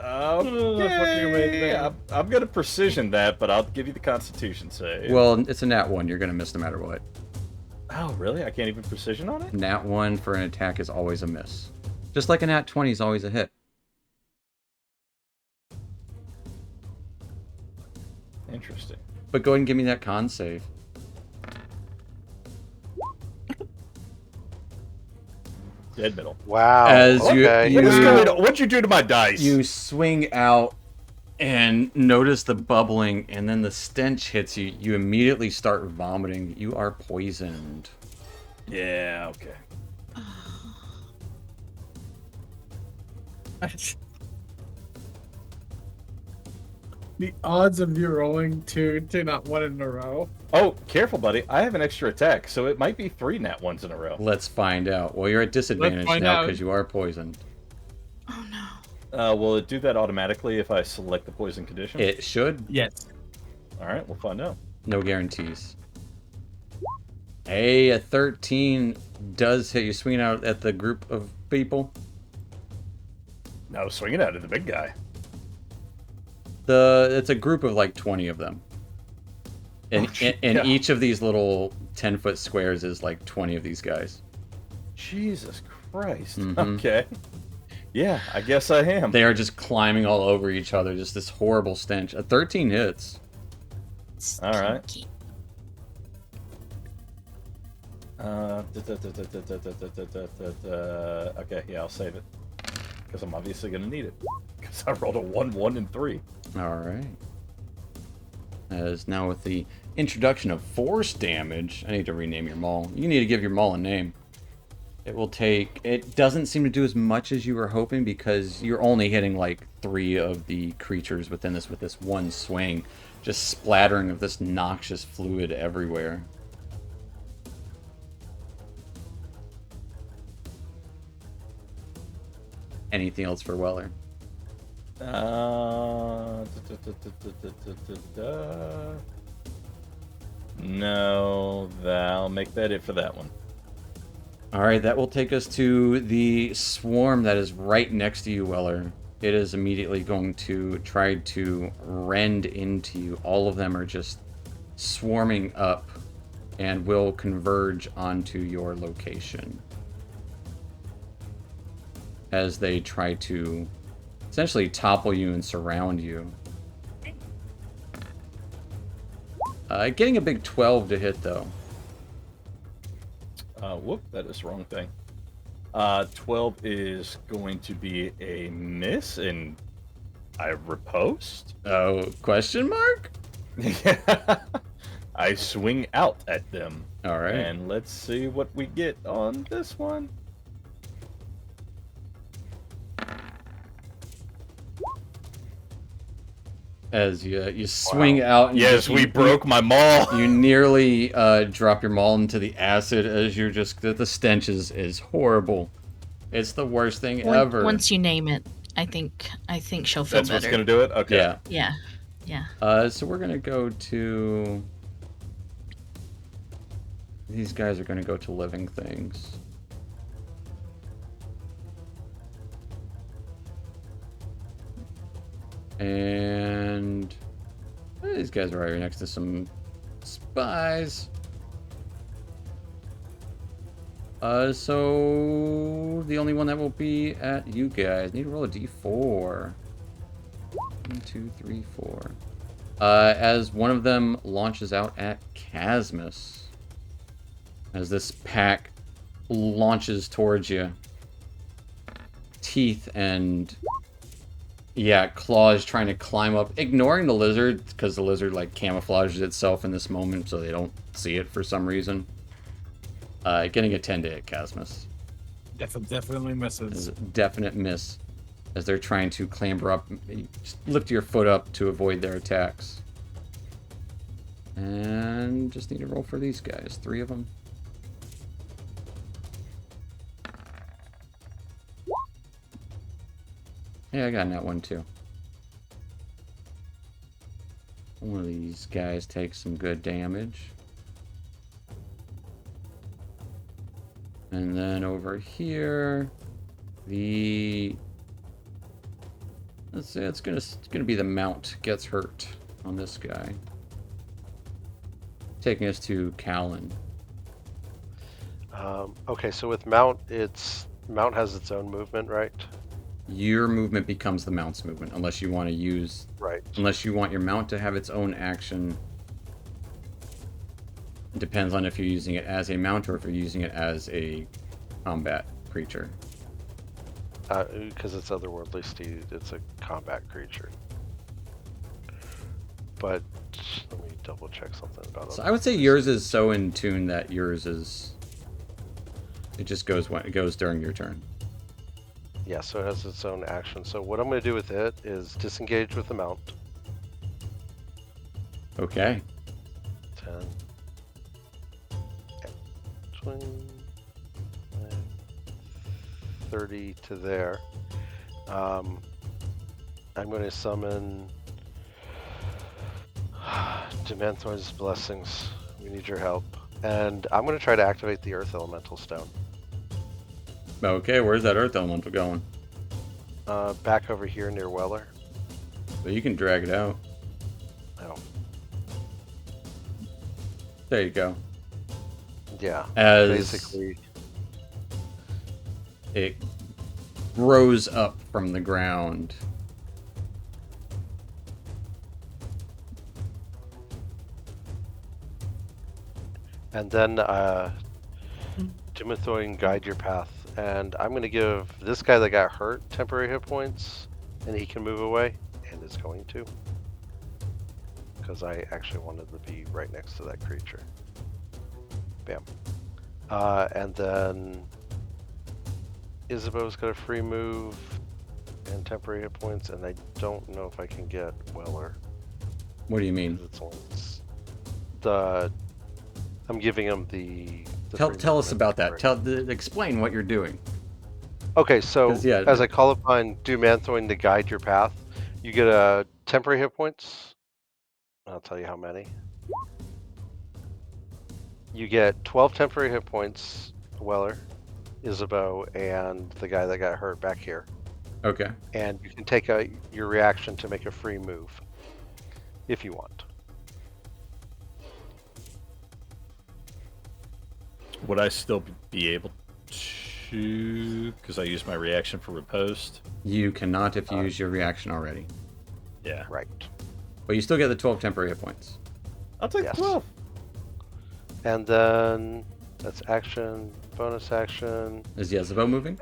Okay. I'm gonna precision that, but I'll give you the Constitution save. Well, it's a nat 1. You're gonna miss no matter what. Oh, really? I can't even precision on it? Nat 1 for an attack is always a miss. Just like a nat 20 is always a hit. Interesting. But go ahead and give me that con save. Dead middle. Wow. As okay. you- What's going on? What'd you do to my dice? You swing out and notice the bubbling, and then the stench hits you. You immediately start vomiting. You are poisoned. Yeah, okay. The odds of you rolling two not one in a row. Oh, careful, buddy. I have an extra attack, so it might be 3 nat 1s in a row. Let's find out. Well, you're at disadvantage find now out. because you are poisoned. Oh no. Will it do that automatically if I select the poison condition? It should. Yes. All right, we'll find out. No guarantees. Hey, a 13 does hit you. Swinging out at the group of people. No, swinging out at the big guy. It's a group of like 20 of them. And, Oh, and yeah. each of these little 10-foot squares is like 20 of these guys. Jesus Christ. Mhm. Okay. Yeah, I guess I am. They are just climbing all over each other. Just this horrible stench. A 13 hits. All right. Stinky. Okay, yeah, I'll save it. Because I'm obviously going to need it. Because I rolled a 1, 1, and 3. All right. As now with the introduction of force damage, I need to rename your maul. You need to give your maul a name. It will take. It doesn't seem to do as much as you were hoping because you're only hitting like 3 of the creatures within this with this one swing, just splattering of this noxious fluid everywhere. Anything else for Weller? No, I'll make that it for that one. All right, that will take us to the swarm that is right next to you, Weller. It is immediately going to try to rend into you. All of them are just swarming up and will converge onto your location as they try to essentially topple you and surround you. Getting a big 12 to hit, though. Whoop, that is the wrong thing. 12 is going to be a miss, and I riposte. Oh, question mark? I swing out at them. All right. And let's see what we get on this one. As you swing out. And Yes, we broke my maul. You nearly drop your maul into the acid as you're just... The stench is horrible. It's the worst thing ever. Once you name it, I think she'll feel That's better. what's gonna do it. Okay. Yeah. So we're gonna go to... These guys are gonna go to living things. And these guys are right here next to some spies. So the only one that will be at you guys. Need to roll a d4. 1, 2, 3, 4. As one of them launches out at Casmus. As this pack launches towards you. Teeth and... Yeah, claws trying to climb up, ignoring the lizard, because the lizard, like, camouflages itself in this moment, so they don't see it for some reason. Getting a 10 to hit Casmus. Definitely misses. Is a definite miss, as they're trying to clamber up. Just lift your foot up to avoid their attacks. And just need to roll for these guys. 3 of them. Yeah, I got that one too. One of these guys takes some good damage. And then over here, let's say it's gonna be the mount gets hurt on this guy. Taking us to Callan. Okay, so with mount has its own movement, right? Your movement becomes the mount's movement, unless you want to use... Right. Unless you want your mount to have its own action. It depends on if you're using it as a mount or if you're using it as a combat creature. Because it's otherworldly steed, it's a combat creature. But let me double check something about it. So I would say yours is so in tune that yours is... It just goes when it goes during your turn. Yeah, so it has its own action. So what I'm going to do with it is disengage with the mount. Okay. 10, 20, 30 to there. I'm going to summon Demanthoid's Blessings. We need your help. And I'm going to try to activate the Earth Elemental Stone. Okay, where's that Earth Elemental going? Back over here near Weller. But you can drag it out. Oh, There you go. yeah. As Basically, it rose up from the ground. and then Demanthoid guide your path. And I'm going to give this guy that got hurt temporary hit points, and he can move away, and is going to. Because I actually wanted to be right next to that creature. Bam. And then Isabeau's got a free move and temporary hit points, and I don't know if I can get Weller. What do you mean? 'Cause it's I'm giving him the Tell us free about movement. that. Explain what you're doing. Okay, so 'Cause, yeah, as I call upon Demanthoid to guide your path, You get temporary hit points. I'll tell you how many. You get 12 temporary hit points, Weller, Isabeau, and the guy that got hurt back here. Okay. And you can take your reaction to make a free move, if you want. Would I still be able to? Because I used my reaction for riposte. You cannot if you use your reaction already. Yeah. Right. But you still get the 12 temporary hit points. I'll take Yes. 12. And then that's action, bonus action. Is Yezebo moving?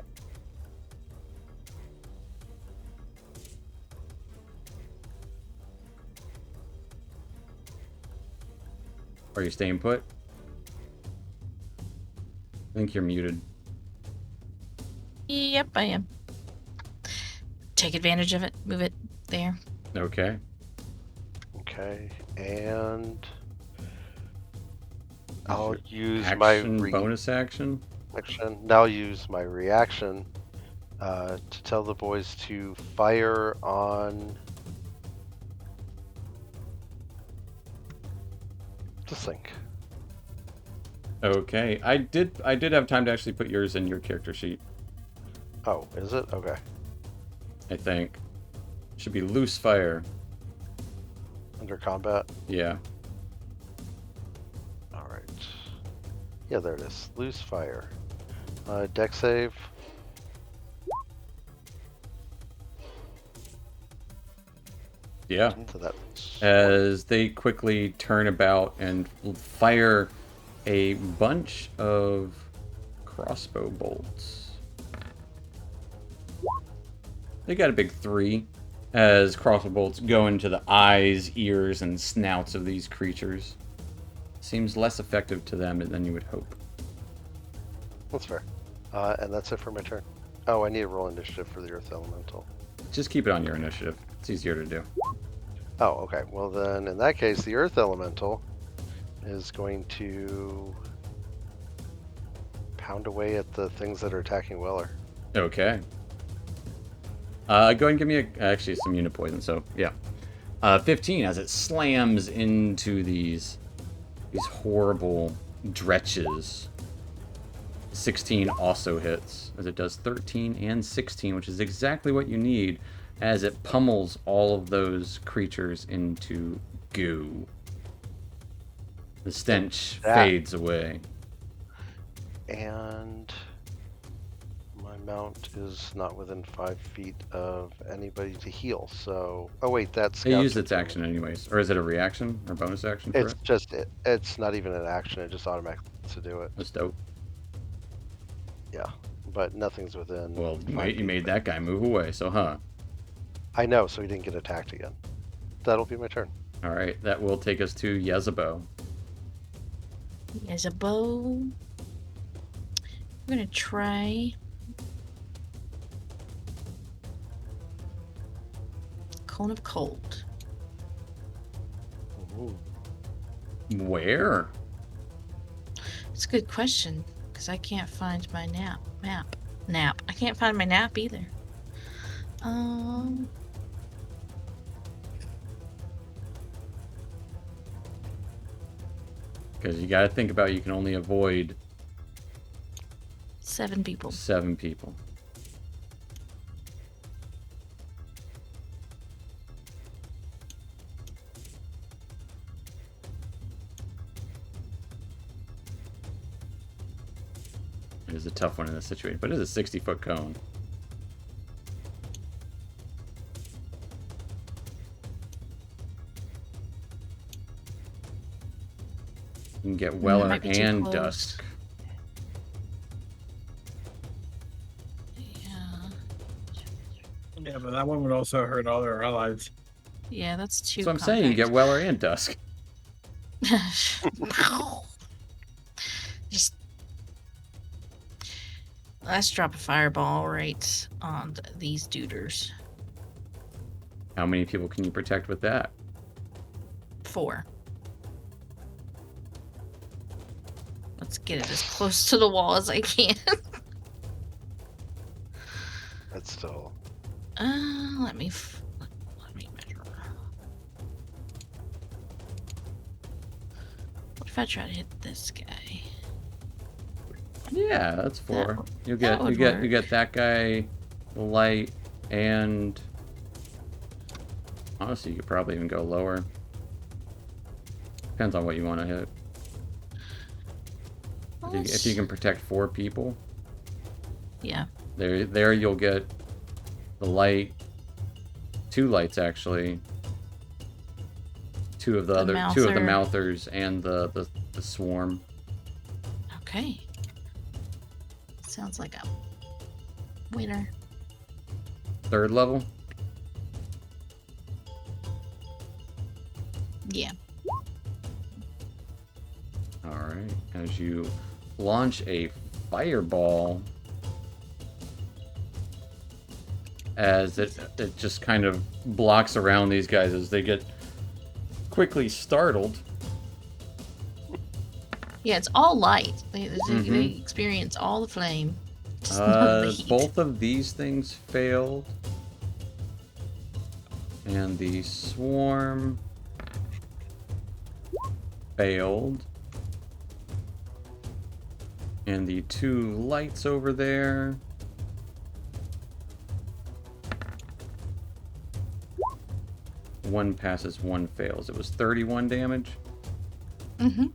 Are you staying put? I think you're muted. Yep, I am. Take advantage of it. Move it there. Okay. Okay, and I'll Your use action, my bonus action. reaction. Now I'll use my reaction to tell the boys to fire on this thing. Okay. I did have time to actually put yours in your character sheet, Oh, is it? Okay. I think. Should be loose fire. Under combat. Yeah. All right. Yeah, there it is. Loose fire. Deck save. Yeah. So that's As they quickly turn about and fire a bunch of crossbow bolts. They got a big 3 as crossbow bolts go into the eyes, ears, and snouts of these creatures. Seems less effective to them than you would hope. that's fair. And that's it for my turn. Oh, I need to roll initiative for the Earth Elemental. Just keep it on your initiative. It's easier to do. Oh, okay. Well, then in that case, the Earth Elemental is going to pound away at the things that are attacking Weller. Okay. Go ahead and give me actually some unit poison. So yeah, 15 as it slams into these horrible dretches. 16 also hits as it does 13 and 16, which is exactly what you need as it pummels all of those creatures into goo. The stench That- fades away. And my mount is not within 5 feet of anybody to heal. So, oh wait, that's It used its action anyways, or is it a reaction or bonus action for It's it? just it's not even an action. It just automatically to do it. That's dope. Yeah, but nothing's within. Well, 5 you feet. made that guy move away, so huh. I know, so he didn't get attacked again. That'll be my turn. All right, that will take us to Yezebo. He has a bow. I'm gonna try Cone of Cold. Where? It's a good question because I can't find my nap. I can't find my nap either. Because you got to think about you can only avoid 7 people. 7 people. It is a tough one in this situation, but it is a 60-foot cone. You can get Weller might be too and close. Dusk. Yeah. Yeah, but that one would also hurt all their allies. Yeah, that's too. That's what I'm saying. You get compact. Weller and Dusk. Just let's drop a fireball right on these duders. How many people can you protect with that? 4. Let's get it as close to the wall as I can. That's still. Let me I try to hit this guy? Yeah, that's 4. would- You that get would you get that guy, light, and honestly, you could probably even go lower. Depends on what you want to hit. Well, If you can protect 4 people, Yeah. there you'll get the light, 2 lights actually, 2 of the Mouther. mouthers, and the swarm. Okay. Sounds like a winner. 3rd level. Yeah. All right. As you launch a fireball, as it just kind of blocks around these guys as they get quickly startled. Yeah, it's all light. They Mhm. experience all the flame. Just not the heat. Both of these things failed, and the swarm failed, and the 2 lights over there. One passes, 1 fails. It was 31 damage. Mm-hmm.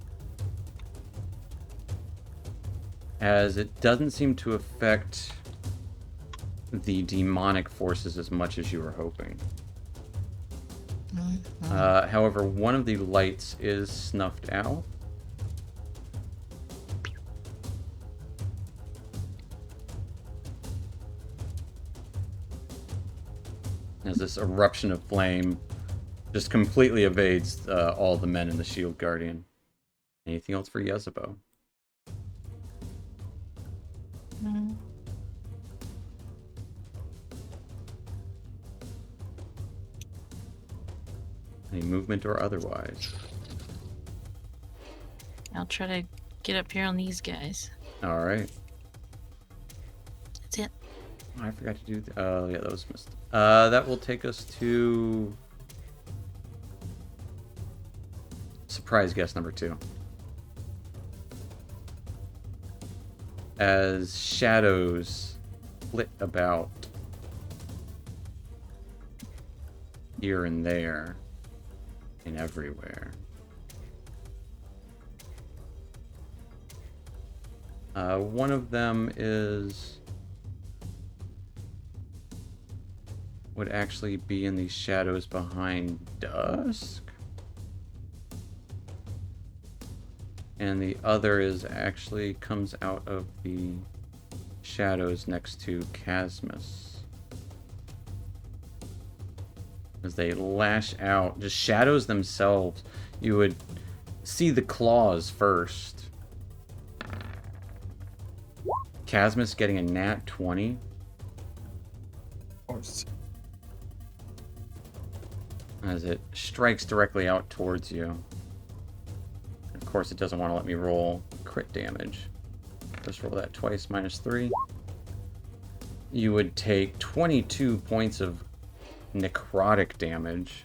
As it doesn't seem to affect the demonic forces as much as you were hoping. However, one of the lights is snuffed out. As this eruption of flame just completely evades all the men in the Shield Guardian. Anything else for Yezebo? Mm. Any movement or otherwise? I'll try to get up here on these guys. All right. That's it. I forgot to do. Oh, yeah, that was missed. That will take us to surprise guest number 2. As shadows flit about here and there and everywhere. One of them would actually be in the shadows behind Dusk. And the other actually comes out of the shadows next to Casmus. As they lash out, just shadows themselves, you would see the claws first. Casmus getting a nat 20. Of course. As it strikes directly out towards you. Of course, it doesn't want to let me roll crit damage. Just roll that twice, -3. You would take 22 points of necrotic damage.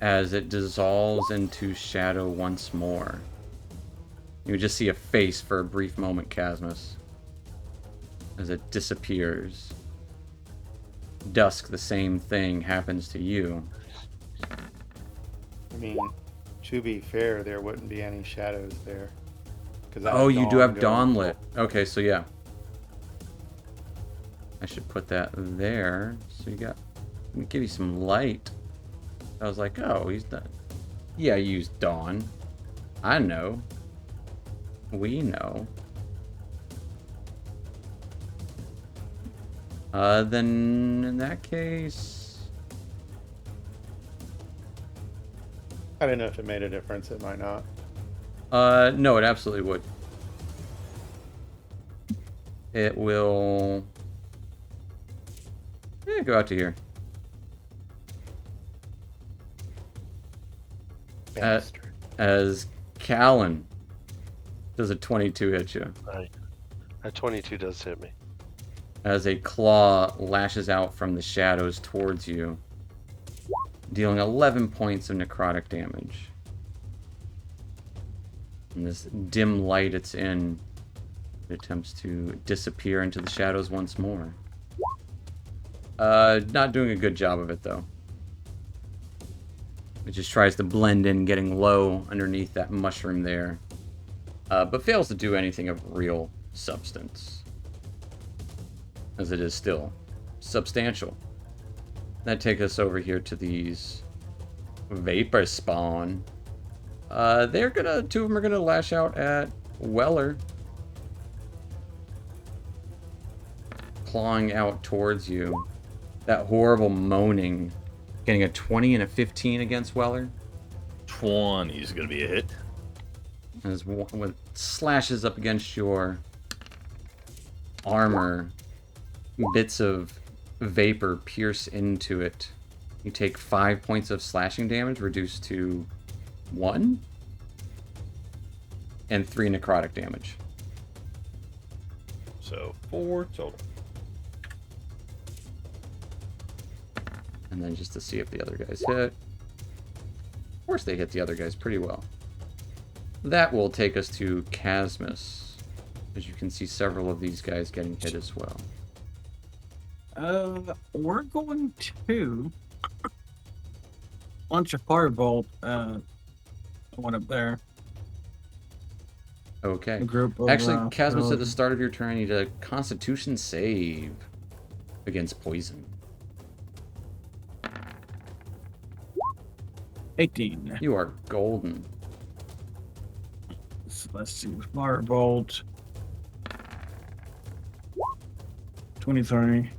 As it dissolves into shadow once more. You just see a face for a brief moment, Casmus. As it disappears. Dusk, the same thing happens to you. I mean, to be fair, there wouldn't be any shadows there. 'Cause I Oh, you do have going dawn full. lit. Okay, so yeah. I should put that there. So you got... Let me give you some light. I was like, oh, he's done. Yeah, you used dawn. I know. We know. Then in that case... I don't know if it made a difference. It might not. No, it absolutely would. It will... Yeah, go out to here. Bastard. As Callan does a 22 hit you. A 22 does hit me. As a claw lashes out from the shadows towards you. dealing 11 points of necrotic damage. And this dim light it's in, it attempts to disappear into the shadows once more. Not doing a good job of it, though. It just tries to blend in, getting low underneath that mushroom there. But fails to do anything of real substance. As it is still substantial. That takes us over here to these vapor spawn. Two of them are gonna lash out at Weller. Clawing out towards you. That horrible moaning. Getting a 20 and a 15 against Weller. 20 is going to be a hit. As when it slashes up against your armor, bits of vapor pierce into it. You take 5 points of slashing damage, reduced to 1, and 3 necrotic damage. So 4 total. And then just to see if the other guys hit. Of course they hit the other guys pretty well. That will take us to Casmus. As you can see several of these guys getting hit as well. We're going to launch a firebolt. One up there. Okay. A group of, Actually, Casmus, at the those- start of your turn, I need a Constitution save against poison. 18. You are golden. So let's see. Firebolt. 23.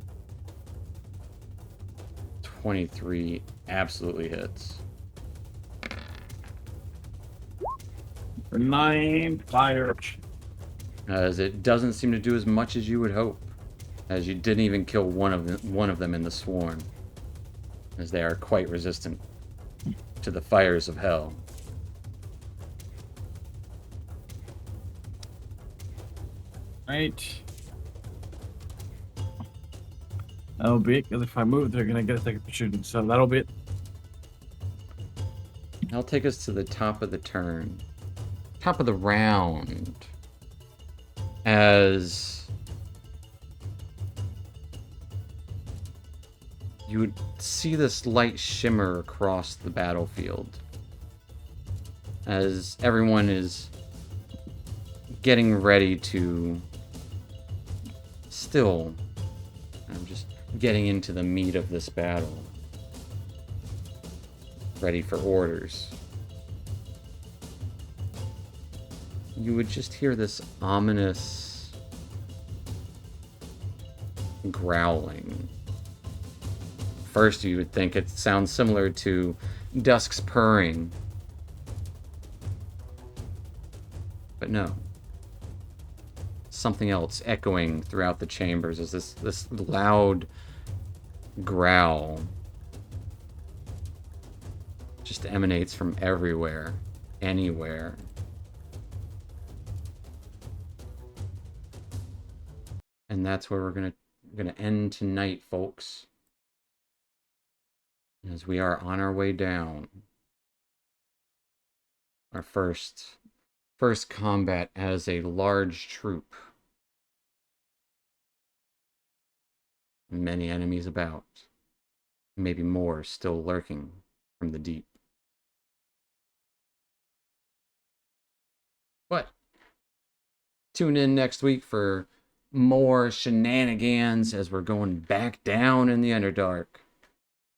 23 absolutely hits. For 9 fire. As it doesn't seem to do as much as you would hope. As you didn't even kill one of them in the swarm. As they are quite resistant to the fires of hell. Right. That'll be it, because if I move, they're gonna get a second for shooting. So that'll be it. That'll take us to the top of the turn. Top of the round. As you would see this light shimmer across the battlefield. As everyone is getting ready to still, I'm just getting into the meat of this battle. Ready for orders. You would just hear this ominous growling. First, you would think it sounds similar to Dusk's purring. But no. Something else echoing throughout the chambers is this loud growl. Just emanates from everywhere, anywhere. And that's where we're gonna end tonight, folks. As we are on our way down. Our first combat as a large troop. Many enemies about. Maybe more still lurking from the deep. But tune in next week for more shenanigans as we're going back down in the Underdark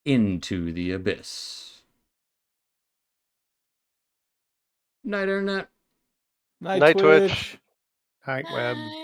into the abyss. Night, Internet. Night Twitch. Night web. Bye.